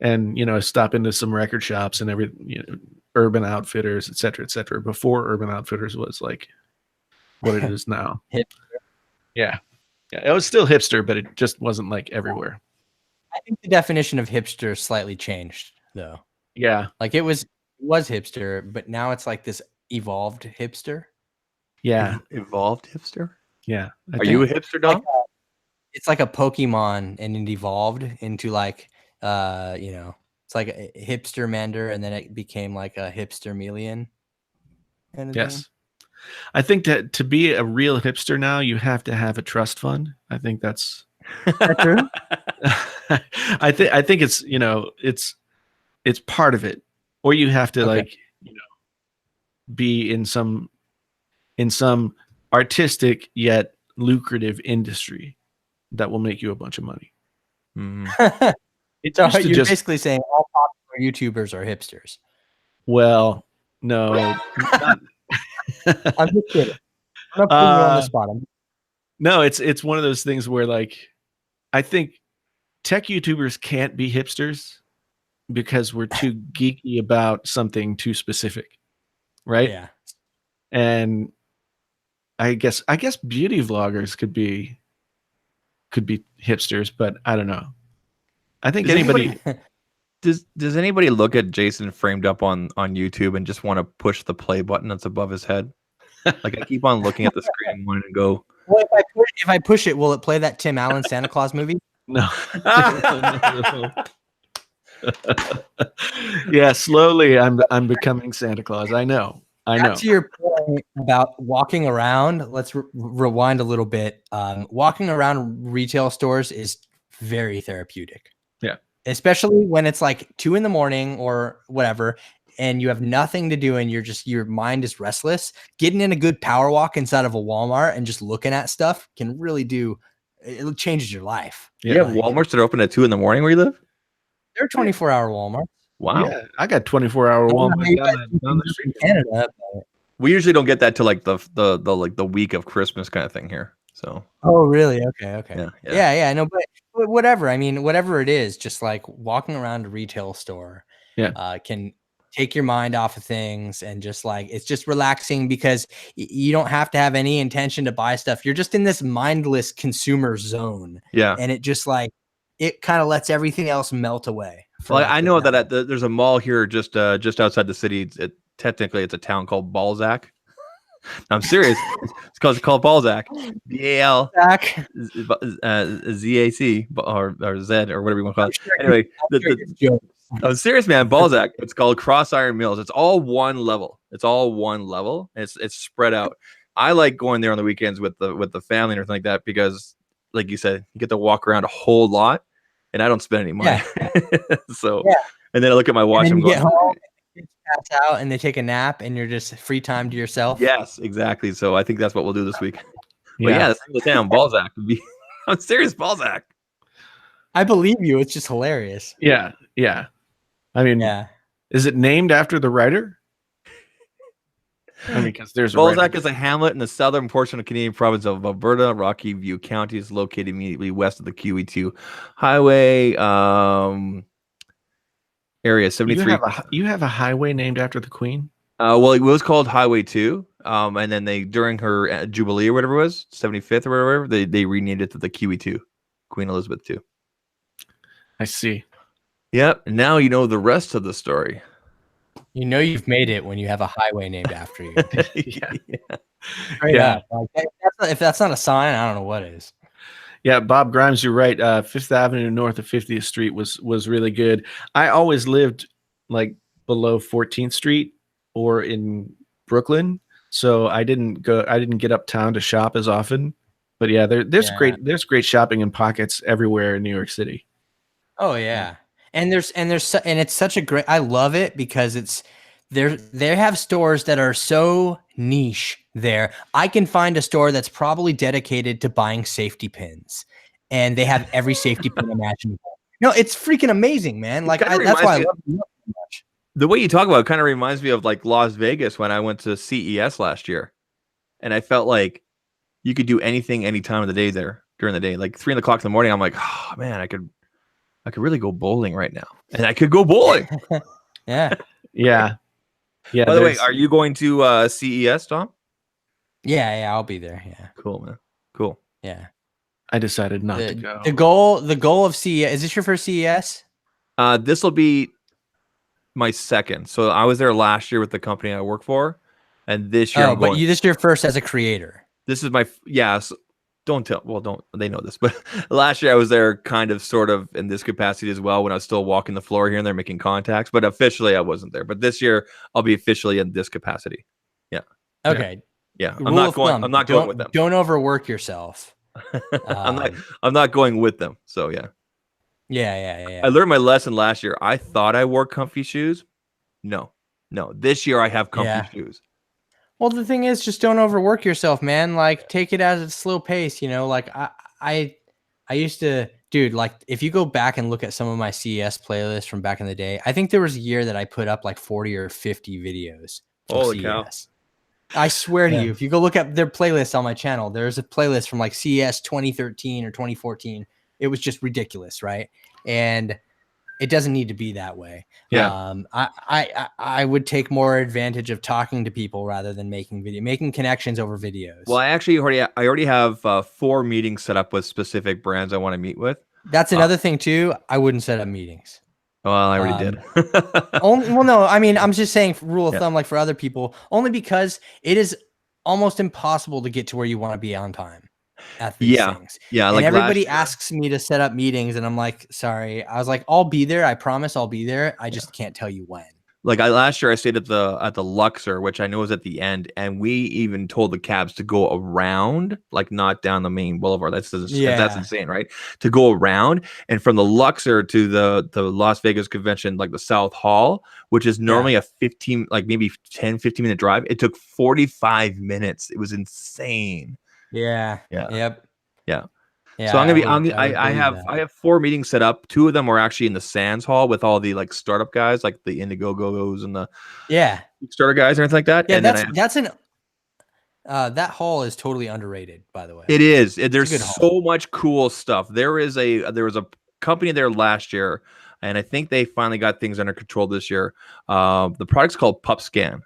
S1: And, stop into some record shops and Urban Outfitters, et cetera, before Urban Outfitters was like what it is now. Yeah. It was still hipster, but it just wasn't like everywhere.
S3: I think the definition of hipster slightly changed though.
S1: Yeah.
S3: Like it was hipster, but now it's like this evolved hipster.
S1: Yeah.
S2: Evolved hipster?
S1: Yeah.
S2: Are you a hipster, Dom?
S3: It's like a Pokemon, and it evolved into like it's like a hipster Mander, and then it became like a hipster Melian.
S1: Yes. I think that to be a real hipster now, you have to have a trust fund. I think that's
S3: true.
S1: I think it's it's part of it. Or you have to be in some artistic yet lucrative industry that will make you a bunch of money.
S2: Mm-hmm.
S3: So you're basically saying all popular YouTubers are hipsters.
S1: Well, no.
S3: I'm just kidding. I'm not putting you on the spot.
S1: No, it's one of those things where like I think tech YouTubers can't be hipsters because we're too geeky about something too specific, right?
S3: Yeah.
S1: And I guess beauty vloggers could be hipsters, but I don't know. I think
S2: does anybody look at Jason framed up on YouTube and just want to push the play button that's above his head? Like I keep on looking at the screen and wanting to go.
S3: Well, if I push it, will it play that Tim Allen Santa Claus movie?
S1: No. Yeah, slowly I'm becoming Santa Claus. I know.
S3: To your point about walking around, let's rewind a little bit. Walking around retail stores is very therapeutic.
S1: Yeah.
S3: Especially when it's like 2 a.m. or whatever, and you have nothing to do and your mind is restless. Getting in a good power walk inside of a Walmart and just looking at stuff can really it changes your life.
S2: Yeah. Walmarts that are open at 2 a.m. where you live?
S3: They're 24-hour Walmart.
S2: Wow.
S1: Yeah, I got 24-hour Walmart down the street.
S3: Canada.
S2: We usually don't get that to like the week of Christmas kind of thing here. So.
S3: Oh, really? Okay.
S2: Yeah.
S3: No, but whatever. I mean, whatever it is, just like walking around a retail store, can take your mind off of things and just like it's just relaxing because you don't have to have any intention to buy stuff. You're just in this mindless consumer zone.
S2: Yeah,
S3: and it just like it kind of lets everything else melt away.
S2: Well, I know that there's a mall here just outside the city. technically it's a town called Balzac. I'm serious. It's called Balzac. BAL
S3: Zach.
S2: ZAC or Z or whatever you want to call it.
S3: Sure,
S2: Anyway,
S3: joke.
S2: I'm serious, man. Balzac. It's called Cross Iron Mills. It's all one level. It's spread out. I like going there on the weekends with the family and everything like that because, like you said, you get to walk around a whole lot, and I don't spend any money.
S3: Yeah.
S2: So, and then I look at my watch and
S3: you
S2: going,
S3: get home, kids pass out, and they take a nap, and you're just free time to yourself.
S2: yes, exactly. So I think that's what we'll do this week.
S1: Yeah.
S2: But yeah, the single town Balzac would be. I'm serious, Balzac.
S3: I believe you. It's just hilarious.
S1: Yeah. Yeah. I mean,
S3: Yeah.
S1: is it named after the writer? I mean, because there's a
S2: Balzac
S1: writer.
S2: is a hamlet in the southern portion of Canadian province of Alberta. Rocky View County is located immediately west of the QE2 highway. Area 73.
S1: You have a highway named after the Queen?
S2: Well, it was called Highway 2. And then they, during her Jubilee or whatever it was, 75th or whatever, they renamed it to the QE2, Queen Elizabeth II.
S1: I see.
S2: Yep. And now you know the rest of the story.
S3: You know you've made it when you have a highway named after you.
S1: Yeah.
S3: Straight
S1: Yeah.
S3: up. Like, if that's not a sign, I don't know what is.
S1: Yeah, Bob Grimes, you're right. Fifth Avenue north of 50th Street was really good. I always lived like below 14th Street or in Brooklyn, so I didn't get uptown to shop as often. But yeah, there's great shopping in pockets everywhere in New York City.
S3: Oh yeah. And it's such a great, I love it because they have stores that are so niche there. I can find a store that's probably dedicated to buying safety pins, and they have every safety pin imaginable. No, it's freaking amazing, man. Like that's why I love it so much.
S2: The way you talk about it kind of reminds me of like Las Vegas when I went to CES last year, and I felt like you could do anything any time of the day there during the day. Like 3 o'clock in the morning, I'm like, oh man, I could really go bowling right now, and I could go bowling.
S3: Yeah.
S1: Yeah. Yeah.
S2: By the way, are you going to CES, Tom?
S3: Yeah, I'll be there. Yeah.
S2: Cool, man. Cool.
S3: Yeah.
S1: I decided not to go.
S3: The goal of CES, is this your first CES?
S2: This will be my second. So I was there last year with the company I work for, and this year I'm going.
S3: This is your first as a creator.
S2: This is my don't they know this, but last year I was there kind of sort of in this capacity as well when I was still walking the floor here and there making contacts, but officially I wasn't there. But this year I'll be officially in this capacity. Yeah.
S3: Okay.
S2: Yeah. I'm not going with them.
S3: Don't overwork yourself.
S2: I'm not going with them. So yeah.
S3: Yeah.
S2: I learned my lesson last year. I thought I wore comfy shoes. No. This year I have comfy shoes.
S3: Well, the thing is, just don't overwork yourself, man. Like, take it at a slow pace. You know, like I used to, dude. Like, if you go back and look at some of my CES playlists from back in the day, I think there was a year that I put up like 40 or 50 videos.
S2: Holy cow!
S3: I swear to you, if you go look at their playlists on my channel, there's a playlist from like CES 2013 or 2014. It was just ridiculous, right? And it doesn't need to be that way.
S2: Yeah.
S3: I would take more advantage of talking to people rather than making connections over videos.
S2: Well, I already have 4 meetings set up with specific brands I want to meet with.
S3: That's another thing too. I wouldn't set up meetings.
S2: Well, I already did.
S3: No, I mean, I'm just saying rule of thumb, like for other people, only because it is almost impossible to get to where you want to be on time at these things.
S2: Yeah.
S3: And
S2: like
S3: everybody asks me to set up meetings and I'm like, sorry. I was like, I'll be there. I promise I'll be there. I just can't tell you when.
S2: Like last year I stayed at the Luxor, which I know is at the end, and we even told the cabs to go around, like not down the main boulevard. That's insane, right? To go around, and from the Luxor to the Las Vegas convention, like the South Hall, which is normally a 15, like maybe 10, 15-minute drive. It took 45 minutes. It was insane.
S3: Yeah.
S2: Yep. Yeah.
S3: Yeah,
S2: so I have 4 meetings set up. 2 of them are actually in the Sands Hall with all the like startup guys, like the Indiegogo's and the starter guys and everything like that.
S3: Yeah,
S2: and
S3: that hall is totally underrated, by the way.
S2: It is. There's so much cool stuff. There was a company there last year, and I think they finally got things under control this year. The product's called PupScan,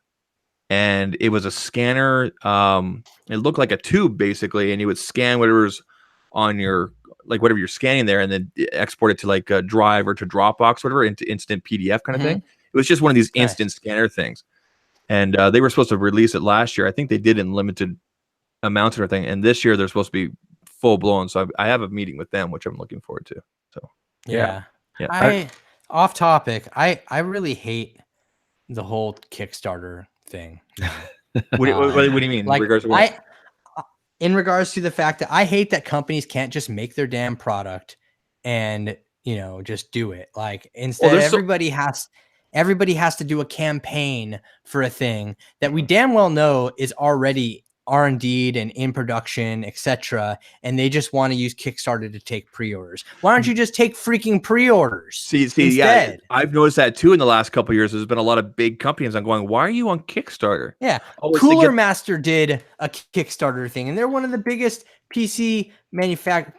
S2: and it was a scanner. It looked like a tube basically, and you would scan whatever's on your, like whatever you're scanning there, and then export it to like a Drive or to Dropbox, whatever, into instant PDF kind of thing. It was just one of these instant scanner things. and they were supposed to release it last year. I think they did in limited amounts and everything, and this year they're supposed to be full blown. So I have a meeting with them, which I'm looking forward to. So
S3: Yeah.
S2: yeah.
S3: Off topic. I really hate the whole Kickstarter thing.
S2: What do you mean?
S3: Like,
S2: in regards to what?
S3: In regards to the fact that I hate that companies can't just make their damn product and just do it. Like, instead, everybody has to do a campaign for a thing that we damn well know is already R&D'd and in production, etc. And they just want to use Kickstarter to take pre-orders. Why don't you just take freaking pre-orders?
S2: See,
S3: instead?
S2: yeah, I've noticed that too in the last couple of years. There's been a lot of big companies. I'm going, why are you on Kickstarter?
S3: Yeah, Cooler Master did a Kickstarter thing, and they're one of the biggest PC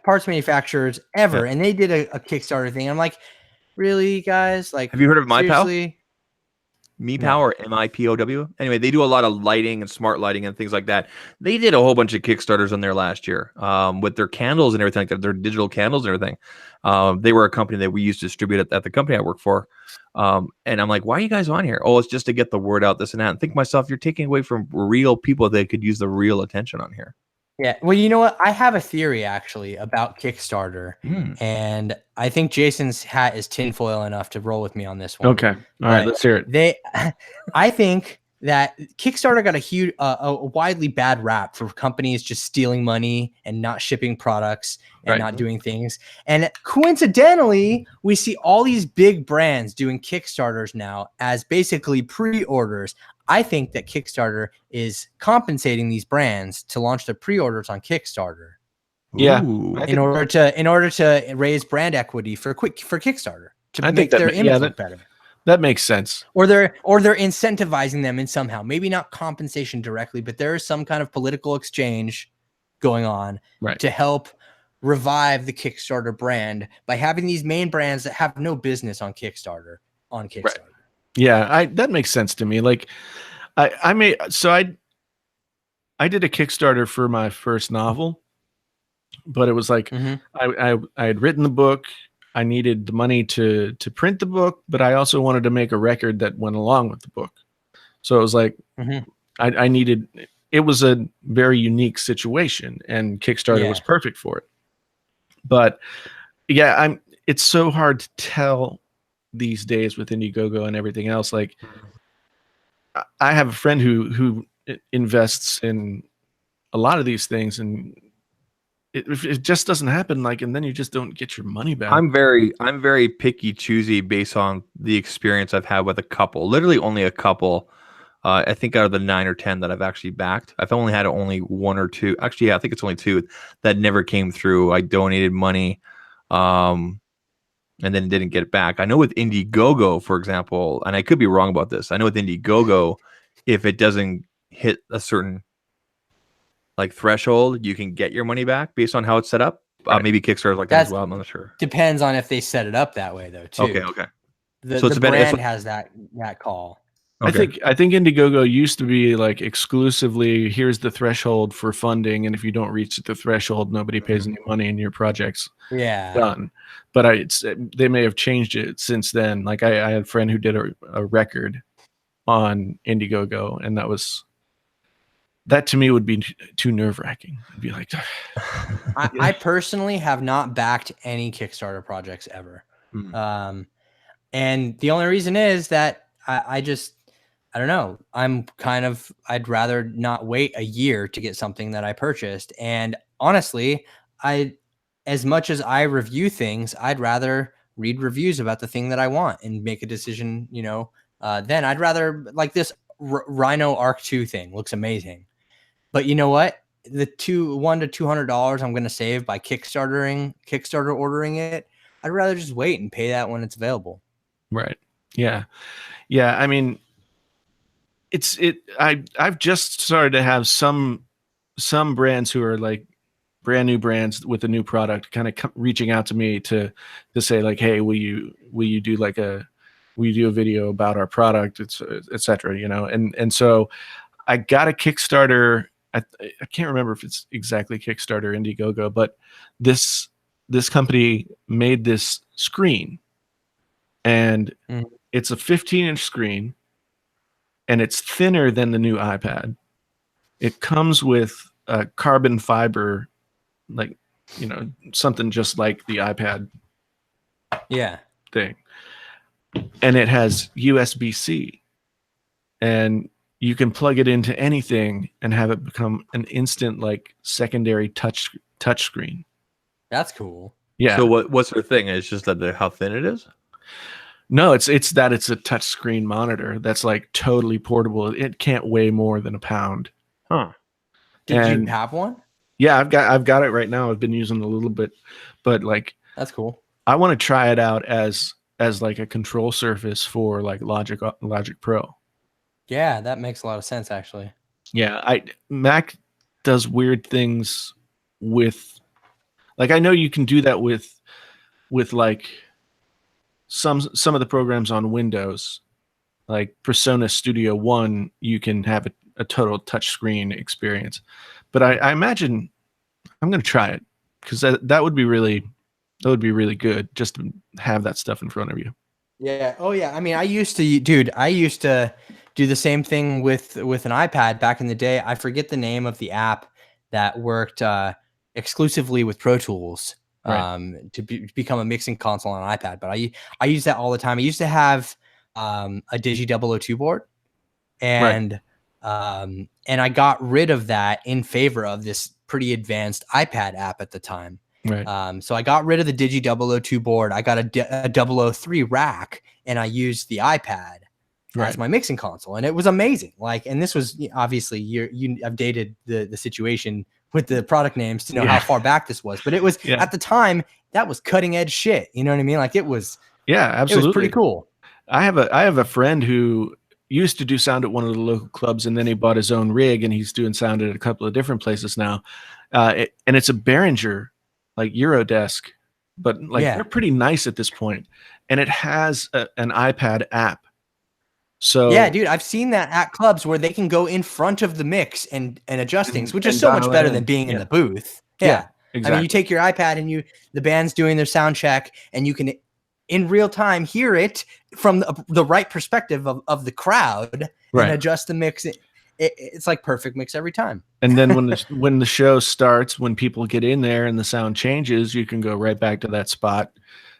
S3: parts manufacturers ever, and they did a Kickstarter thing. I'm like, really, guys? Like,
S2: have you heard of
S3: seriously?
S2: MePow or MIPOW? Anyway, they do a lot of lighting and smart lighting and things like that. They did a whole bunch of Kickstarters on there last year with their candles and everything like that, their digital candles and everything. They were a company that we used to distribute at the company I work for. And I'm like, why are you guys on here? Oh, it's just to get the word out, this and that. And think to myself, you're taking away from real people that could use the real attention on here.
S3: Yeah. Well, you know what? I have a theory actually about Kickstarter, and I think Jason's hat is tinfoil enough to roll with me on this one.
S1: Okay. All right. Let's hear it.
S3: I think that Kickstarter got a widely bad rap for companies just stealing money and not shipping products and not doing things. And coincidentally, we see all these big brands doing Kickstarters now as basically pre-orders. I think that Kickstarter is compensating these brands to launch their pre-orders on Kickstarter.
S1: Yeah.
S3: In order to raise brand equity for Kickstarter to make their image look better.
S1: That makes sense.
S3: Or they're incentivizing them in somehow, maybe not compensation directly, but there is some kind of political exchange going on to help revive the Kickstarter brand by having these main brands that have no business on Kickstarter on Kickstarter.
S1: Right. Yeah, that makes sense to me. Like, I did a Kickstarter for my first novel, but it was like I had written the book. I needed the money to print the book, but I also wanted to make a record that went along with the book. So it was like I needed. It was a very unique situation, and Kickstarter was perfect for it. But yeah, it's so hard to tell these days with Indiegogo and everything else. Like, I have a friend who invests in a lot of these things, and it just doesn't happen. Like, and then you just don't get your money back.
S2: I'm very picky, choosy based on the experience I've had with a couple. Literally, only a couple. I think out of the 9 or 10 that I've actually backed, I've only had only 1 or 2. Actually, yeah, I think it's only 2 that never came through. I donated money, and then didn't get it back. I know with Indiegogo, for example, and I could be wrong about this. I know with Indiegogo, if it doesn't hit a certain threshold, you can get your money back based on how it's set up. Maybe Kickstarter like that as well. I'm not sure.
S3: Depends on if they set it up that way though too.
S2: Okay.
S3: So the brand has that call.
S1: Okay. I think Indiegogo used to be like exclusively, here's the threshold for funding, and if you don't reach the threshold, nobody pays any money and your project's done. But they may have changed it since then. Like, I had a friend who did a record on Indiegogo, and that to me would be too nerve-wracking. I'd be like,
S3: I personally have not backed any Kickstarter projects ever. And the only reason is that I don't know. I'd rather not wait a year to get something that I purchased. And honestly, as much as I review things, I'd rather read reviews about the thing that I want and make a decision, then I'd rather, like, this Rhino Arc 2 thing looks amazing. But you know what? The $100 to $200 I'm going to save by Kickstarter ordering it, I'd rather just wait and pay that when it's available.
S1: Right. Yeah. Yeah. I mean, I've just started to have some brands who are like brand new brands with a new product kind of reaching out to me to say like, hey, will you do a video about our product, et cetera, and so I got a Kickstarter. I can't remember if it's exactly Kickstarter, Indiegogo, but this company made this screen, and it's a 15-inch screen, and it's thinner than the new iPad. It comes with a carbon fiber, like, something just like the iPad thing. And it has USB-C. And you can plug it into anything and have it become an instant, like, secondary touch screen.
S3: That's cool.
S1: Yeah.
S2: So what's the thing? It's just that how thin it is?
S1: No, it's that it's a touch screen monitor that's like totally portable. It can't weigh more than a pound.
S2: Huh.
S3: Did you have one?
S1: Yeah, I've got it right now. I've been using it a little bit, but like,
S3: that's cool.
S1: I want to try it out as like a control surface for like Logic Pro.
S3: Yeah, that makes a lot of sense, actually.
S1: Yeah, Mac does weird things with, like, I know you can do that with like some of the programs on Windows, like Persona Studio One. You can have a total touchscreen experience, but I imagine I'm going to try it because that would be really good just to have that stuff in front of you.
S3: Yeah. Oh yeah. I mean, I used to do the same thing with an iPad back in the day. I forget the name of the app that worked exclusively with Pro Tools to become a mixing console on an iPad. But I use that all the time. I used to have a Digi 002 board, and I got rid of that in favor of this pretty advanced iPad app at the time.
S1: Right.
S3: So I got rid of the Digi 002 board. I got a 003 rack, and I used the iPad as my mixing console, and it was amazing. Like, and this was obviously I've dated the situation with the product names to know how far back this was, but it was at the time that was cutting edge shit. You know what I mean? Like, it was
S1: absolutely,
S3: it was pretty cool.
S1: I have a friend who used to do sound at one of the local clubs, and then he bought his own rig, and he's doing sound at a couple of different places now. And it's a Behringer, like Eurodesk, but like they're pretty nice at this point, and it has an iPad app. So
S3: yeah, dude, I've seen that at clubs where they can go in front of the mix and adjust things, which is so much better than being in the booth. Yeah, exactly. I mean, you take your iPad and the band's doing their sound check, and you can in real time hear it from the right perspective of the crowd and adjust the mix. It's like perfect mix every time.
S1: And then when the show starts, when people get in there and the sound changes, you can go right back to that spot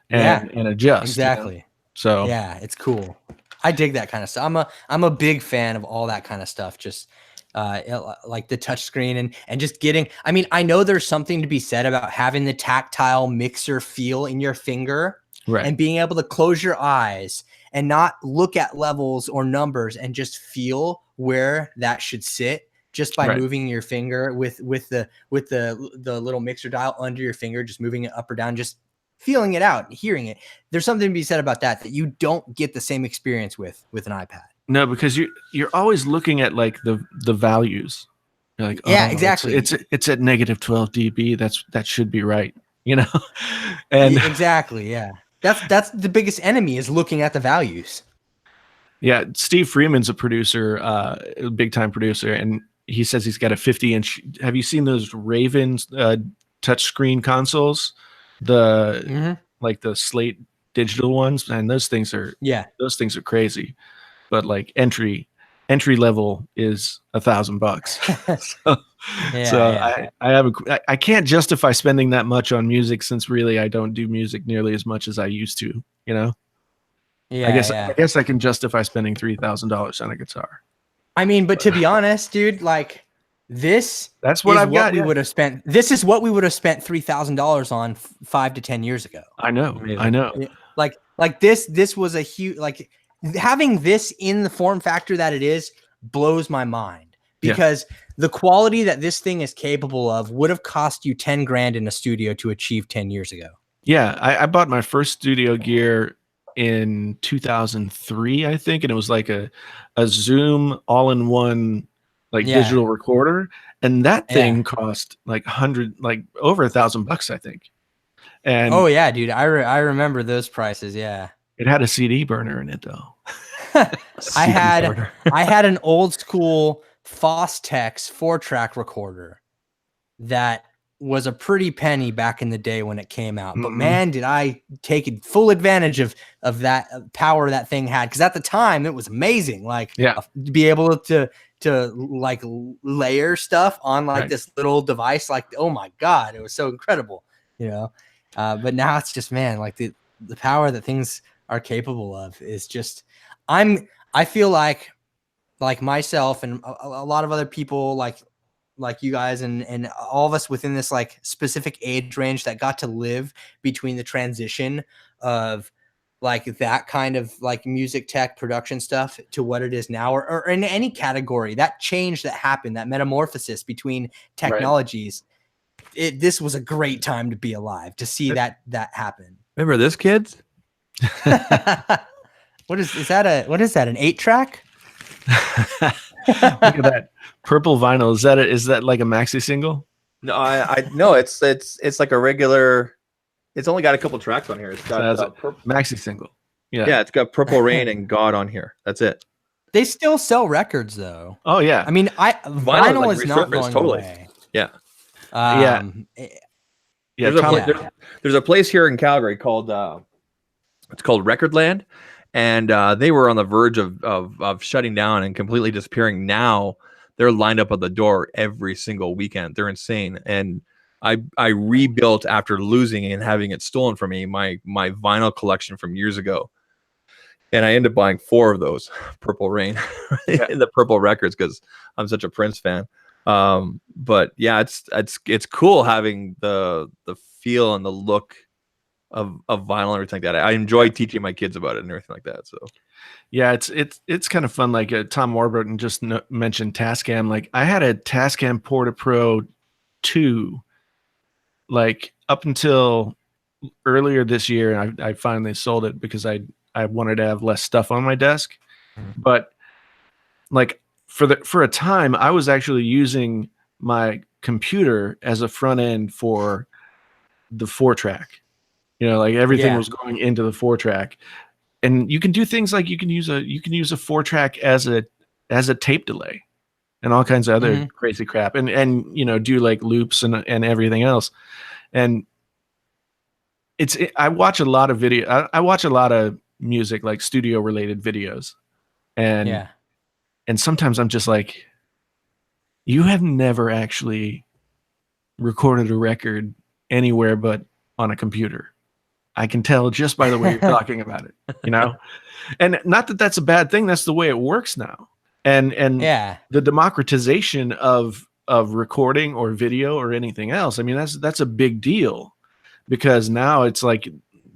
S1: and adjust.
S3: Exactly.
S1: You know? So
S3: yeah, it's cool. I dig that kind of stuff. I'm a big fan of all that kind of stuff. Just like the touch screen and just getting, I mean, I know there's something to be said about having the tactile mixer feel in your finger and being able to close your eyes and not look at levels or numbers and just feel where that should sit just by moving your finger with the little mixer dial under your finger, just moving it up or down, just feeling it out and hearing it. There's something to be said about that you don't get the same experience with an iPad.
S1: No, because you're always looking at like the values. You're like,
S3: exactly.
S1: It's at -12 dB. That should be right, you know. And
S3: exactly, yeah. That's the biggest enemy is looking at the values.
S1: Yeah, Steve Freeman's a producer, a big time producer, and he says he's got a 50-inch. Have you seen those Ravens touchscreen consoles? Like the Slate digital ones, and those things are crazy. But like entry level is $1,000. I can't justify spending that much on music since really I don't do music nearly as much as I used to, you know.
S3: Yeah,
S1: I guess I can justify spending $3,000 on a guitar.
S3: I mean, but to be honest, dude, like
S1: that's what I've got.
S3: We would have spent. This is what we would have spent $3,000 on 5 to 10 years ago.
S1: I know.
S3: Like this was a huge, like having this in the form factor that it is blows my mind because the quality that this thing is capable of would have cost you 10 grand in a studio to achieve 10 years ago.
S1: Yeah. I bought my first studio gear in 2003, I think. And it was like a Zoom all-in-one, like digital recorder. And that thing cost like over $1,000, I think. And
S3: oh yeah, dude. I remember those prices. Yeah.
S1: It had a CD burner in it though.
S3: I had an old school Fostex 4-track recorder that was a pretty penny back in the day when it came out, but
S1: Mhm.
S3: man, did I take full advantage of that power that thing had. Because at the time it was amazing, like
S1: Yeah.
S3: to be able to like layer stuff on like
S1: Right.
S3: this little device, like, oh my God, it was so incredible, you know. But now it's just, man, like the power that things are capable of is just, I feel like myself and a lot of other people like you guys and all of us within this like specific age range that got to live between the transition of like that kind of like music tech production stuff to what it is now, or in any category, that change that happened, that metamorphosis between technologies. This was a great time to be alive, to see that happen.
S2: Remember this, kids?
S3: What is that? What is that? An 8-track?
S1: Look at that purple vinyl. Is that like a maxi single?
S2: No, I no, it's like a regular. It's only got a couple tracks on here. It's got
S1: maxi single.
S2: Yeah, it's got Purple Rain and God on here. That's it.
S3: They still sell records though.
S1: Oh yeah.
S3: I mean, vinyl
S2: like
S3: is not
S2: resurfaced,
S3: going
S2: totally.
S3: away.
S2: Yeah.
S3: There's
S2: a place here in Calgary called it's called Recordland, and they were on the verge of shutting down and completely disappearing. Now they're lined up at the door every single weekend. They're insane. And I rebuilt after losing and having it stolen from me my vinyl collection from years ago. And I ended up buying 4 of those Purple Rain in the Purple records because I'm such a Prince fan. But yeah, it's cool having the feel and the look of vinyl and everything like that. I enjoy teaching my kids about it and everything like that. So
S1: yeah, it's kind of fun. Like Tom Warburton just mentioned Tascam. Like I had a Tascam Porta Pro 2, like up until earlier this year, and I finally sold it because I wanted to have less stuff on my desk. But like for a time, I was actually using my computer as a front end for the 4-track. You know, like everything was going into the 4-track, and you can do things like you can use a 4-track as a tape delay, and all kinds of other crazy crap, and you know, do like loops and everything else. And I watch a lot of video. I watch a lot of music, like studio related videos, and sometimes I'm just like, you have never actually recorded a record anywhere but on a computer. I can tell just by the way you're talking about it, you know. And not that that's a bad thing. That's the way it works now. And the democratization of recording or video or anything else. I mean, that's a big deal, because now it's like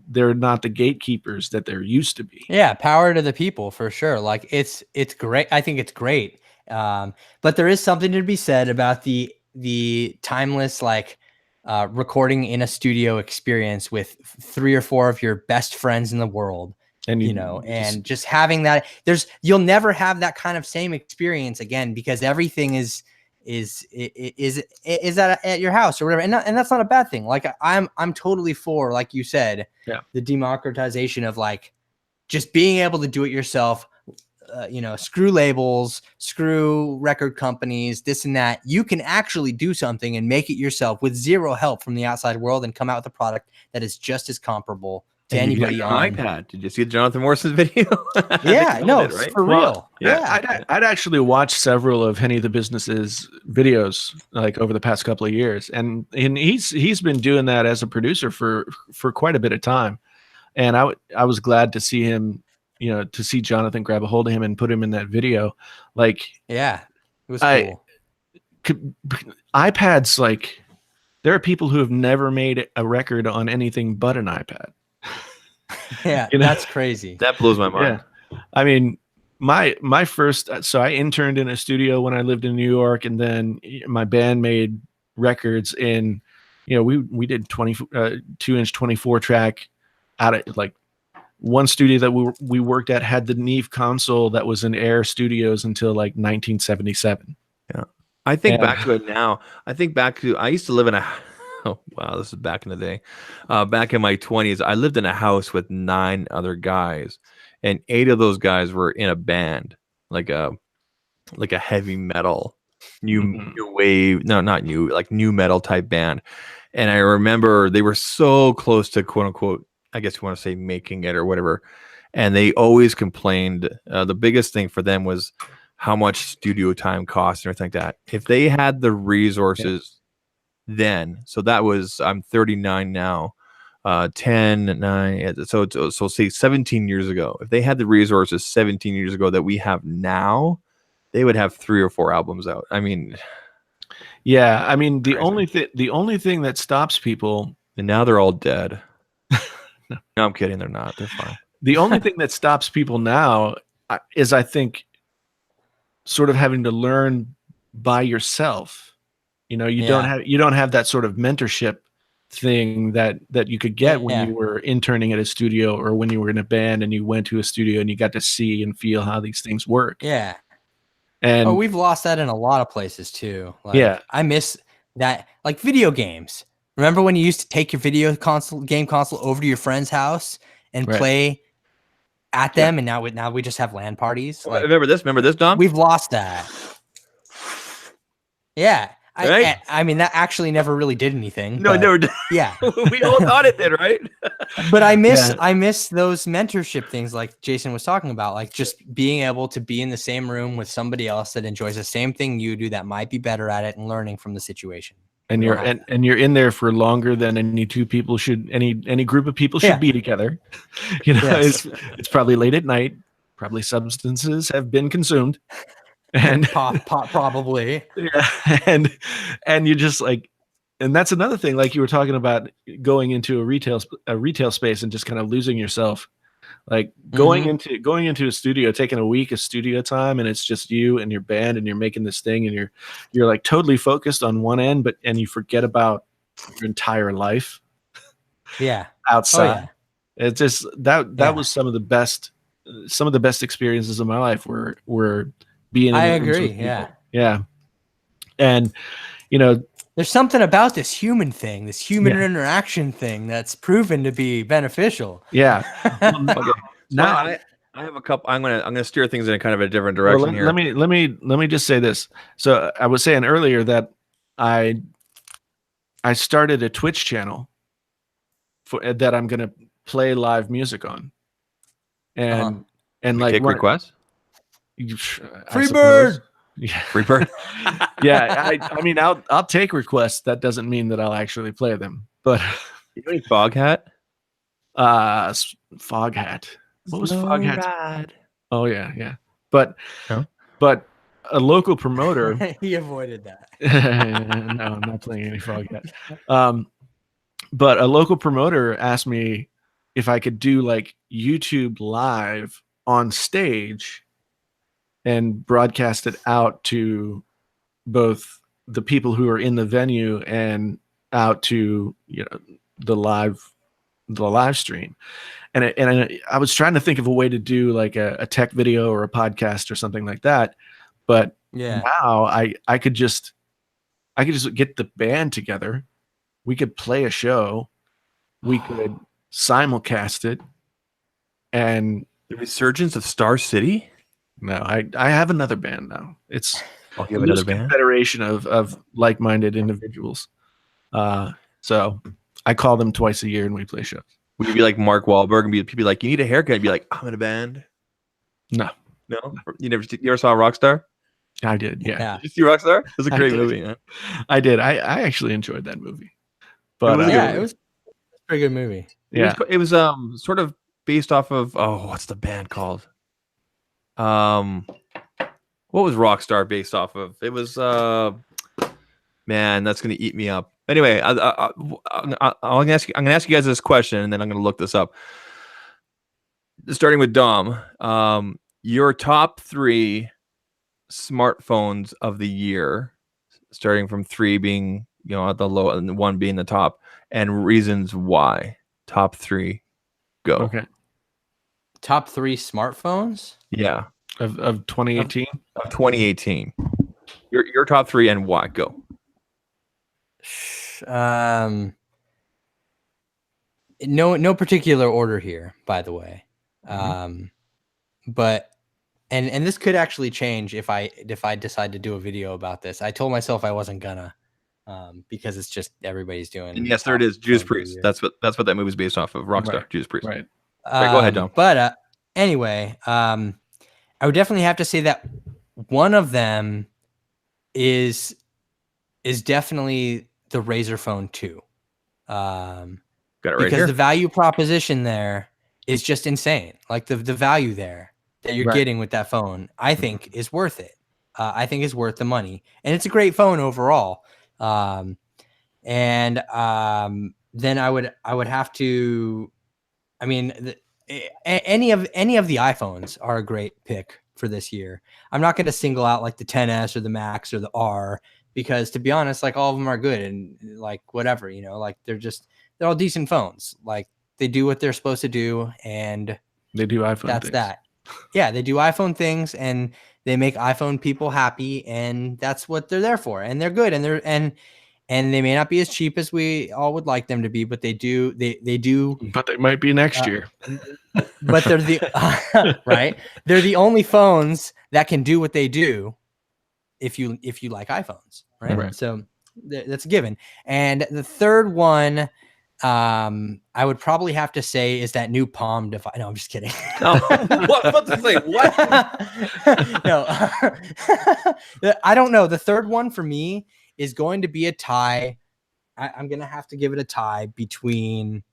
S1: they're not the gatekeepers that there used to be.
S3: Yeah, power to the people for sure. Like it's great. I think it's great. But there is something to be said about the timeless like recording in a studio experience with 3 or 4 of your best friends in the world. And you know, and just having that, you'll never have that kind of same experience again, because everything is at your house or whatever, and that's not a bad thing. Like I'm totally for, like you said, the democratization of like just being able to do it yourself. You know, screw labels, screw record companies, this and that. You can actually do something and make it yourself with zero help from the outside world and come out with a product that is just as comparable to anybody on
S2: iPad. Did you see Jonathan Morrison's video?
S3: Yeah, no,
S2: it, right?
S3: For real.
S1: I'd actually watched several of Henny the Business's videos like over the past couple of years, and he's been doing that as a producer for quite a bit of time, and I was glad to see him, you know, to see Jonathan grab a hold of him and put him in that video. Like,
S3: yeah, it was cool.
S1: iPads, like, there are people who have never made a record on anything but an iPad.
S3: Yeah,
S1: you know?
S3: That's crazy.
S2: That blows my mind.
S1: Yeah. I mean, my first, so I interned in a studio when I lived in New York, and then my band made records in, you know, we did 2-inch 24-track out of like one studio that we worked at had the Neve console that was in Air Studios until like 1977.
S2: Yeah. I think back to it now. I used to live in a, oh, wow, this is back in the day. Back in my 20s, I lived in a house with 9 other guys, and 8 of those guys were in a band, like a heavy metal new wave, no, not new, like new metal type band. And I remember they were so close to quote unquote, I guess you want to say making it or whatever. And they always complained. The biggest thing for them was how much studio time cost and everything like that. If they had the resources then, so that was, I'm 39 now, 10, 9, so say 17 years ago. If they had the resources 17 years ago that we have now, they would have 3 or 4 albums out. I mean,
S1: yeah, I mean the
S2: Crazy.
S1: only thing that stops people,
S2: and now they're all dead. No, I'm kidding. They're not. They're fine.
S1: the only thing that stops people now is, I think, sort of having to learn by yourself. You know, you don't have that sort of mentorship thing that you could get when you were interning at a studio or when you were in a band and you went to a studio and you got to see and feel how these things work.
S3: Yeah.
S1: And
S3: we've lost that in a lot of places too. Like, I miss that. Like video games. Remember when you used to take your game console over to your friend's house and play at them, and now we just have LAN parties. Like,
S2: remember this, Dom?
S3: We've lost that. Yeah.
S2: Right?
S3: I mean, that actually never really did anything.
S2: No, it never did.
S3: Yeah.
S2: We all thought it did, right?
S3: But I miss those mentorship things like Jason was talking about, like just being able to be in the same room with somebody else that enjoys the same thing you do, that might be better at it, and learning from the situation.
S1: And you're in there for longer than any two people should, any group of people should be together. You know, it's probably late at night, probably substances have been consumed. And
S3: pot probably.
S1: Yeah. And you just like, and that's another thing, like you were talking about going into a retail space and just kind of losing yourself, like going into a studio, taking a week of studio time, and it's just you and your band and you're making this thing and you're like totally focused on one end, and you forget about your entire life outside. It's just that was some of the best experiences of my life were being in
S3: I
S1: rooms
S3: agree.
S1: with people. Yeah. And you know,
S3: there's something about this human interaction thing that's proven to be beneficial.
S1: Yeah.
S2: Okay. Now I have a couple. I'm gonna steer things in a kind of a different direction here.
S1: Let me just say this. So I was saying earlier that I started a Twitch channel that I'm gonna play live music on, and like
S2: take requests.
S3: Free bird.
S1: Yeah.
S2: Free bird.
S1: Yeah, I mean, I'll take requests. That doesn't mean that I'll actually play them. But
S2: you know Foghat?
S1: Foghat. What was Foghat? Oh yeah. But a local promoter.
S3: He avoided that.
S1: No, I'm not playing any Foghat. But a local promoter asked me if I could do like YouTube live on stage and broadcast it out to both the people who are in the venue and out to, you know, the live stream. And I was trying to think of a way to do like a tech video or a podcast or something like that. But now I could just get the band together. We could play a show. We could simulcast it. And
S2: the resurgence of Star City.
S1: No, I have another band now. It's
S2: you have another band?
S1: Federation of like-minded individuals. So I call them twice a year and we play shows.
S2: Would you be like Mark Wahlberg and be like, you need a haircut? And be like, I'm in a band.
S1: No.
S2: You ever saw Rockstar?
S1: I did. Yeah.
S2: Did you see Rockstar? It was a great movie. Man.
S1: I did. I actually enjoyed that movie. But
S3: it was a pretty good movie.
S1: Yeah.
S2: It was sort of based off of what's the band called? What was Rockstar based off of? It was man, that's gonna eat me up. Anyway, I'm gonna ask you guys this question, and then I'm gonna look this up. Starting with Dom, your top 3 smartphones of the year, starting from 3 being at the low and 1 being the top, and reasons why. Top 3, go.
S1: Okay.
S3: Top 3 smartphones?
S1: Yeah. Of 2018?
S2: Of 2018. Your top 3 and why? Go.
S3: No particular order here, by the way. But and this could actually change if I decide to do a video about this. I told myself I wasn't gonna, because it's just everybody's doing.
S2: And yes, there it is, Judas
S3: phone
S2: Priest.
S3: reviews.
S2: That's what that movie's based off of. Rockstar,
S1: Right.
S2: Judas Priest.
S1: Right.
S2: Right, go ahead, Dom.
S3: But anyway, I would definitely have to say that one of them is definitely the Razer Phone 2.
S2: Got it right
S3: Because
S2: here.
S3: the value proposition there is just insane. Like the value there that you're
S1: Right.
S3: getting with that phone, I think is worth it. I think is worth the money, and it's a great phone overall. Then I would have to, I mean, any of the iPhones are a great pick for this year. I'm not going to single out like the 10s or the Max or the R, because to be honest, like all of them are good, and like whatever, like they're all decent phones. Like they do what they're supposed to do, and
S1: They do iPhone
S3: that's
S1: things.
S3: that. Yeah, they do iPhone things, and they make iPhone people happy, and that's what they're there for. And they're good, and they may not be as cheap as we all would like them to be, but they do.
S1: But they might be next year.
S3: But they're the right. They're the only phones that can do what they do. If you like iPhones, right?
S1: Right.
S3: So that's a given. And the third one, I would probably have to say is that new Palm device. No, I'm just kidding.
S2: Oh, what to say? What?
S3: No, I don't know. The third one for me is going to be a tie. I'm going to have to give it a tie between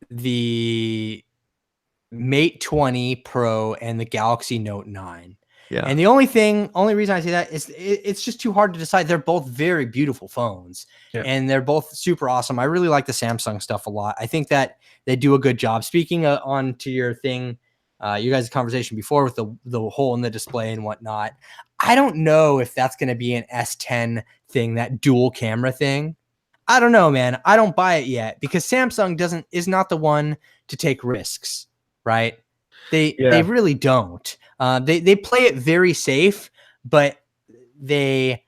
S3: the Mate 20 Pro and the Galaxy Note 9.
S2: Yeah.
S3: And the only reason I say that is it's just too hard to decide. They're both very beautiful phones, and they're both super awesome. I really like the Samsung stuff a lot. I think that they do a good job. Speaking on to your thing, you guys' conversation before with the hole in the display and whatnot, I don't know if that's going to be an S10 thing, that dual camera thing. I don't know, man. I don't buy it yet because Samsung is not the one to take risks, right? They really don't. They play it very safe, but they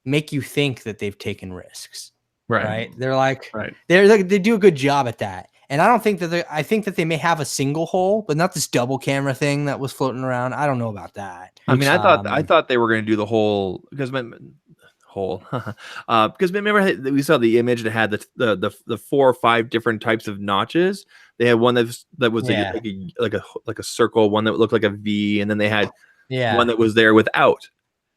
S3: make you think that they've taken risks, right? They're like, they do a good job at that. And I don't think that I think that they may have a single hole, but not this double camera thing that was floating around. I don't know about that.
S2: I mean, I thought they were going to do the whole because remember we saw the image that had the 4 or 5 different types of notches. They had one that was like a circle, one that looked like a V, and then they had one that was there without,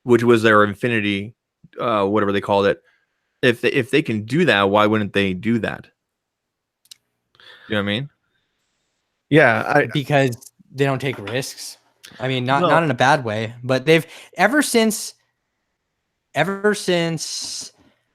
S2: which was their infinity, whatever they called it. If they can do that, why wouldn't they do that? You know what I mean?
S3: Yeah, because they don't take risks. I mean, not in a bad way, but they've ever since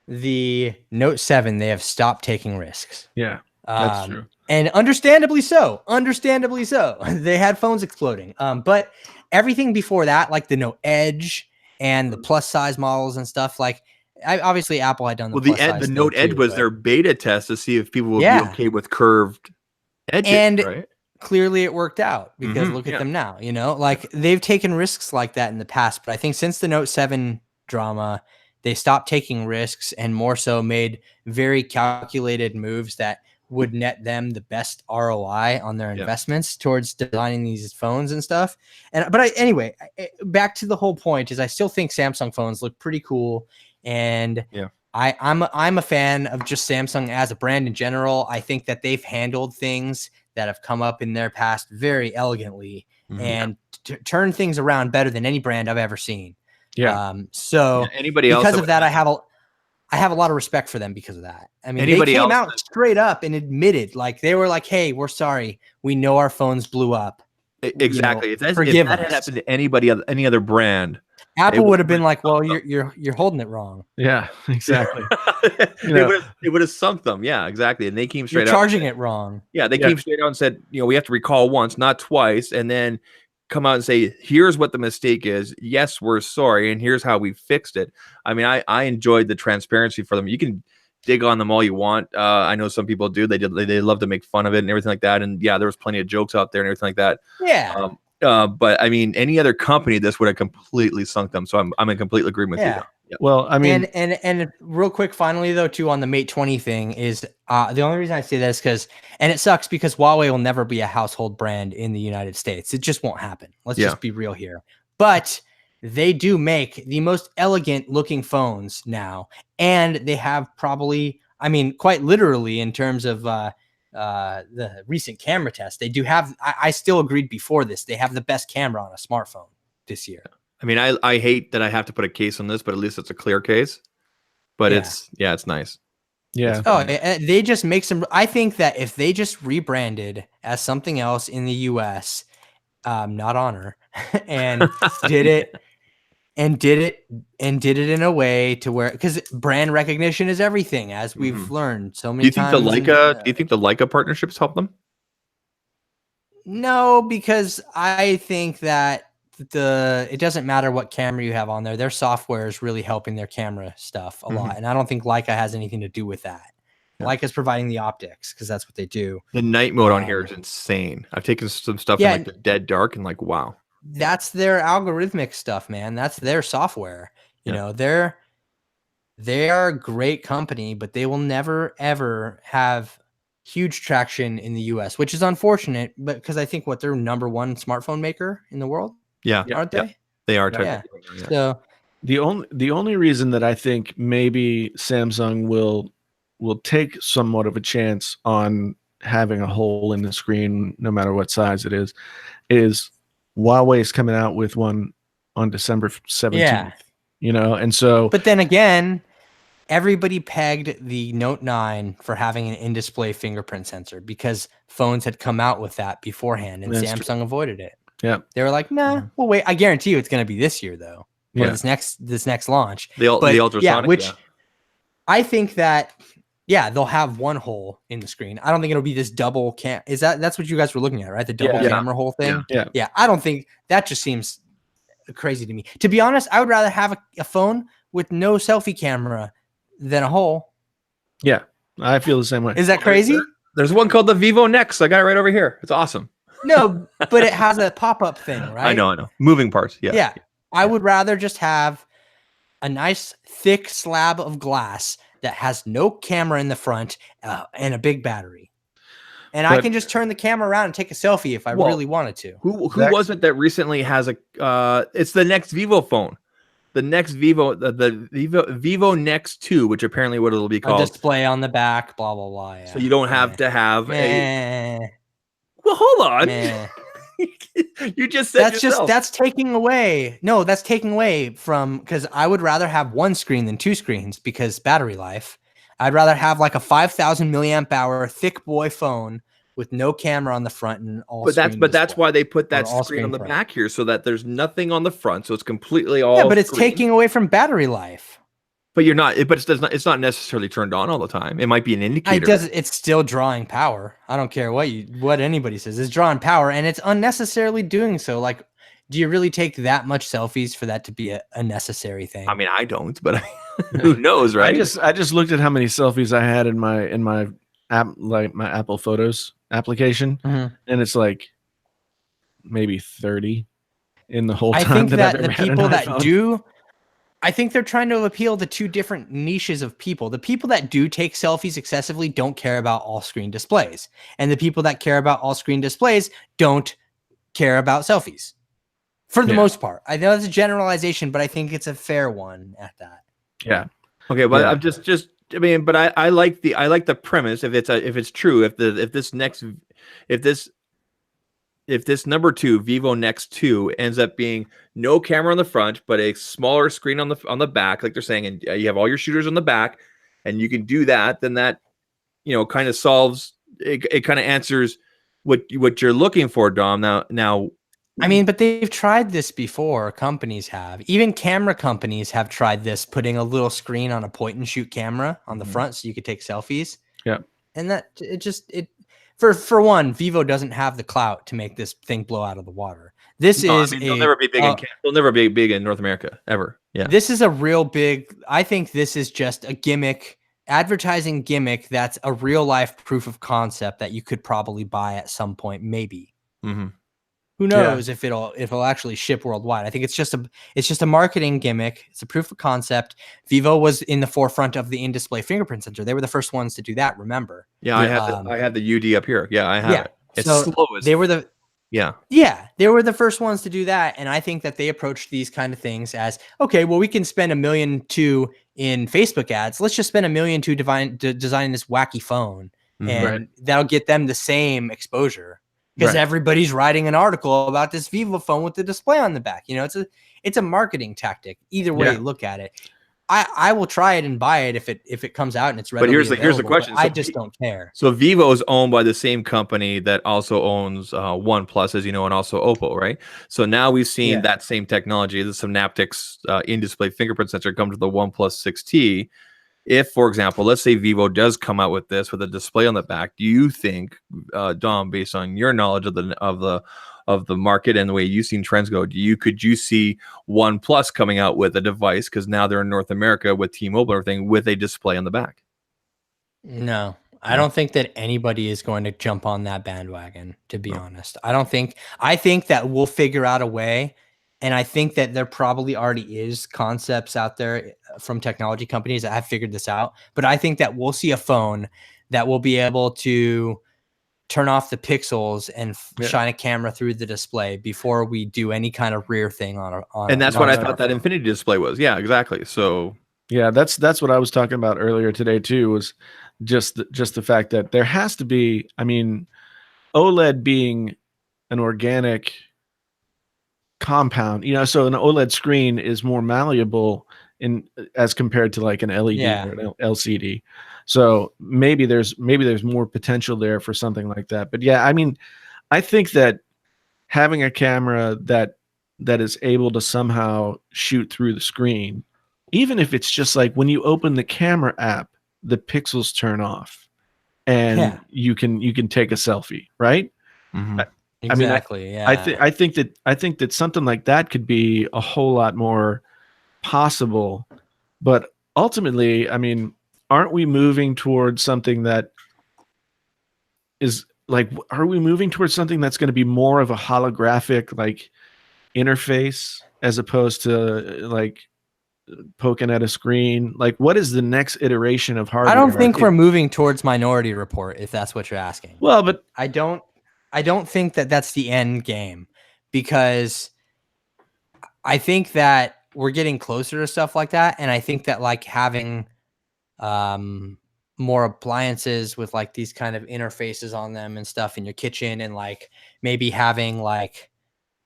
S3: the Note 7, they have stopped taking risks.
S1: Yeah, that's true.
S3: And understandably so. They had phones exploding. But everything before that, like the Note Edge and the plus size models and stuff, like obviously Apple had done
S2: the Note Edge was their beta test to see if people would be okay with curved edges,
S3: and
S2: right?
S3: Clearly it worked out because look at them now, like they've taken risks like that in the past. But I think since the Note 7 drama, they stopped taking risks and more so made very calculated moves that would net them the best ROI on their investments towards designing these phones and stuff. Anyway, back to the whole point is I still think Samsung phones look pretty cool. And I'm a fan of just Samsung as a brand in general. I think that they've handled things that have come up in their past very elegantly and turned things around better than any brand I've ever seen.
S2: Anybody else
S3: because of that, I have a lot of respect for them because of that. I mean, they came out straight up and admitted, like they were like, "Hey, we're sorry. We know our phones blew up."
S2: Exactly. If that had happened to any other brand,
S3: Apple would have been like, "Well, you're holding it wrong."
S1: Yeah, exactly.
S2: It would have sunk them. Yeah, exactly. And they came straight out.
S3: You're charging it wrong.
S2: Yeah, they came straight out and said, we have to recall once, not twice, and then come out and say, here's what the mistake is. Yes, we're sorry, and here's how we fixed it. I mean, I enjoyed the transparency for them. You can dig on them all you want. I know some people do. They love to make fun of it and everything like that. And yeah, there was plenty of jokes out there and everything like that.
S3: Yeah.
S2: But I mean, any other company, this would have completely sunk them. So I'm in complete agreement with you.
S1: Well, I mean,
S3: and real quick, finally though, too, on the Mate 20 thing is the only reason I say that is because, and it sucks because Huawei will never be a household brand in the United States. It just won't happen. Let's just be real here. But they do make the most elegant looking phones now, and they have probably, I mean, quite literally in terms of the recent camera test, they do have. I still agreed before this. They have the best camera on a smartphone this year.
S2: I mean, I hate that I have to put a case on this, but at least it's a clear case. But it's nice.
S1: Yeah.
S3: Oh, they just make some. I think that if they just rebranded as something else in the U.S., not Honor, and did it in a way to where, because brand recognition is everything, as we've learned so many times.
S2: Do you think the Leica partnerships help them?
S3: No, because I think that it doesn't matter what camera you have on there. Their software is really helping their camera stuff a lot. And I don't think Leica has anything to do with that. Yeah. Leica's providing the optics because that's what they do.
S2: The night mode on here is insane. I've taken some stuff in like the dead dark and like, wow.
S3: That's their algorithmic stuff, man. That's their software. You know, they are a great company, but they will never, ever have huge traction in the US, which is unfortunate, but because I think they're number one smartphone maker in the world.
S2: Yeah.
S3: Aren't they?
S2: Yeah. They are.
S3: Yeah. So
S1: the only reason that I think maybe Samsung will take somewhat of a chance on having a hole in the screen, no matter what size it is Huawei is coming out with one on December 17th. Yeah. You know, and so.
S3: But then again, everybody pegged the Note 9 for having an in-display fingerprint sensor because phones had come out with that beforehand, and Samsung avoided it.
S1: Yeah,
S3: they were like, "Nah, well, wait. I guarantee you, it's going to be this year, though. Yeah, this next launch,
S2: the ultrasonic,
S3: which I think that they'll have one hole in the screen. I don't think it'll be this double cam. That's what you guys were looking at, right? The double camera hole thing. Yeah. I don't think that just seems crazy to me. To be honest, I would rather have a phone with no selfie camera than a hole.
S1: Yeah, I feel the same way.
S3: Is that crazy?
S2: There's one called the Vivo Next. I got it right over here. It's awesome.
S3: No, but it has a pop-up thing, right?
S2: I know. Moving parts. Yeah.
S3: I would rather just have a nice thick slab of glass that has no camera in the front and a big battery. And I can just turn the camera around and take a selfie if I really wanted to.
S2: Who was it that recently has it's the next Vivo phone. The next Vivo, the Vivo Next 2, which apparently what it'll be called.
S3: A display on the back, blah, blah, blah. Yeah.
S2: So you don't have to have a... Well, hold on. You just said
S3: that's taking away. No, that's taking away from, because I would rather have one screen than two screens because battery life. I'd rather have like a 5,000 milliamp hour thick boy phone with no camera on the front and all.
S2: But that's why they put that screen on the back here, so that there's nothing on the front, so it's completely all. Yeah,
S3: but it's taking away from battery life.
S2: But you're not. But it's not necessarily turned on all the time. It might be an indicator.
S3: It's still drawing power. I don't care what anybody says. It's drawing power, and it's unnecessarily doing so. Like, do you really take that much selfies for that to be a necessary thing?
S2: I mean, I don't, but who knows, right?
S1: I just looked at how many selfies I had in my app, like my Apple Photos application, and it's like maybe 30 in the whole time.
S3: I think that the people that do. I think they're trying to appeal to two different niches of people. The people that do take selfies excessively don't care about all screen displays. And the people that care about all screen displays don't care about selfies for the most part. I know it's a generalization, but I think it's a fair one at that.
S1: Yeah.
S2: Okay. Well, I'm just, I mean, but I like the premise. If it's true, if this number 2 Vivo Next 2 ends up being no camera on the front, but a smaller screen on the back, like they're saying, and you have all your shooters on the back, and you can do that, then that, kind of solves it kind of answers what you're looking for, Dom. Now,
S3: I mean, but they've tried this before. Companies have, even camera companies have tried this, putting a little screen on a point and shoot camera on the front so you could take selfies.
S1: Yeah,
S3: and that For one, Vivo doesn't have the clout to make this thing blow out of the water.
S2: They'll never be big they'll never be big in North America ever. Yeah.
S3: This is a real big. I think this is just a gimmick, advertising gimmick. That's a real life proof of concept that you could probably buy at some point, maybe.
S2: Mm-hmm.
S3: Who knows if it'll actually ship worldwide? I think it's just a marketing gimmick. It's a proof of concept. Vivo was in the forefront of the in-display fingerprint sensor. They were the first ones to do that. Remember?
S2: Yeah, I had the UD up here. Yeah, I have it. It's slow as
S3: they were the they were the first ones to do that, and I think that they approached these kind of things as, okay, well, we can spend $1.2 million in Facebook ads. Let's just spend $1.2 million designing this wacky phone, and that'll get them the same exposure. Because everybody's writing an article about this Vivo phone with the display on the back. You know, it's a marketing tactic. Either way you look at it. I will try it and buy it if it comes out and it's ready.
S2: But here's the question.
S3: I just don't care.
S2: So Vivo is owned by the same company that also owns OnePlus, as you know, and also Oppo, right? So now we've seen that same technology, the Synaptics in-display fingerprint sensor, come to the OnePlus 6T. If, for example, let's say Vivo does come out with this with a display on the back, do you think, Dom, based on your knowledge of the market and the way you've seen trends go, could you see OnePlus coming out with a device, because now they're in North America with T-Mobile and everything, with a display on the back?
S3: No, I don't think that anybody is going to jump on that bandwagon, to be honest. I think that we'll figure out a way. And I think that there probably already is concepts out there from technology companies that have figured this out. But I think that we'll see a phone that will be able to turn off the pixels and shine a camera through the display before we do any kind of rear thing on.
S2: And that's what I thought that Infinity display was. Yeah, exactly. So
S1: yeah, that's what I was talking about earlier today too. Was just the fact that there has to be. I mean, OLED being an organic compound, so an OLED screen is more malleable as compared to like an LED or an LCD. So maybe there's more potential there for something like that. But yeah, I mean, I think that having a camera that is able to somehow shoot through the screen, even if it's just like when you open the camera app, the pixels turn off and you can take a selfie, right?
S3: Mm-hmm. Exactly.
S1: I think that something like that could be a whole lot more possible, but ultimately, I mean, aren't we moving towards something that is like? Are we moving towards something that's going to be more of a holographic like interface as opposed to like poking at a screen? Like, what is the next iteration of hardware?
S3: I don't think we're moving towards Minority Report, if that's what you're asking.
S1: Well, but
S3: I don't think that that's the end game, because I think that we're getting closer to stuff like that. And I think that like having more appliances with like these kind of interfaces on them and stuff in your kitchen, and like maybe having like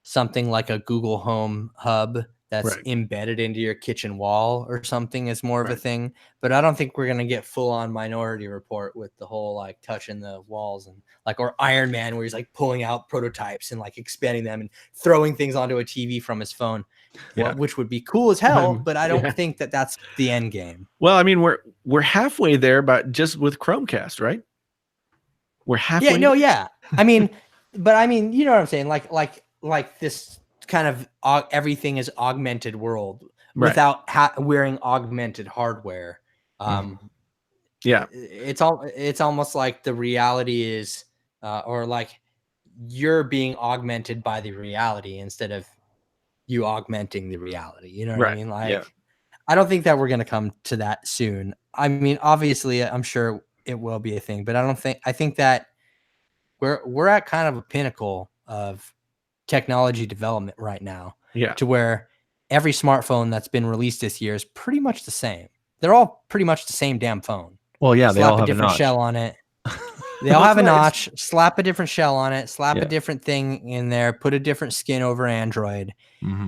S3: something like a Google Home hub that's embedded into your kitchen wall or something is more of a thing. But I don't think we're going to get full on Minority Report with the whole like touching the walls and like, or Iron Man where he's like pulling out prototypes and like expanding them and throwing things onto a TV from his phone, which would be cool as hell. But I don't think that that's the end game.
S1: Well, I mean, we're halfway there, but just with Chromecast, right? We're halfway.
S3: Yeah, no, yeah. I mean, but I mean, you know what I'm saying? Like this kind of everything is augmented world without wearing augmented hardware. It's almost like the reality is or like you're being augmented by the reality instead of you augmenting the reality. You know what I mean? Like I don't think that we're going to come to that soon. I mean, obviously I'm sure it will be a thing, but I think that we're at kind of a pinnacle of technology development right now, to where every smartphone that's been released this year is pretty much the same. They're all pretty much the same damn phone.
S2: Well, yeah, they all have
S3: a different shell on it. They all have a notch, slap a different shell on it, slap a different thing in there, put a different skin over Android,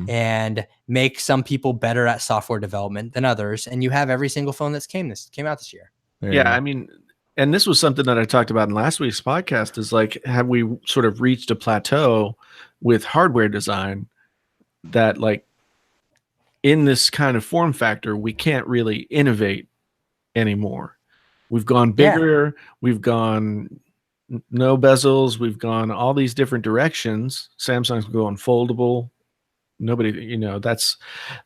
S3: and make some people better at software development than others. And you have every single phone that's came out this year.
S1: I mean, and this was something that I talked about in last week's podcast, is like, have we sort of reached a plateau with hardware design that like in this kind of form factor, we can't really innovate anymore. We've gone bigger. We've gone no bezels. We've gone all these different directions. Samsung's going foldable. Nobody,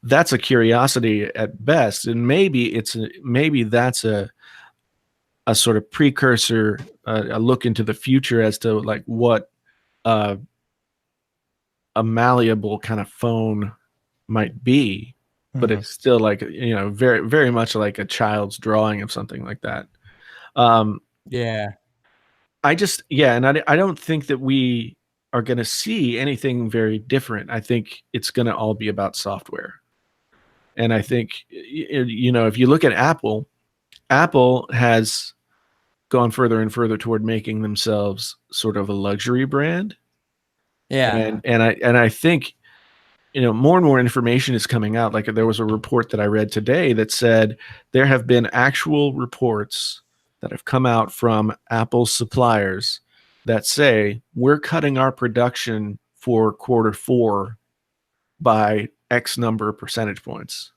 S1: that's a curiosity at best. And maybe that's a sort of precursor, a look into the future as to like what a malleable kind of phone might be, but
S3: Mhm.
S1: it's still like, you know, very, very much like a child's drawing of something like that.
S3: Yeah.
S1: I just, yeah, and I don't think that we are going to see anything very different. I think it's going to all be about software. And I think, you know, if you look at Apple, Apple has gone further and further toward making themselves sort of a luxury brand.
S3: Yeah.
S1: And I think, you know, more and more information is coming out. Like there was a report that I read today that said there have been actual reports that have come out from Apple's suppliers that say we're cutting our production for Q4 by X number of percentage points.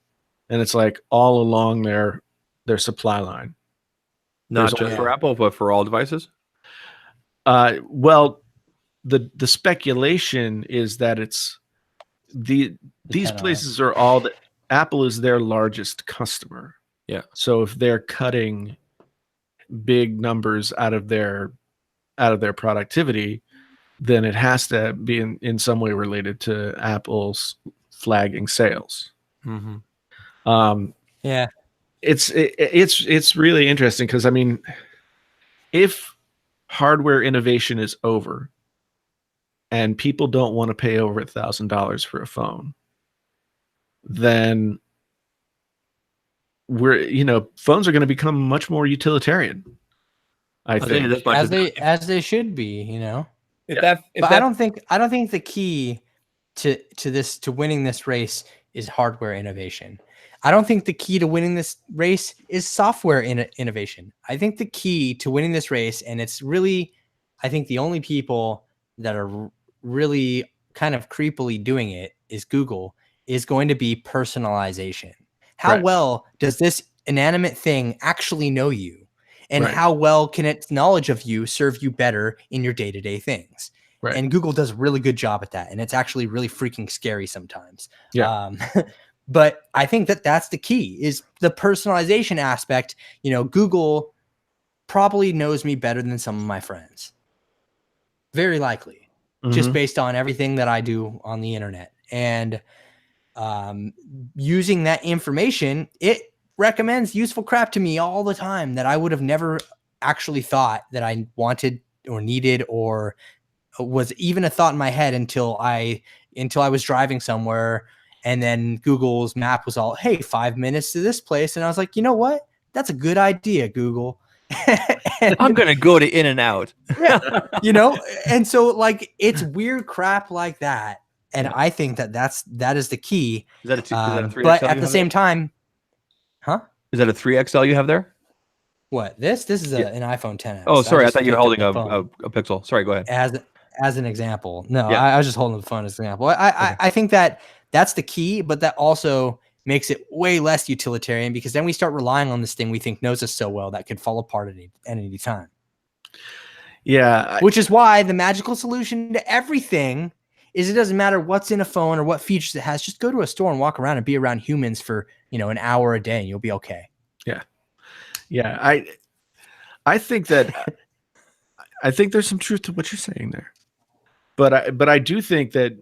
S1: And it's like all along their supply line.
S2: Not
S1: There's
S2: just for Apple, but for all devices.
S1: Well, the speculation is that it's these
S3: Depend on-
S1: places are all that Apple is their largest customer.
S2: Yeah.
S1: So if they're cutting big numbers out of their productivity, then it has to be in some way related to Apple's flagging sales.
S2: Mm-hmm.
S3: Yeah.
S1: It's really interesting because I mean, if hardware innovation is over and people don't want to pay over $1,000 for a phone, then phones are going to become much more utilitarian. I think
S3: as they should be, you know.
S2: But
S3: I don't think the key to winning this race is hardware innovation. I don't think the key to winning this race is software innovation. I think the key to winning this race, and it's really, I think the only people that are really kind of creepily doing it is Google, is going to be personalization. How well does this inanimate thing actually know you? And how well can its knowledge of you serve you better in your day-to-day things? Right. And Google does a really good job at that. And it's actually really freaking scary sometimes.
S1: Yeah.
S3: But I think that's the key, is the personalization aspect. You know, Google probably knows me better than some of my friends. Very likely, just based on everything that I do on the internet. And using that information, it recommends useful crap to me all the time that I would have never actually thought that I wanted or needed or was even a thought in my head until I was driving somewhere, and then Google's map was all, hey, 5 minutes to this place. And I was like, you know what? That's a good idea, Google.
S2: I'm going to go to In-N-Out.
S3: Yeah, you know? And so like, it's weird crap like that. And I think that is the key.
S2: Is that a 3XL?
S3: But at the same time, huh?
S2: Is that a 3XL you have there?
S3: What? This is an iPhone XS.
S2: Oh, sorry. I thought you were holding a Pixel. Sorry, go ahead.
S3: As an example. No, I was just holding the phone as an example. I think that's the key, but that also makes it way less utilitarian, because then we start relying on this thing we think knows us so well that could fall apart at any time.
S1: Yeah.
S3: Which is why the magical solution to everything is it doesn't matter what's in a phone or what features it has. Just go to a store and walk around and be around humans for, an hour a day and you'll be okay.
S1: Yeah. Yeah. I think that I think there's some truth to what you're saying there. But I do think that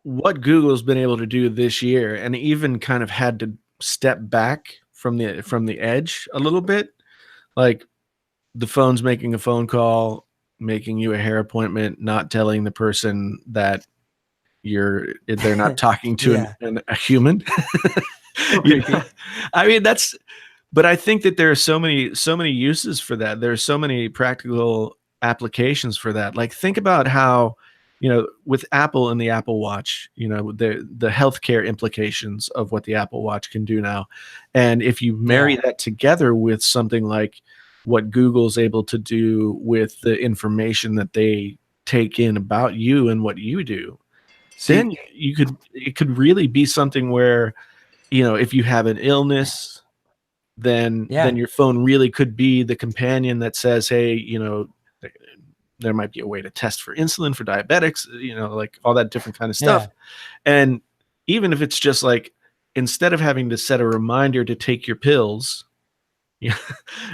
S1: what Google's been able to do this year, and even kind of had to step back from the edge a little bit, like the phone's making a phone call, making you a hair appointment, not telling the person that they're not talking to a human. I mean, but I think that there are so many uses for that. There are so many practical applications for that. Like, think about how, with Apple and the Apple Watch, the healthcare implications of what the Apple Watch can do now. And if you marry that together with something like what Google's able to do with the information that they take in about you and what you do, then it could really be something where, if you have an illness, then your phone really could be the companion that says, hey, there might be a way to test for insulin for diabetics, like all that different kind of stuff. And even if it's just like, instead of having to set a reminder to take your pills,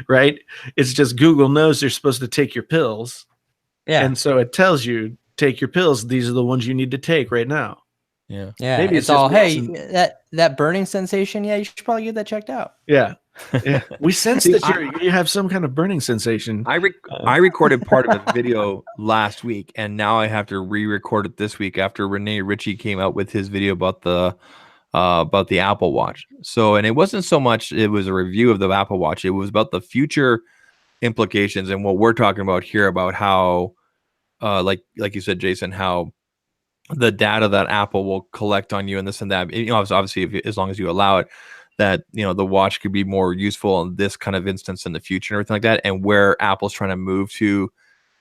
S1: right? It's just Google knows you're supposed to take your pills. Yeah. And so it tells you, take your pills. These are the ones you need to take right now.
S2: Yeah.
S3: Yeah,
S1: Maybe
S3: it's
S1: it's just
S3: all, hey,
S1: Wilson.
S3: that burning sensation. Yeah, you should probably get that checked out.
S1: Yeah. Yeah. We sense
S2: See,
S1: that you have some kind of burning sensation.
S2: I recorded part of a video last week, and now I have to re-record it this week after Rene Ritchie came out with his video about the Apple Watch. So, and it wasn't so much it was a review of the Apple Watch; it was about the future implications and what we're talking about here about how, like you said, Jason, how the data that Apple will collect on you and this and that. You know, obviously, as long as you allow it, that the watch could be more useful in this kind of instance in the future and everything like that, and where Apple's trying to move to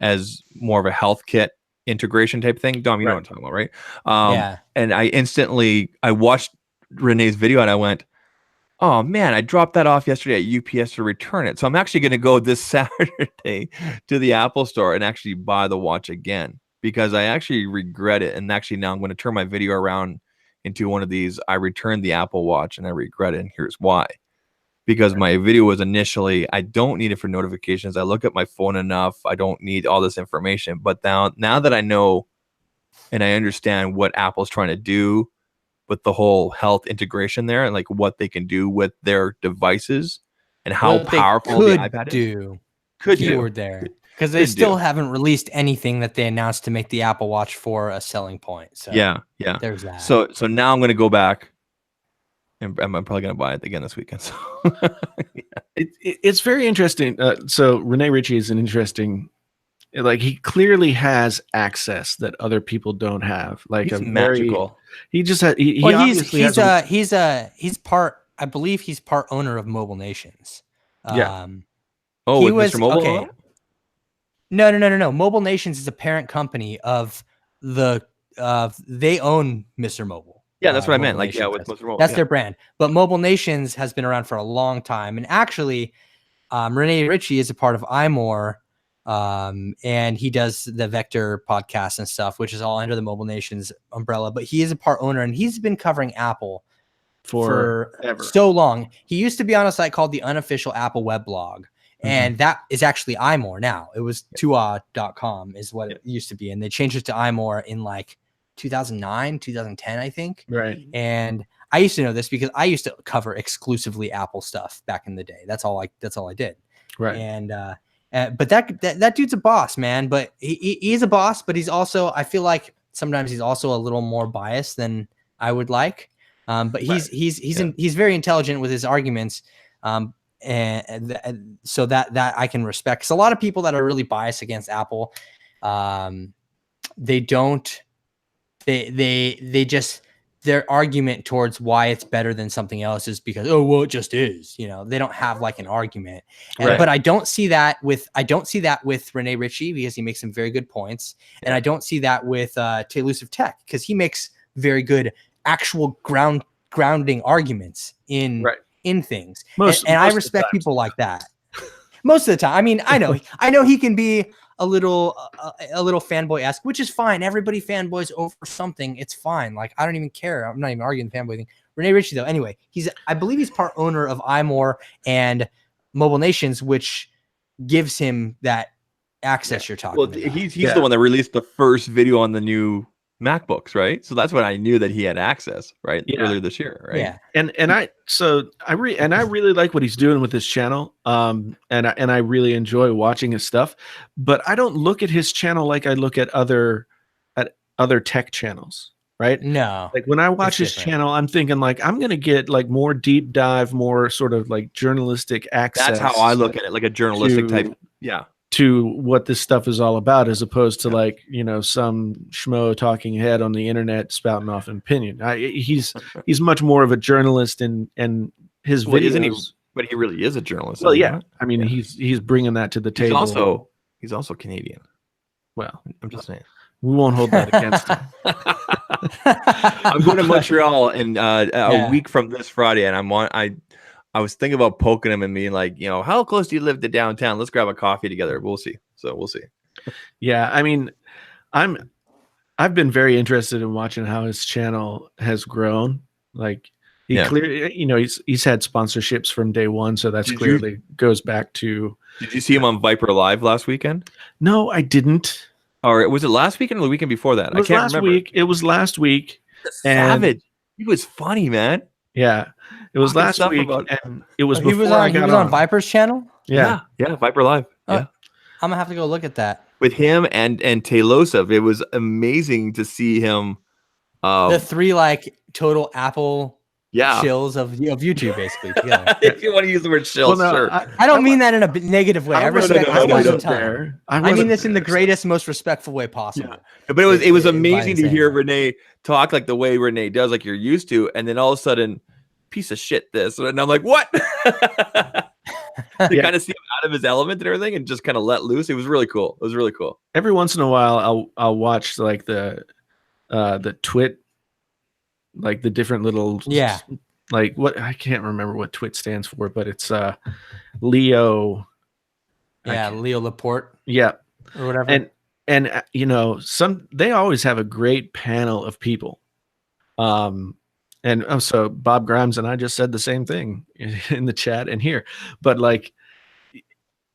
S2: as more of a health kit integration type thing. Dom, you know what I'm talking about, right?
S3: Yeah.
S2: And I watched Renee's video and I went, oh man, I dropped that off yesterday at UPS to return it. So I'm actually going to go this Saturday to the Apple store and actually buy the watch again, because I actually regret it. And actually now I'm going to turn my video around into one of these. I returned the Apple Watch and I regret it. And here's why. Because my video was initially, I don't need it for notifications. I look at my phone enough. I don't need all this information. But now that I know and I understand what Apple's trying to do with the whole health integration there and like what they can do with their devices and how
S3: What they
S2: powerful the iPad is. Could do.
S3: Keyword there. Because they still haven't released anything that they announced to make the Apple Watch 4 a selling point. So
S2: yeah.
S3: there's that.
S2: So now I'm going to go back and I'm probably going to buy it again this weekend. So
S1: It's very interesting. So Rene Ritchie is an interesting, like, he clearly has access that other people don't have. Like,
S2: he's magical.
S1: He just had. He
S3: well,
S1: obviously
S3: he's part. I believe he's part owner of Mobile Nations.
S1: Yeah.
S2: Oh,
S3: he
S2: with
S3: was
S2: Mr. Mobile?
S3: okay. No. Mobile Nations is a parent company of the. They own Mr. Mobile.
S2: Yeah, that's what I meant.
S3: Mobile
S2: Like, yeah, with
S3: Nations
S2: Mr. Mobile.
S3: That's their brand. But Mobile Nations has been around for a long time, and actually, Rene Ritchie is a part of iMore. And he does the Vector podcast and stuff, which is all under the Mobile Nations umbrella, but he is a part owner and he's been covering Apple for so long. He used to be on a site called the Unofficial Apple Weblog, and that is actually iMore now. It was tua.com is what it used to be, and they changed it to iMore in like 2009, 2010, I think.
S1: Right.
S3: And I used to know this because I used to cover exclusively Apple stuff back in the day. That's all I did.
S1: Right.
S3: And but that dude's a boss, man. But he's a boss, but he's also, I feel like sometimes he's also a little more biased than I would like. But he's very intelligent with his arguments. And so that I can respect. Because a lot of people that are really biased against Apple, they just, their argument towards why it's better than something else is because, oh, well, it just is, they don't have like an argument. But I don't see that with Rene Ritchie, because he makes some very good points. And I don't see that with Telusive Tech, because he makes very good actual grounding arguments in things. Most I respect people like that. Most of the time. I mean, I know he can be a little fanboy-esque, which is fine. Everybody fanboys over something. It's fine. Like, I don't even care. I'm not even arguing the fanboy thing. Rene Ritchie, though, anyway, I believe he's part owner of iMore and Mobile Nations, which gives him that access you're talking about.
S2: He's the one that released the first video on the new MacBooks, right? So that's when I knew that he had access, right? Earlier this year, right?
S3: Yeah.
S1: And I really like what he's doing with his channel. And I really enjoy watching his stuff, but I don't look at his channel like I look at other tech channels, right?
S3: No.
S1: Like when I watch his channel, I'm thinking like I'm gonna get like more deep dive, more sort of like journalistic access.
S2: That's how I look at it, like a journalistic type. Yeah.
S1: To what this stuff is all about, as opposed to like, some schmo talking head on the internet spouting off an opinion. He's much more of a journalist, and his videos.
S2: Isn't he? But he really is a journalist.
S1: Well, yeah. I mean, he's bringing that to the table.
S2: He's also Canadian. Well, I'm just saying.
S1: We won't hold that against him.
S2: I'm going to Montreal in a week from this Friday, and I was thinking about poking him and being like, how close do you live to downtown? Let's grab a coffee together. We'll see. So we'll see.
S1: Yeah, I mean, I've been very interested in watching how his channel has grown. Like he clearly, he's had sponsorships from day one, so that's clearly goes back to.
S2: Did you see him on Viper Live last weekend?
S1: No, I didn't.
S2: Or was it last weekend or the weekend before that?
S1: It was
S2: I can't
S1: last
S2: remember.
S1: week. It was last week. And-
S2: Savage. He was funny, man.
S1: Yeah, it was
S2: Talking
S1: last
S2: stuff
S1: week,
S2: about-
S1: and it was
S3: He
S1: before
S3: was
S1: I
S3: on. He
S1: got
S3: was on Viper's channel.
S1: Yeah.
S2: Yeah, Viper Live.
S3: Oh,
S2: Yeah.
S3: I'm gonna have to go look at that.
S2: With him and Taylosov. It was amazing to see him.
S3: The three like total Apple
S2: Yeah.
S3: shills of YouTube, basically. Together.
S2: If you want to use the word shill,
S1: Well, no,
S2: sure.
S3: I don't mean that in a negative way. I respect
S2: no,
S3: this
S2: no,
S3: guy
S2: no,
S3: a ton.
S1: I
S3: I mean
S1: wasn't
S3: this in the
S1: there.
S3: greatest, most respectful way possible.
S2: But it was
S3: By
S2: amazing to
S3: saying
S2: hear
S3: that.
S2: Renee talk like the way Renee does, like you're used to, and then all of a sudden, piece of shit, this, and I'm like, what? To
S1: Yeah.
S2: kind of see him out of his element and everything, and just kind of let loose. It was really cool. It was really cool.
S1: Every once in a while, I'll watch like the twit, like the different little
S3: Yeah.
S1: like what I can't remember what twit stands for, but it's Leo. I
S3: Yeah,
S1: can't-
S3: Leo Laporte
S1: Yeah,
S3: or whatever.
S1: and you know, they always have a great panel of people. And so Bob Grimes and I just said the same thing in the chat and here, but like,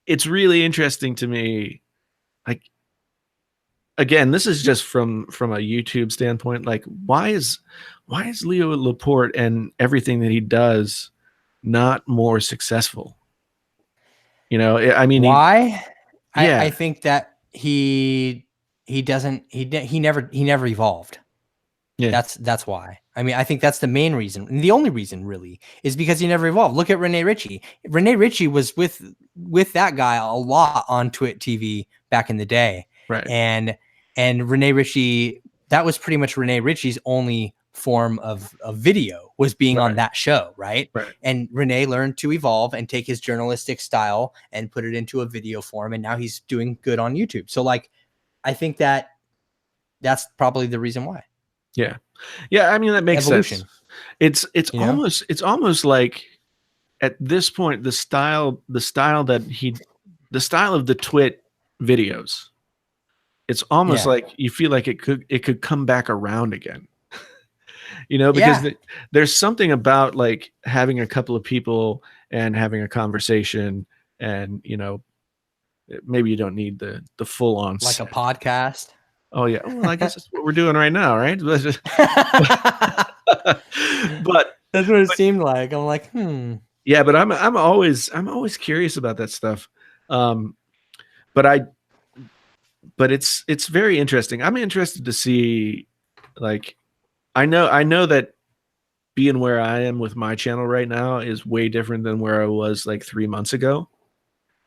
S1: it's really interesting to me. Like, again, this is just from a YouTube standpoint. Like, why is Leo Laporte and everything that he does not more successful? You know, I mean,
S3: Why?
S1: Yeah.
S3: I think that he never evolved.
S1: Yeah.
S3: That's why. I mean, I think that's the main reason. And the only reason really is because he never evolved. Look at Rene Ritchie. Rene Ritchie was with that guy a lot on Twit TV back in the day.
S1: right.
S3: And Rene Ritchie, that was pretty much Rene Ritchie's only form of video was being on
S1: Right.
S3: that show, right?
S1: Right.
S3: And Rene learned to evolve and take his journalistic style and put it into a video form, and now he's doing good on YouTube. So like, I think that's probably the reason why.
S1: Yeah, I mean that makes
S3: Evolution.
S1: sense. It's
S3: You know?
S1: almost like at this point the style of the twit videos. It's almost
S3: Yeah.
S1: like you feel like it could come back around again. You know, because
S3: Yeah.
S1: there's something about like having a couple of people and having a conversation, and you know, maybe you don't need the full on
S3: Like a podcast.
S1: Oh yeah, well I guess that's what we're doing right now, right? But
S3: That's what it seemed like. I'm like,
S1: yeah, but I'm always curious about that stuff. But it's very interesting. I'm interested to see, like, I know that being where I am with my channel right now is way different than where I was like 3 months ago,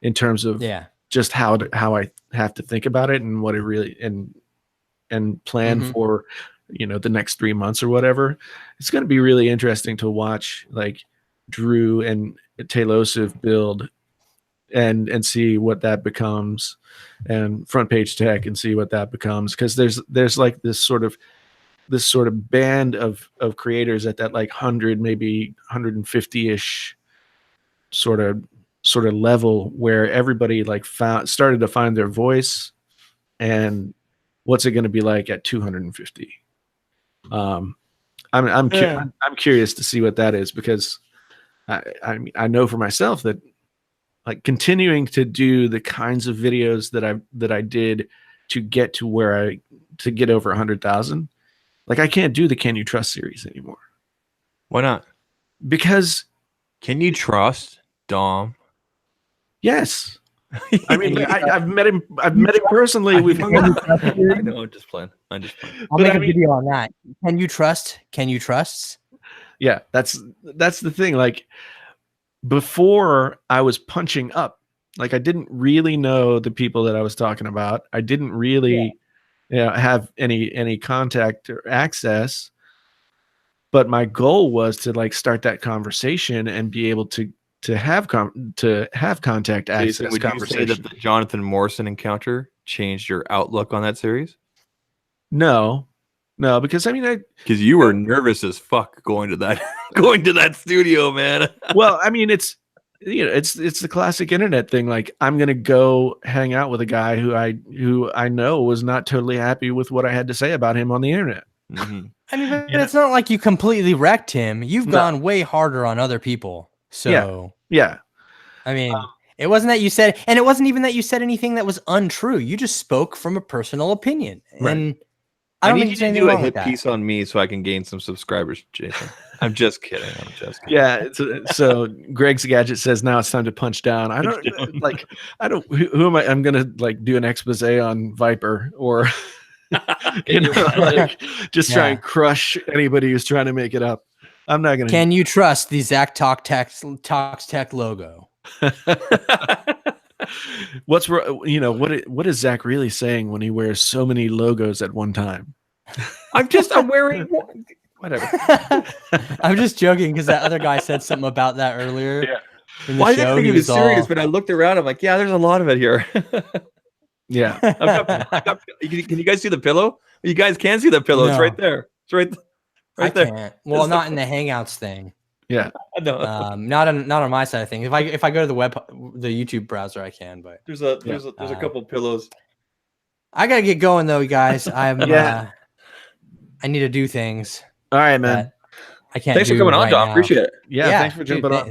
S1: in terms of
S3: yeah.
S1: just how I have to think about it and what it really and plan
S3: Mhm.
S1: for, you know, the next 3 months or whatever. It's going to be really interesting to watch like Drew and Taylosov build and see what that becomes, and Front Page Tech and see what that becomes, because there's like this sort of band of creators at that like 100 maybe 150ish sort of level where everybody like started to find their voice. And what's it going to be like at 250? I'm curious to see what that is, because I know for myself that like continuing to do the kinds of videos that I did to get to to get over 100,000, like I can't do the Can You Trust series anymore,
S2: Why not?
S1: because
S2: Can you trust Dom?
S1: yes, I mean I've met him personally. We've hung out.
S2: I know. I'm just playing.
S3: I'll
S1: But
S3: make
S1: I
S3: a
S1: mean-
S3: video on that. Can you trusts?
S1: Yeah, that's the thing. Like, before I was punching up, like I didn't really know the people that I was talking about. I didn't really have any contact or access, but my goal was to like start that conversation and be able to have contact
S2: Jason,
S1: access
S2: would you say
S1: conversation.
S2: that the Jonathan Morrison encounter changed your outlook on that series?
S1: No, because I mean,
S2: Because you were nervous as fuck going to that studio, man.
S1: well, I mean, it's the classic internet thing. Like, I'm gonna go hang out with a guy who I know was not totally happy with what I had to say about him on the internet.
S2: Mhm.
S3: I mean, but
S1: You know?
S3: it's not like you completely wrecked him. You've
S1: No.
S3: gone way harder on other people. So
S1: Yeah.
S3: I mean, It wasn't that you said, and it wasn't even that you said anything that was untrue. You just spoke from a personal opinion,
S1: Right.
S3: and I don't
S2: need
S3: think
S2: you
S3: there's
S2: to
S3: anything
S2: do a
S3: wrong with
S2: hit
S3: that.
S2: piece on me so I can gain some subscribers, Jason. I'm just kidding. I'm just kidding.
S1: Yeah. So Greg's Gadget says now it's time to punch down. I don't like. I don't. Who am I? I'm gonna like do an expose on Viper or you know, like just try and crush anybody who's trying to make it up. I'm not gonna.
S3: Can you trust the Zach Talks Tech logo?
S1: What's you know what is Zach really saying when he wears so many logos at one time?
S2: I'm wearing whatever.
S3: I'm just joking because that other guy said something about that earlier.
S1: Yeah.
S3: In the
S2: Well, I
S3: show,
S2: didn't think
S3: he
S2: he was serious,
S3: all-
S2: but I looked around. I'm like, yeah, there's a lot of it here.
S1: Yeah.
S2: Can you guys see the pillow? You guys can see the pillow. It's
S3: No.
S2: right there. It's right
S3: I
S2: there.
S3: can't. Well,
S2: It's
S3: not in the Hangouts thing.
S1: Yeah.
S2: No.
S3: Not on my side of things. If I go to the YouTube browser, I can. But
S2: There's a couple pillows.
S3: I gotta get going though, you guys. I'm
S1: Yeah.
S3: I need to do things.
S1: All right, man.
S3: that I can't.
S2: Thanks for
S3: do
S2: coming on,
S3: right
S2: Dom.
S3: now.
S2: Appreciate it.
S1: Yeah. Thanks for
S3: dude,
S1: jumping on.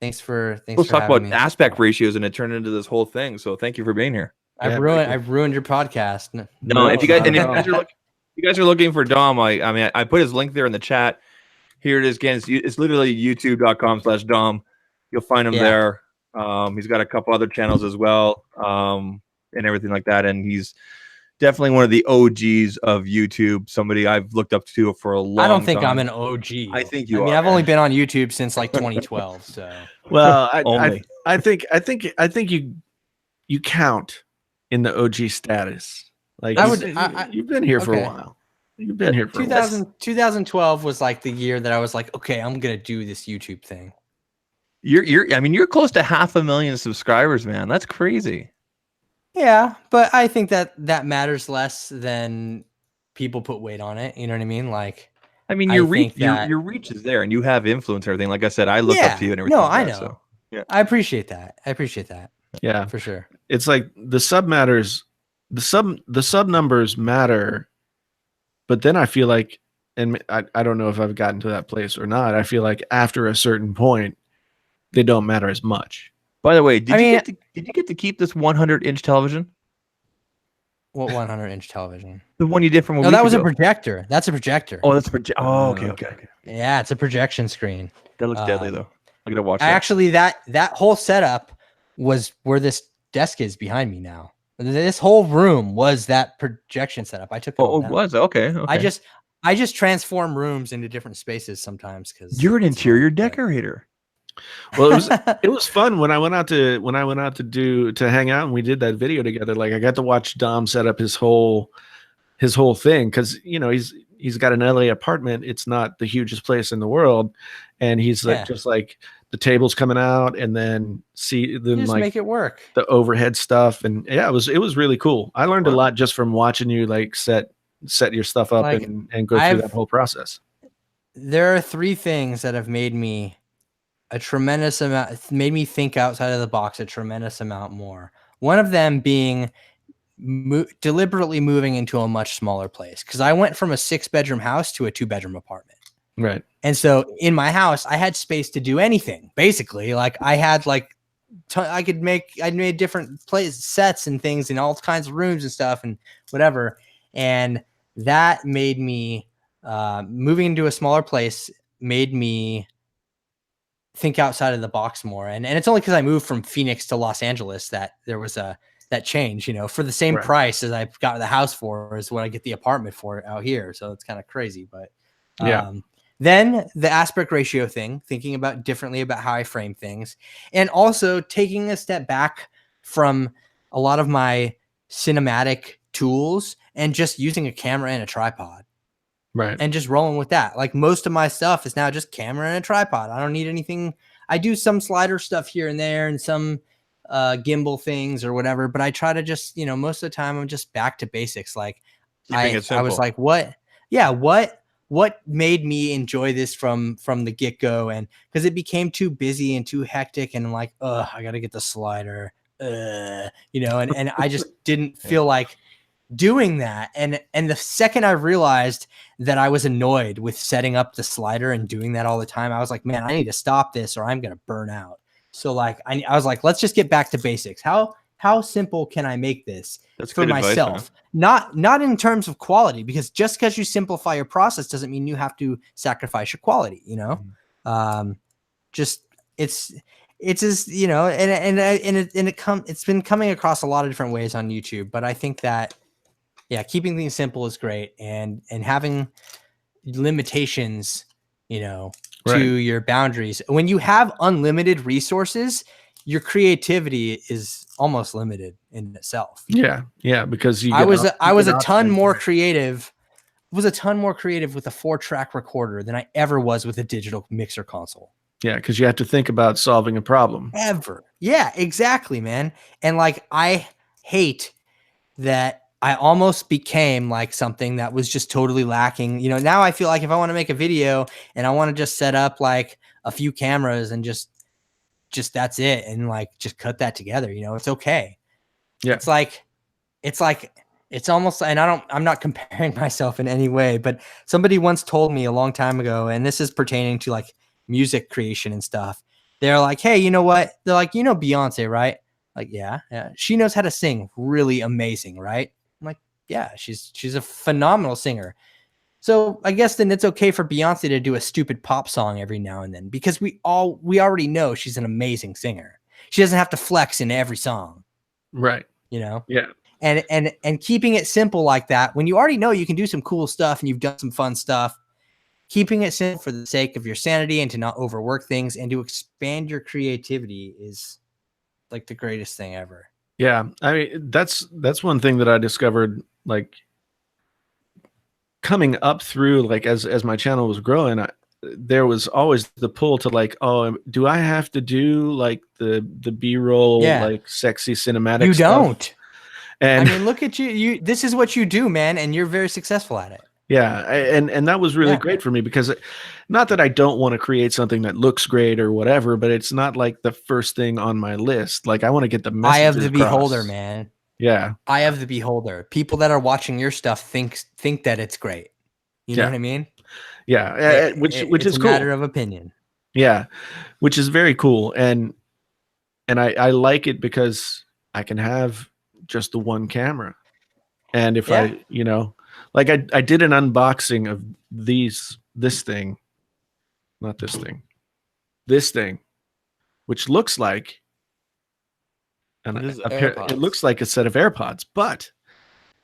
S3: Thanks for
S2: Let's talk
S3: having
S2: about
S3: me.
S2: aspect ratios, and it turned into this whole thing. So thank you for being here.
S1: Yeah,
S3: I've ruined your podcast.
S2: No, if you guys
S1: not at all.
S2: you guys are looking for Dom, I put his link there in the chat. Here it is again. It's literally youtube.com/Dom. You'll find him there. He's got a couple other channels as well, and everything like that. And he's definitely one of the OGs of YouTube. Somebody I've looked up to for a long time.
S3: I don't think I'm an OG.
S2: I think you
S3: I mean,
S2: are.
S3: I've only been on YouTube since like 2012. So
S1: Well,
S2: Only.
S1: I think you count in the OG status. Like you've been here for a
S3: okay.
S1: while. You've been here for a while.
S3: 2012 was like the year that I was like, okay, I'm gonna do this YouTube thing.
S2: You're close to 500,000 subscribers, man. That's crazy.
S3: Yeah, but I think that matters less than people put weight on it. You know what I mean? Like,
S2: I mean,
S3: I
S2: your reach,
S3: think that-
S2: your reach is there, and you have influence and everything. Like I said, I look up to you and everything.
S3: No,
S2: like
S3: I
S2: that,
S3: know.
S2: so, yeah.
S3: I appreciate that.
S1: Yeah.
S3: For sure.
S1: It's like the sub matters. The sub numbers matter, but then I feel like, and I don't know if I've gotten to that place or not. I feel like after a certain point, they don't matter as much.
S2: By the way, did you get to keep this 100-inch television?
S3: What 100-inch television?
S2: The one you did from a
S3: No,
S2: week
S3: that was
S2: ago.
S3: a projector. That's a projector.
S2: Oh, that's Oh, okay.
S3: Yeah, it's a projection screen.
S2: That looks deadly though. I gotta watch that.
S3: Actually, that whole setup was where this desk is behind me now. This whole room was that projection setup. I took it all
S2: Oh, it
S3: down.
S2: was okay.
S3: I just transform rooms into different spaces sometimes because
S2: You're an interior decorator.
S1: Well, it was fun when I went out to hang out and we did that video together. Like I got to watch Dom set up his whole thing because he's got an LA apartment. It's not the hugest place in the world, and he's like just like the tables coming out and then
S3: just
S1: like
S3: make it work.
S1: the overhead stuff, and yeah, it was really cool. I learned a lot just from watching you like set your stuff up
S3: Like,
S1: and go through that whole process.
S3: There are 3 things that have made me made me think outside of the box a tremendous amount more. One of them being deliberately moving into a much smaller place, because I went from a 6-bedroom house to a 2-bedroom apartment.
S1: Right.
S3: And so in my house, I had space to do anything. Basically, like I had I made different sets and things in all kinds of rooms and stuff and whatever. And that made me moving into a smaller place made me think outside of the box more. And it's only because I moved from Phoenix to Los Angeles that there was that change, for the same price as I got the house for is what I get the apartment for out here. So it's kind of crazy, but then the aspect ratio thing, thinking about differently about how I frame things, and also taking a step back from a lot of my cinematic tools and just using a camera and a tripod.
S1: Right.
S3: And just rolling with that. Like most of my stuff is now just camera and a tripod. I don't need anything. I do some slider stuff here and there and some gimbal things or whatever, but I try to just, most of the time I'm just back to basics. Like I was like, what made me enjoy this from the get-go? And because it became too busy and too hectic and I'm like, I got to get the slider, and I just didn't feel like doing that. And the second I realized that I was annoyed with setting up the slider and doing that all the time, I was like, man, I need to stop this or I'm going to burn out. So like I was like, let's just get back to basics. How simple can I make this
S2: That's
S3: for
S2: good advice,
S3: myself? Not in terms of quality, because just because you simplify your process doesn't mean you have to sacrifice your quality, you know? Just it's just, you know, it's been coming across a lot of different ways on YouTube, but I think that keeping things simple is great, and having limitations, you know, to your boundaries. When you have unlimited resources, your creativity is almost limited in itself.
S1: Yeah, because
S3: I was a ton more creative. Was a ton more creative with a 4-track recorder than I ever was with a digital mixer console.
S1: Yeah, because you have to think about solving a problem.
S3: Yeah, exactly, man. And like, I hate that I almost became like something that was just totally lacking. You know, now I feel like if I want to make a video and I want to just set up like a few cameras and just that's it, and like just cut that together, you know, it's okay.
S1: Yeah.
S3: It's almost, and I'm not comparing myself in any way, but somebody once told me a long time ago, and this is pertaining to like music creation and stuff. They're like, hey, you know what? They're like, you know, Beyonce, right? Like, yeah. She knows how to sing really amazing, right? I'm like, yeah, she's a phenomenal singer. So I guess then it's okay for Beyonce to do a stupid pop song every now and then, because we already know she's an amazing singer. She doesn't have to flex in every song.
S1: Right.
S3: You know?
S1: Yeah.
S3: And keeping it simple like that, when you already know you can do some cool stuff and you've done some fun stuff, keeping it simple for the sake of your sanity and to not overwork things and to expand your creativity is like the greatest thing ever.
S1: Yeah. I mean, that's one thing that I discovered, like, coming up through, like, as my channel was growing, there was always the pull to like, oh, do I have to do like the B-roll, like sexy cinematic
S3: You
S1: stuff?
S3: don't. And I mean, look at you. This is what you do, man, and you're very successful at it.
S1: Yeah, and that was really great for me, because not that I don't want to create something that looks great or whatever, but it's not like the first thing on my list. Like, I want to get the message.
S3: Eye of the beholder, man.
S1: Yeah.
S3: Eye of the beholder. People that are watching your stuff think that it's great. You know what I mean?
S1: Yeah, which is cool.
S3: A matter of opinion.
S1: Yeah, which is very cool, and I like it because I can have just the one camera, and if I, you know, like I did an unboxing of this thing, which looks like it looks like a set of AirPods, but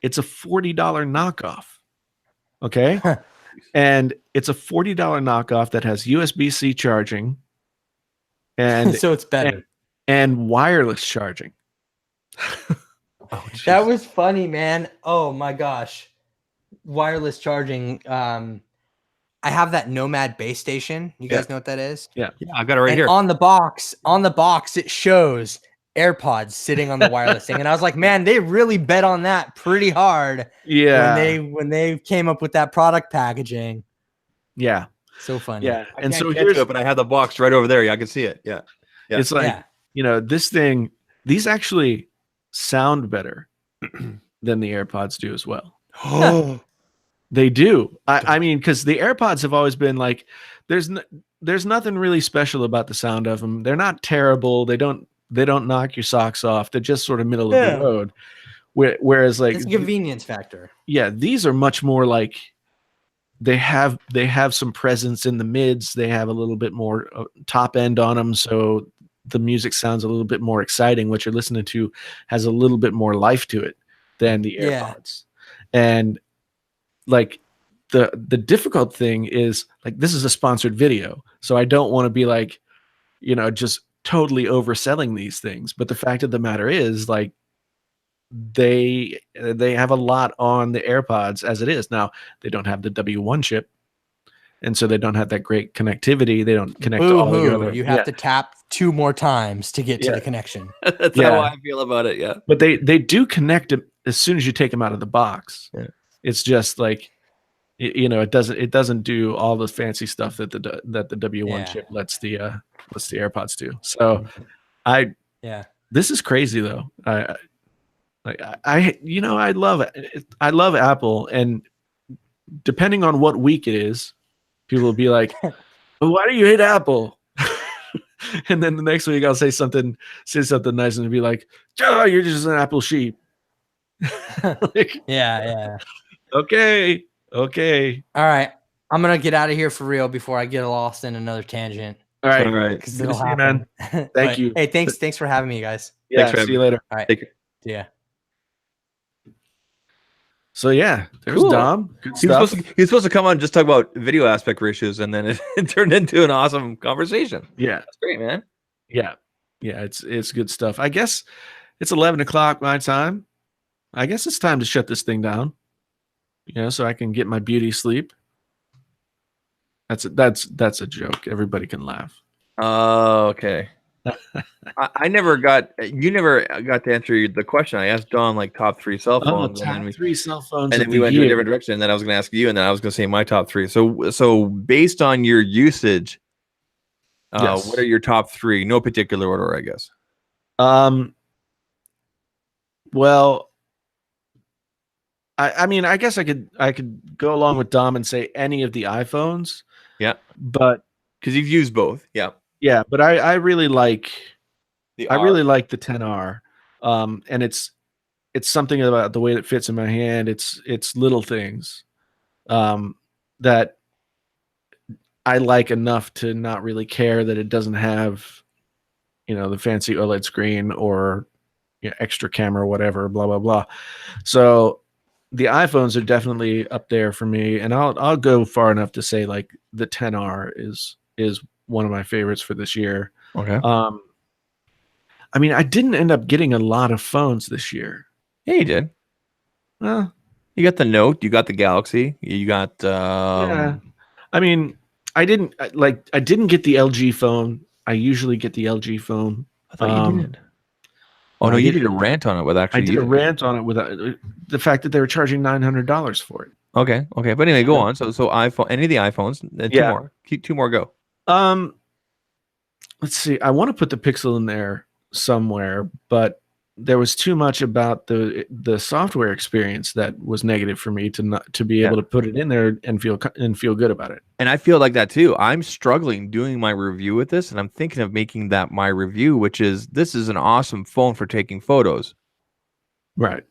S1: it's a $40 knockoff. Okay. And it's a $40 knockoff that has USB-C charging, and
S3: so it's better,
S1: and wireless charging.
S3: That was funny, man. Oh my gosh. Wireless charging. I have that Nomad base station. You guys know what that is?
S2: Yeah, I got it right here.
S3: On the box, it shows AirPods sitting on the wireless thing, and I was like, man, they really bet on that pretty hard.
S1: Yeah,
S3: when they came up with that product packaging.
S1: Yeah,
S3: so funny.
S1: Yeah,
S2: and so here's it, but I have the box right over there. Yeah, I can see it. Yeah,
S1: it's like you know, this thing. These actually sound better than the AirPods do as well. They do. I mean, because the AirPods have always been like, there's nothing really special about the sound of them. They're not terrible. They don't knock your socks off. They're just sort of middle of the road. Whereas like
S3: it's a convenience factor.
S1: Yeah, these are much more like they have some presence in the mids. They have a little bit more top end on them, so the music sounds a little bit more exciting. What you're listening to has a little bit more life to it than the AirPods. And like the difficult thing is, like, this is a sponsored video, so I don't want to be like, you know, just totally overselling these things. But the fact of the matter is, like, they have a lot on the AirPods as it is. Now, they don't have the W1 chip, and so they don't have that great connectivity. They don't connect to all the other.
S3: You have to tap 2 more times to get to the connection.
S2: That's how I feel about it. Yeah,
S1: but they do connect it as soon as you take them out of the box.
S2: Yeah.
S1: It's just like, you know, it doesn't do all the fancy stuff that the W1 chip lets the AirPods do. So this is crazy though. I love it. I love Apple, and depending on what week it is, people will be like, well, why do you hate Apple? And then the next week I'll say something nice and be like, "Oh, you're just an Apple sheep." Like,
S3: Yeah.
S1: okay.
S3: All right. I'm gonna get out of here for real before I get lost in another tangent.
S1: All right.
S2: All right.
S3: Because
S1: Good to
S3: it'll
S1: see you,
S3: happen.
S1: man.
S3: Thank
S1: you.
S3: Hey, thanks for having me, guys.
S1: Yeah,
S2: Thanks for
S1: see you
S2: having
S1: later.
S3: All right.
S2: Take care.
S3: Yeah.
S1: So yeah, there's
S2: Cool.
S1: Dom. Good
S2: He was,
S1: stuff.
S2: supposed to come on and just talk about video aspect ratios, and then it turned into an awesome conversation.
S1: Yeah,
S2: That's great, man.
S1: yeah. It's good stuff. I guess it's 11 o'clock my time. I guess it's time to shut this thing down. So I can get my beauty sleep. That's a joke. Everybody can laugh.
S2: Oh, okay. You never got to answer the question. I asked Don like top 3 cell phones,
S1: top 3 cell phones,
S2: and then we went to a different direction. And then I was going to ask you, and then I was going to say my top 3. So based on your usage,
S1: Yes.
S2: what are your top 3? No particular order, I guess.
S1: Well, I mean, I guess I could go along with Dom and say any of the iPhones.
S2: Yeah,
S1: but
S2: because you've used both.
S1: Yeah, but I really like
S2: the
S1: really like the 10R. And it's something about the way it fits in my hand. It's little things that I like enough to not really care that it doesn't have the fancy OLED screen or extra camera or whatever, blah blah blah. So the iPhones are definitely up there for me, and I'll go far enough to say like the 10R is one of my favorites for this year.
S2: Okay.
S1: I mean, I didn't end up getting a lot of phones this year.
S2: Yeah, you did.
S1: Well,
S2: you got the Note, you got the Galaxy, you got.
S1: Yeah. I mean, I didn't get the LG phone. I usually get the LG phone.
S2: I thought you did. Oh no, you did a rant on it with actually.
S1: I did a rant on it with the fact that they were charging $900 for it.
S2: Okay, but anyway, go on. So iPhone, any of the iPhones, two more. Keep 2 more. Go.
S1: Let's see. I want to put the Pixel in there somewhere, but there was too much about the software experience that was negative for me to be able to put it in there and feel good about it.
S2: And I feel like that too. I'm struggling doing my review with this, and I'm thinking of making that my review, which is this is an awesome phone for taking photos.
S1: Right.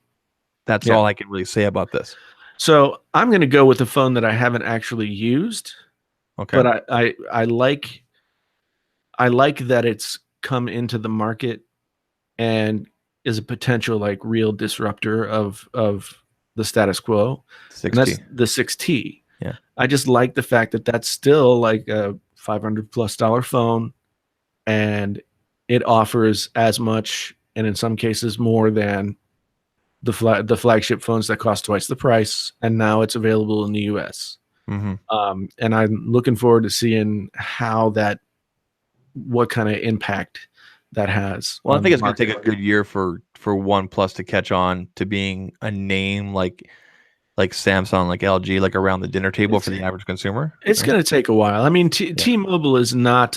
S2: That's all I can really say about this.
S1: So I'm going to go with a phone that I haven't actually used.
S2: Okay.
S1: But I like that it's come into the market and is a potential like real disruptor of the status quo.
S2: 6T.
S1: And that's the 6T.
S2: Yeah.
S1: I just like the fact that that's still like a $500+ phone, and it offers as much, and in some cases more than the flagship phones that cost twice the price, and now it's available in the US.
S2: Mm-hmm.
S1: And I'm looking forward to seeing what kind of impact that has.
S2: Well, I think it's going to take a good year for OnePlus to catch on to being a name like Samsung, like LG, like around the dinner table for the average consumer.
S1: It's going to take a while. I mean, T-Mobile is not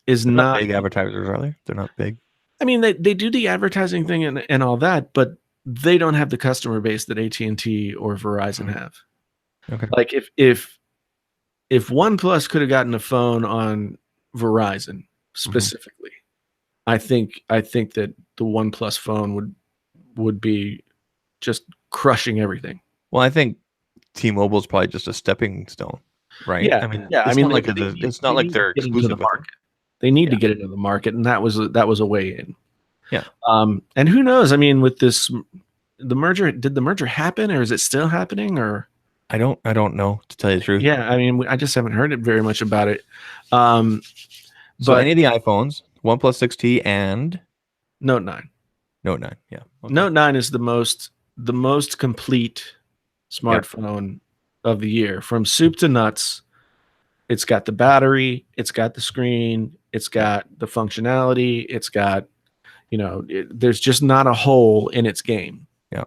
S2: big advertisers, are they? They're not big.
S1: I mean, they do the advertising thing and all that, but they don't have the customer base that AT&T or Verizon have.
S2: Okay.
S1: Like if OnePlus could have gotten a phone on Verizon specifically, I think that the OnePlus phone would be just crushing everything.
S2: Well, I think T-Mobile is probably just a stepping stone, right?
S1: Yeah,
S2: I mean,
S1: yeah.
S2: It's not like it's not like they're exclusive.
S1: They need to get into the market, and that was a way in.
S2: Yeah.
S1: And who knows? I mean, with the merger, did the merger happen, or is it still happening? Or
S2: I don't know, to tell you the truth.
S1: Yeah, I mean, I just haven't heard it very much about it.
S2: So any of the iPhones, OnePlus 6T and
S1: Note 9.
S2: Note 9, yeah. Okay.
S1: Note 9 is the most complete smartphone of the year, from soup to nuts. It's got the battery, it's got the screen, it's got the functionality, it's got, there's just not a hole in its game.
S2: Yeah.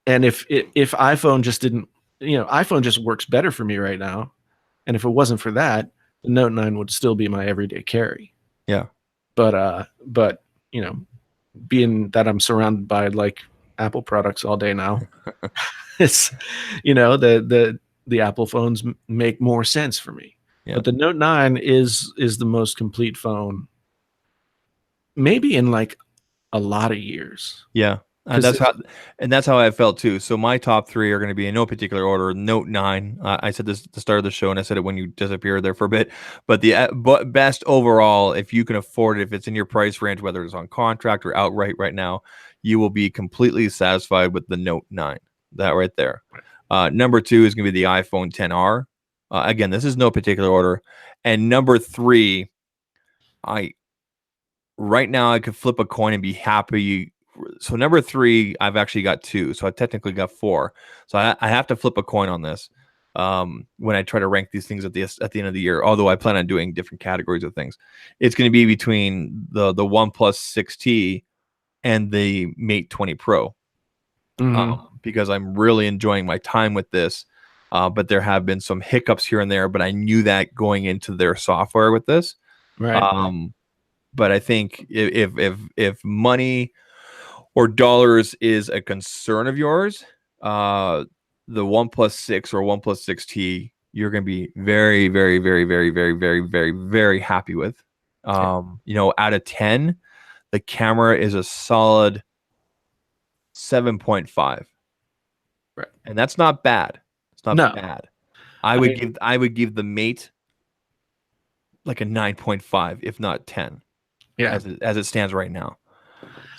S1: And if iPhone just didn't, iPhone just works better for me right now. And if it wasn't for that, the Note 9 would still be my everyday carry.
S2: Yeah.
S1: But being that I'm surrounded by like Apple products all day now, it's, the Apple phones make more sense for me.
S2: Yeah.
S1: But the Note 9 is the most complete phone, maybe in like a lot of years.
S2: Yeah. And that's how I felt too. So my top 3 are going to be in no particular order. Note 9. I said this at the start of the show, and I said it when you disappeared there for a bit. But the best overall, if you can afford it, if it's in your price range, whether it's on contract or outright right now, you will be completely satisfied with the Note 9. That right there. Number 2 is going to be the iPhone XR. Again, this is no particular order. And number 3, right now I could flip a coin and be happy. So number 3, I've actually got 2. So I technically got 4. So I have to flip a coin on this when I try to rank these things at the end of the year. Although I plan on doing different categories of things, it's going to be between the OnePlus 6T and the Mate 20 Pro, because I'm really enjoying my time with this. But there have been some hiccups here and there. But I knew that going into their software with this,
S1: Right.
S2: But I think if money or dollars is a concern of yours, the OnePlus 6 or OnePlus 6T, you're going to be very, very, very, very, very, very, very, very happy with. Out of 10, the camera is a solid 7.5.
S1: Right.
S2: And that's not bad. It's not
S1: No.
S2: bad. I would give the Mate like a 9.5, if not 10.
S1: Yeah.
S2: As it stands right now.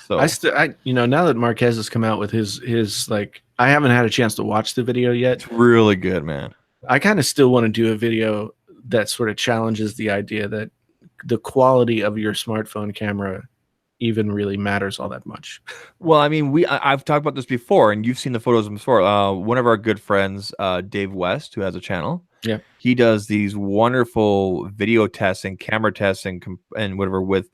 S2: So
S1: now that Marquez has come out with his like, I haven't had a chance to watch the video yet.
S2: It's really good, man.
S1: I kind of still want to do a video that sort of challenges the idea that the quality of your smartphone camera even really matters all that much.
S2: Well, I mean, I've talked about this before, and you've seen the photos before. One of our good friends, Dave West, who has a channel, he does these wonderful video tests and camera tests and whatever with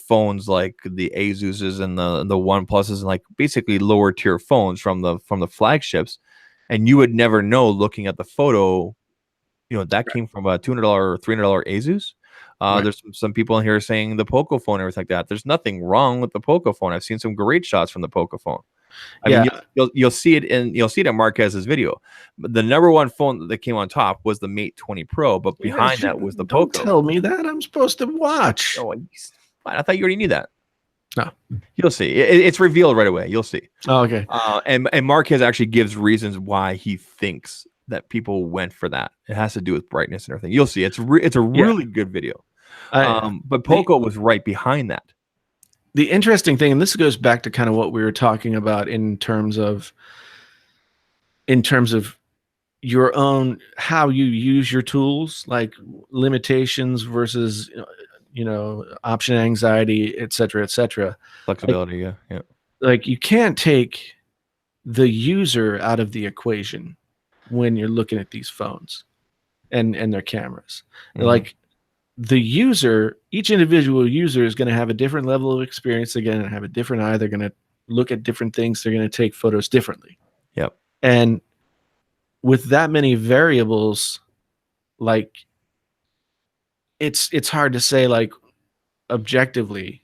S2: phones like the Asuses and the OnePluses and like basically lower tier phones from the flagships, and you would never know looking at the photo, that came from a $200 or $300 Asus. There's some people in here saying the Poco phone and everything like that. There's nothing wrong with the Poco phone. I've seen some great shots from the Poco phone. I mean, you'll see it in Marquez's video. But the number one phone that came on top was the Mate 20 Pro, but behind that was the Poco.
S1: Don't tell me that. I'm supposed to watch.
S2: Oh, I thought you already knew that.
S1: No,
S2: you'll see. It's revealed right away. You'll see.
S1: Oh, okay.
S2: And Marquez actually gives reasons why he thinks that people went for that. It has to do with brightness and everything. You'll see. It's a really good video. But Poco was right behind that.
S1: The interesting thing, and this goes back to kind of what we were talking about in terms of your own, how you use your tools, like limitations versus option anxiety, et cetera,
S2: flexibility. Yeah.
S1: Like you can't take the user out of the equation when you're looking at these phones and their cameras. Like the user, each individual user is going to have a different level of experience. They're going to have a different eye. They're going to look at different things. They're going to take photos differently.
S2: Yep.
S1: And with that many variables, like it's hard to say like objectively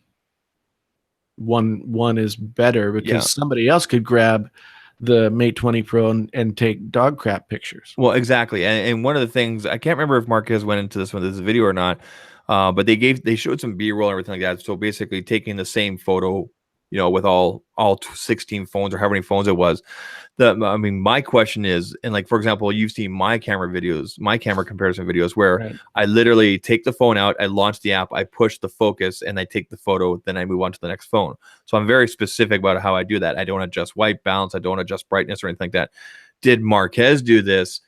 S1: one is better, because somebody else could grab the Mate 20 Pro and take dog crap pictures.
S2: Well, exactly. And one of the things, I can't remember if Marquez went into this video or not, but they showed some B-roll and everything like that. So basically taking the same photo, with all 16 phones or however many phones it was. My question is, and like, for example, you've seen my camera comparison videos where I literally take the phone out, I launch the app, I push the focus, and I take the photo, then I move on to the next phone. So I'm very specific about how I do that. I don't adjust white balance, I don't adjust brightness or anything like that. Did Marquez do this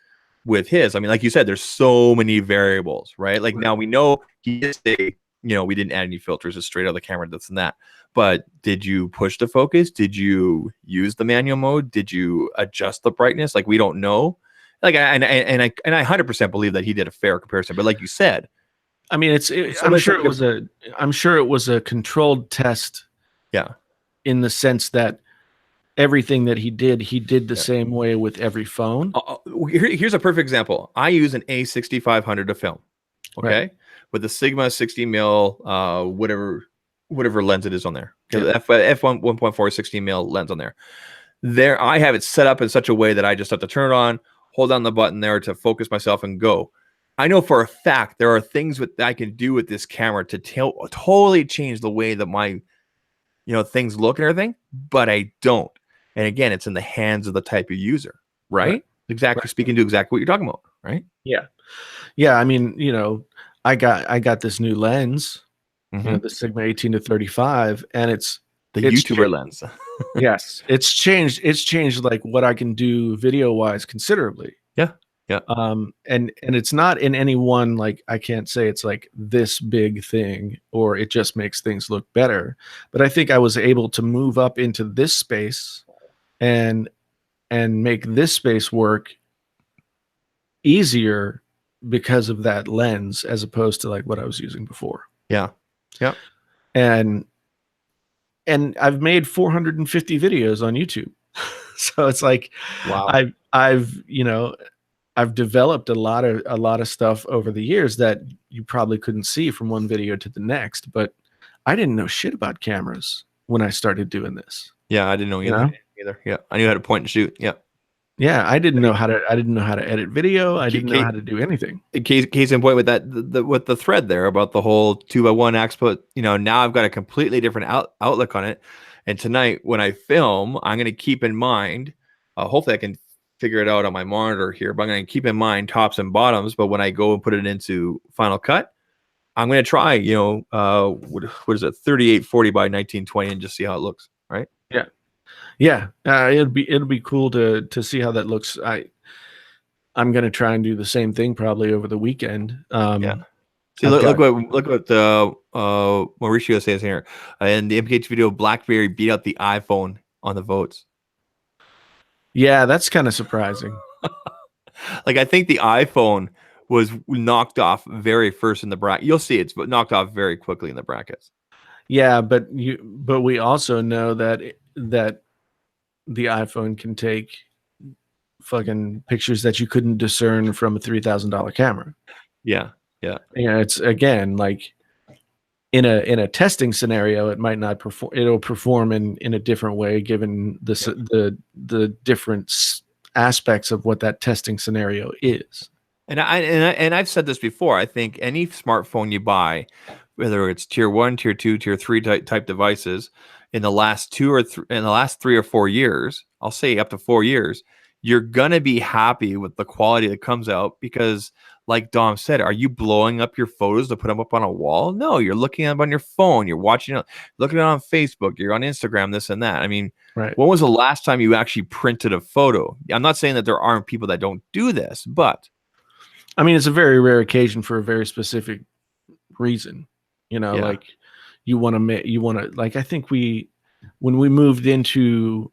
S2: with his? I mean, like you said, there's so many variables, right? Like now we know he did say, we didn't add any filters, just straight out of the camera, this and that. But did you push the focus? Did you use the manual mode? Did you adjust the brightness? Like, we don't know. Like, I 100% believe that he did a fair comparison. But like you said,
S1: I mean, I'm sure it was a controlled test.
S2: Yeah.
S1: In the sense that everything that he did the same way with every phone.
S2: Here's a perfect example. I use an A6500 to film. Okay.
S1: Right.
S2: With the Sigma 60 mil, whatever lens it is on there. F1 1.4 60 mil lens on there. There, I have it set up in such a way that I just have to turn it on, hold down the button there to focus myself and go. I know for a fact there are things that I can do with this camera to totally change the way that my things look and everything, but I don't. And again, it's in the hands of the type of user, right? Exactly.
S1: Right.
S2: Speaking to exactly what you're talking about, right?
S1: Yeah. I mean, I got this new lens,
S2: Mhm.
S1: the Sigma 18-35, and it's
S2: YouTuber lens.
S1: yes, it's changed like what I can do video wise considerably.
S2: Yeah. Yeah.
S1: And it's not in any one, like, I can't say it's like this big thing or it just makes things look better, but I think I was able to move up into this space and make this space work easier because of that lens, as opposed to like what I was using before.
S2: Yeah. Yeah.
S1: And I've made 450 videos on YouTube. So it's like,
S2: Wow.
S1: I've developed a lot of stuff over the years that you probably couldn't see from one video to the next, but I didn't know shit about cameras when I started doing this.
S2: Yeah, I didn't know either. Yeah, I knew how to point and shoot. Yeah.
S1: Yeah, I didn't know how to edit video. I didn't know how to do anything.
S2: Case in point with that, with the thread there about the whole 2x1 expo. Now I've got a completely different outlook on it. And tonight when I film, I'm going to keep in mind. Hopefully, I can figure it out on my monitor here. But I'm going to keep in mind tops and bottoms. But when I go and put it into Final Cut, I'm going to try. What is it? 3840 by 1920, and just see how it looks. Right.
S1: Yeah, it'll be cool to see how that looks. I'm gonna try and do the same thing probably over the weekend.
S2: Yeah. See, look what Mauricio says here. In the MKH video, BlackBerry beat out the iPhone on the votes.
S1: Yeah, that's kind of surprising.
S2: Like, I think the iPhone was knocked off very first in the bracket. You'll see it's knocked off very quickly in the brackets.
S1: Yeah, but we also know that the iPhone can take fucking pictures that you couldn't discern from a $3,000 camera.
S2: Yeah.
S1: It's, again, like in a testing scenario, it might not perform. It'll perform in a different way given the different aspects of what that testing scenario is.
S2: And I've said this before. I think any smartphone you buy, whether it's tier 1, tier 2, tier 3 type devices, in the last 3 or 4 years, I'll say up to 4 years, you're gonna be happy with the quality that comes out because, like Dom said, are you blowing up your photos to put them up on a wall? No, you're looking at them on your phone. You're watching it, looking at it on Facebook. You're on Instagram, this and that. I mean,
S1: right.
S2: When was the last time you actually printed a photo? I'm not saying that there aren't people that don't do this, but
S1: I mean, it's a very rare occasion for a very specific reason. Like you want to, like, I think when we moved into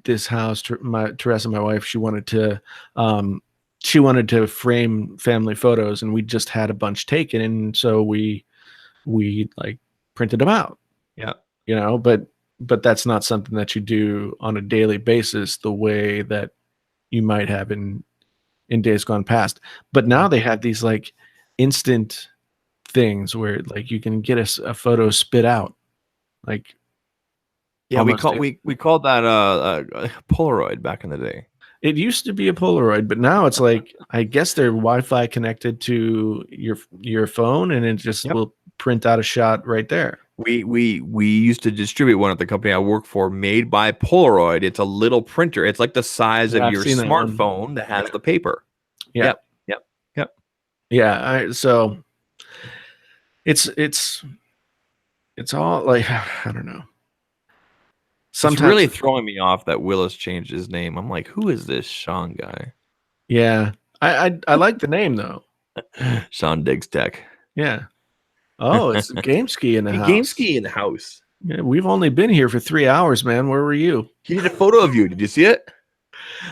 S1: this house, Teresa, my wife, she wanted to frame family photos, and we just had a bunch taken, and so we like printed them out.
S2: Yeah.
S1: But that's not something that you do on a daily basis the way that you might have in days gone past. But now they have these like instant things where like you can get a photo spit out. Like,
S2: yeah, we called that a Polaroid back in the day.
S1: It used to be a Polaroid, but now it's like, I guess they're Wi-Fi connected to your phone, and it just will print out a shot right there.
S2: We used to distribute one at the company I work for, made by Polaroid. It's a little printer. It's like the size of your smartphone that has the paper.
S1: Yeah.
S2: Yep.
S1: Yeah. So it's all like, I don't know.
S2: Sometimes it's really throwing me off that Willis changed his name. I'm like, who is this Sean guy?
S1: Yeah. I like the name though.
S2: Sean Diggs Tech.
S1: Yeah. Oh, it's GameSki in the house.
S2: GameSki in the house.
S1: Yeah, we've only been here for 3 hours, man. Where were you?
S2: He did a photo of you. Did you see it?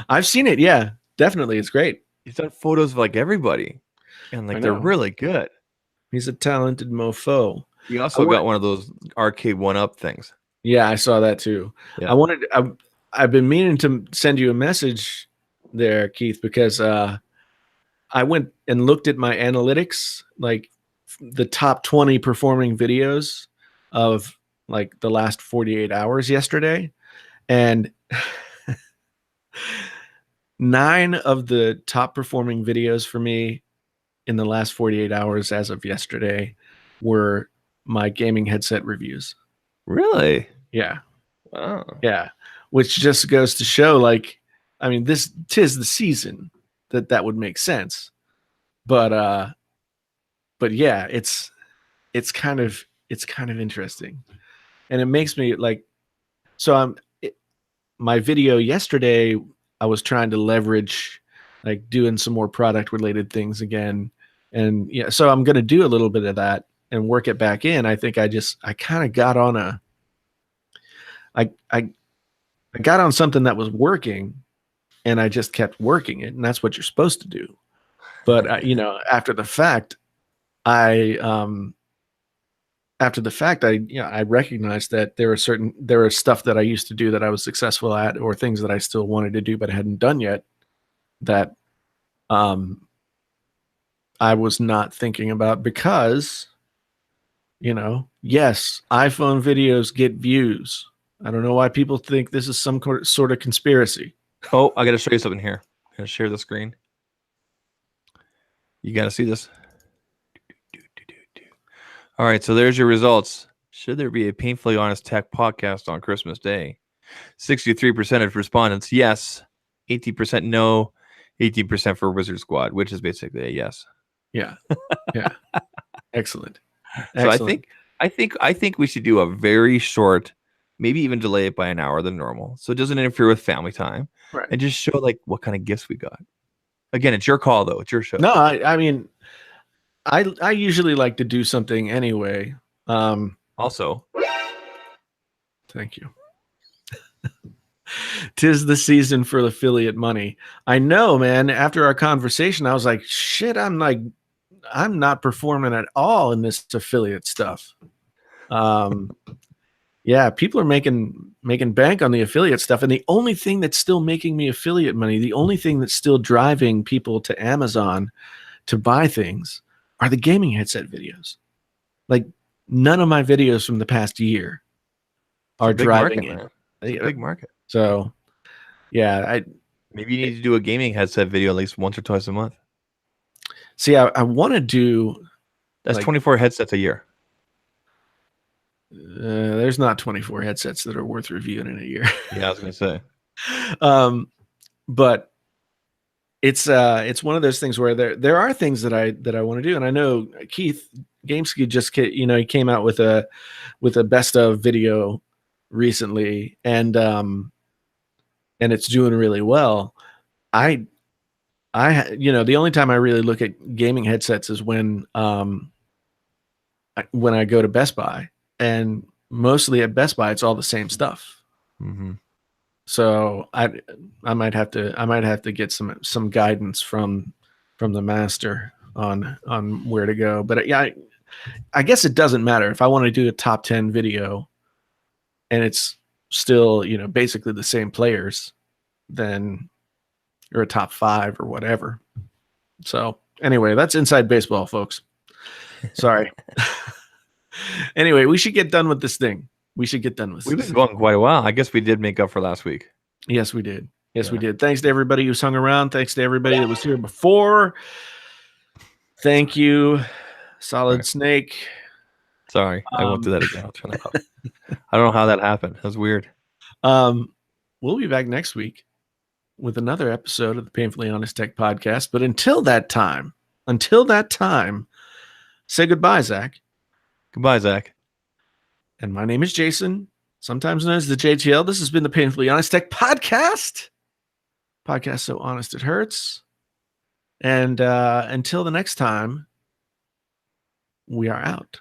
S1: I've seen it. Yeah, definitely. It's great.
S2: He's done photos of like everybody, and like they're really good.
S1: He's a talented mofo.
S2: He also got one of those arcade 1-up things.
S1: Yeah, I saw that too.
S2: Yeah.
S1: I've been meaning to send you a message there, Keith, because I went and looked at my analytics, like the top 20 performing videos of like the last 48 hours yesterday, and 9 of the top performing videos for me in the last 48 hours as of yesterday were my gaming headset reviews.
S2: Really?
S1: Yeah.
S2: Wow.
S1: Yeah. Which just goes to show, like, I mean, tis the season that would make sense. But yeah, it's kind of interesting. And it makes me like, so my video yesterday, I was trying to leverage like doing some more product related things again. And yeah, so I'm going to do a little bit of that and work it back in. I think I kind of got on I got on something that was working and I just kept working it. And that's what you're supposed to do. But after the fact, I recognized that there was stuff that I used to do that I was successful at, or things that I still wanted to do but hadn't done yet, that I was not thinking about because, yes, iPhone videos get views. I don't know why people think this is some sort of conspiracy.
S2: Oh, I got to show you something here. I'm going to share the screen. You got to see this. All right, so there's your results. Should there be a Painfully Honest Tech podcast on Christmas Day? 63% of respondents, yes. 18% no. 18% for Wizard Squad, which is basically a yes.
S1: Yeah. Yeah. Excellent.
S2: So I think we should do a very short, maybe even delay it by an hour than normal, so it doesn't interfere with family time,
S1: right?
S2: And just show like what kind of gifts we got. Again, it's your call though. It's your show.
S1: No, I mean, I usually like to do something anyway.
S2: Also,
S1: thank you. 'Tis the season for affiliate money. I know, man. After our conversation, I was like, shit, I'm not performing at all in this affiliate stuff. Yeah, people are making bank on the affiliate stuff. And the only thing that's still making me affiliate money, the only thing that's still driving people to Amazon to buy things are the gaming headset videos. Like, none of my videos from the past year are driving it.
S2: It's a big market.
S1: So, yeah,
S2: maybe you need to do a gaming headset video at least once or twice a month.
S1: See, I want to do.
S2: That's 24 headsets a year.
S1: There's not 24 headsets that are worth reviewing in a year.
S2: Yeah, I was gonna say.
S1: But it's one of those things where there are things that I want to do, and I know Keith Gamesky just he came out with a best of video recently, and it's doing really well. The only time I really look at gaming headsets is when I go to Best Buy, and mostly at Best Buy it's all the same stuff.
S2: Mm-hmm.
S1: So I might have to get some guidance from the master on where to go. But yeah, I guess it doesn't matter if I want to do a top 10 video and it's still, basically the same players, then or a top 5 or whatever. So anyway, that's inside baseball, folks. Sorry. Anyway, we should get done with this thing. We've been
S2: going quite a while. I guess we did make up for last week.
S1: Yes, we did. We did. Thanks to everybody who's hung around. Thanks to everybody that was here before. Thank you, Solid Snake.
S2: Sorry, I won't do that again. I'll turn that off. I don't know how that happened. That was weird.
S1: We'll be back next week with another episode of the Painfully Honest Tech podcast. But until that time, say goodbye, Zach.
S2: Goodbye, Zach.
S1: And my name is Jason, sometimes known as the JTL. This has been the Painfully Honest Tech podcast. Podcast so honest it hurts. And until the next time, we are out.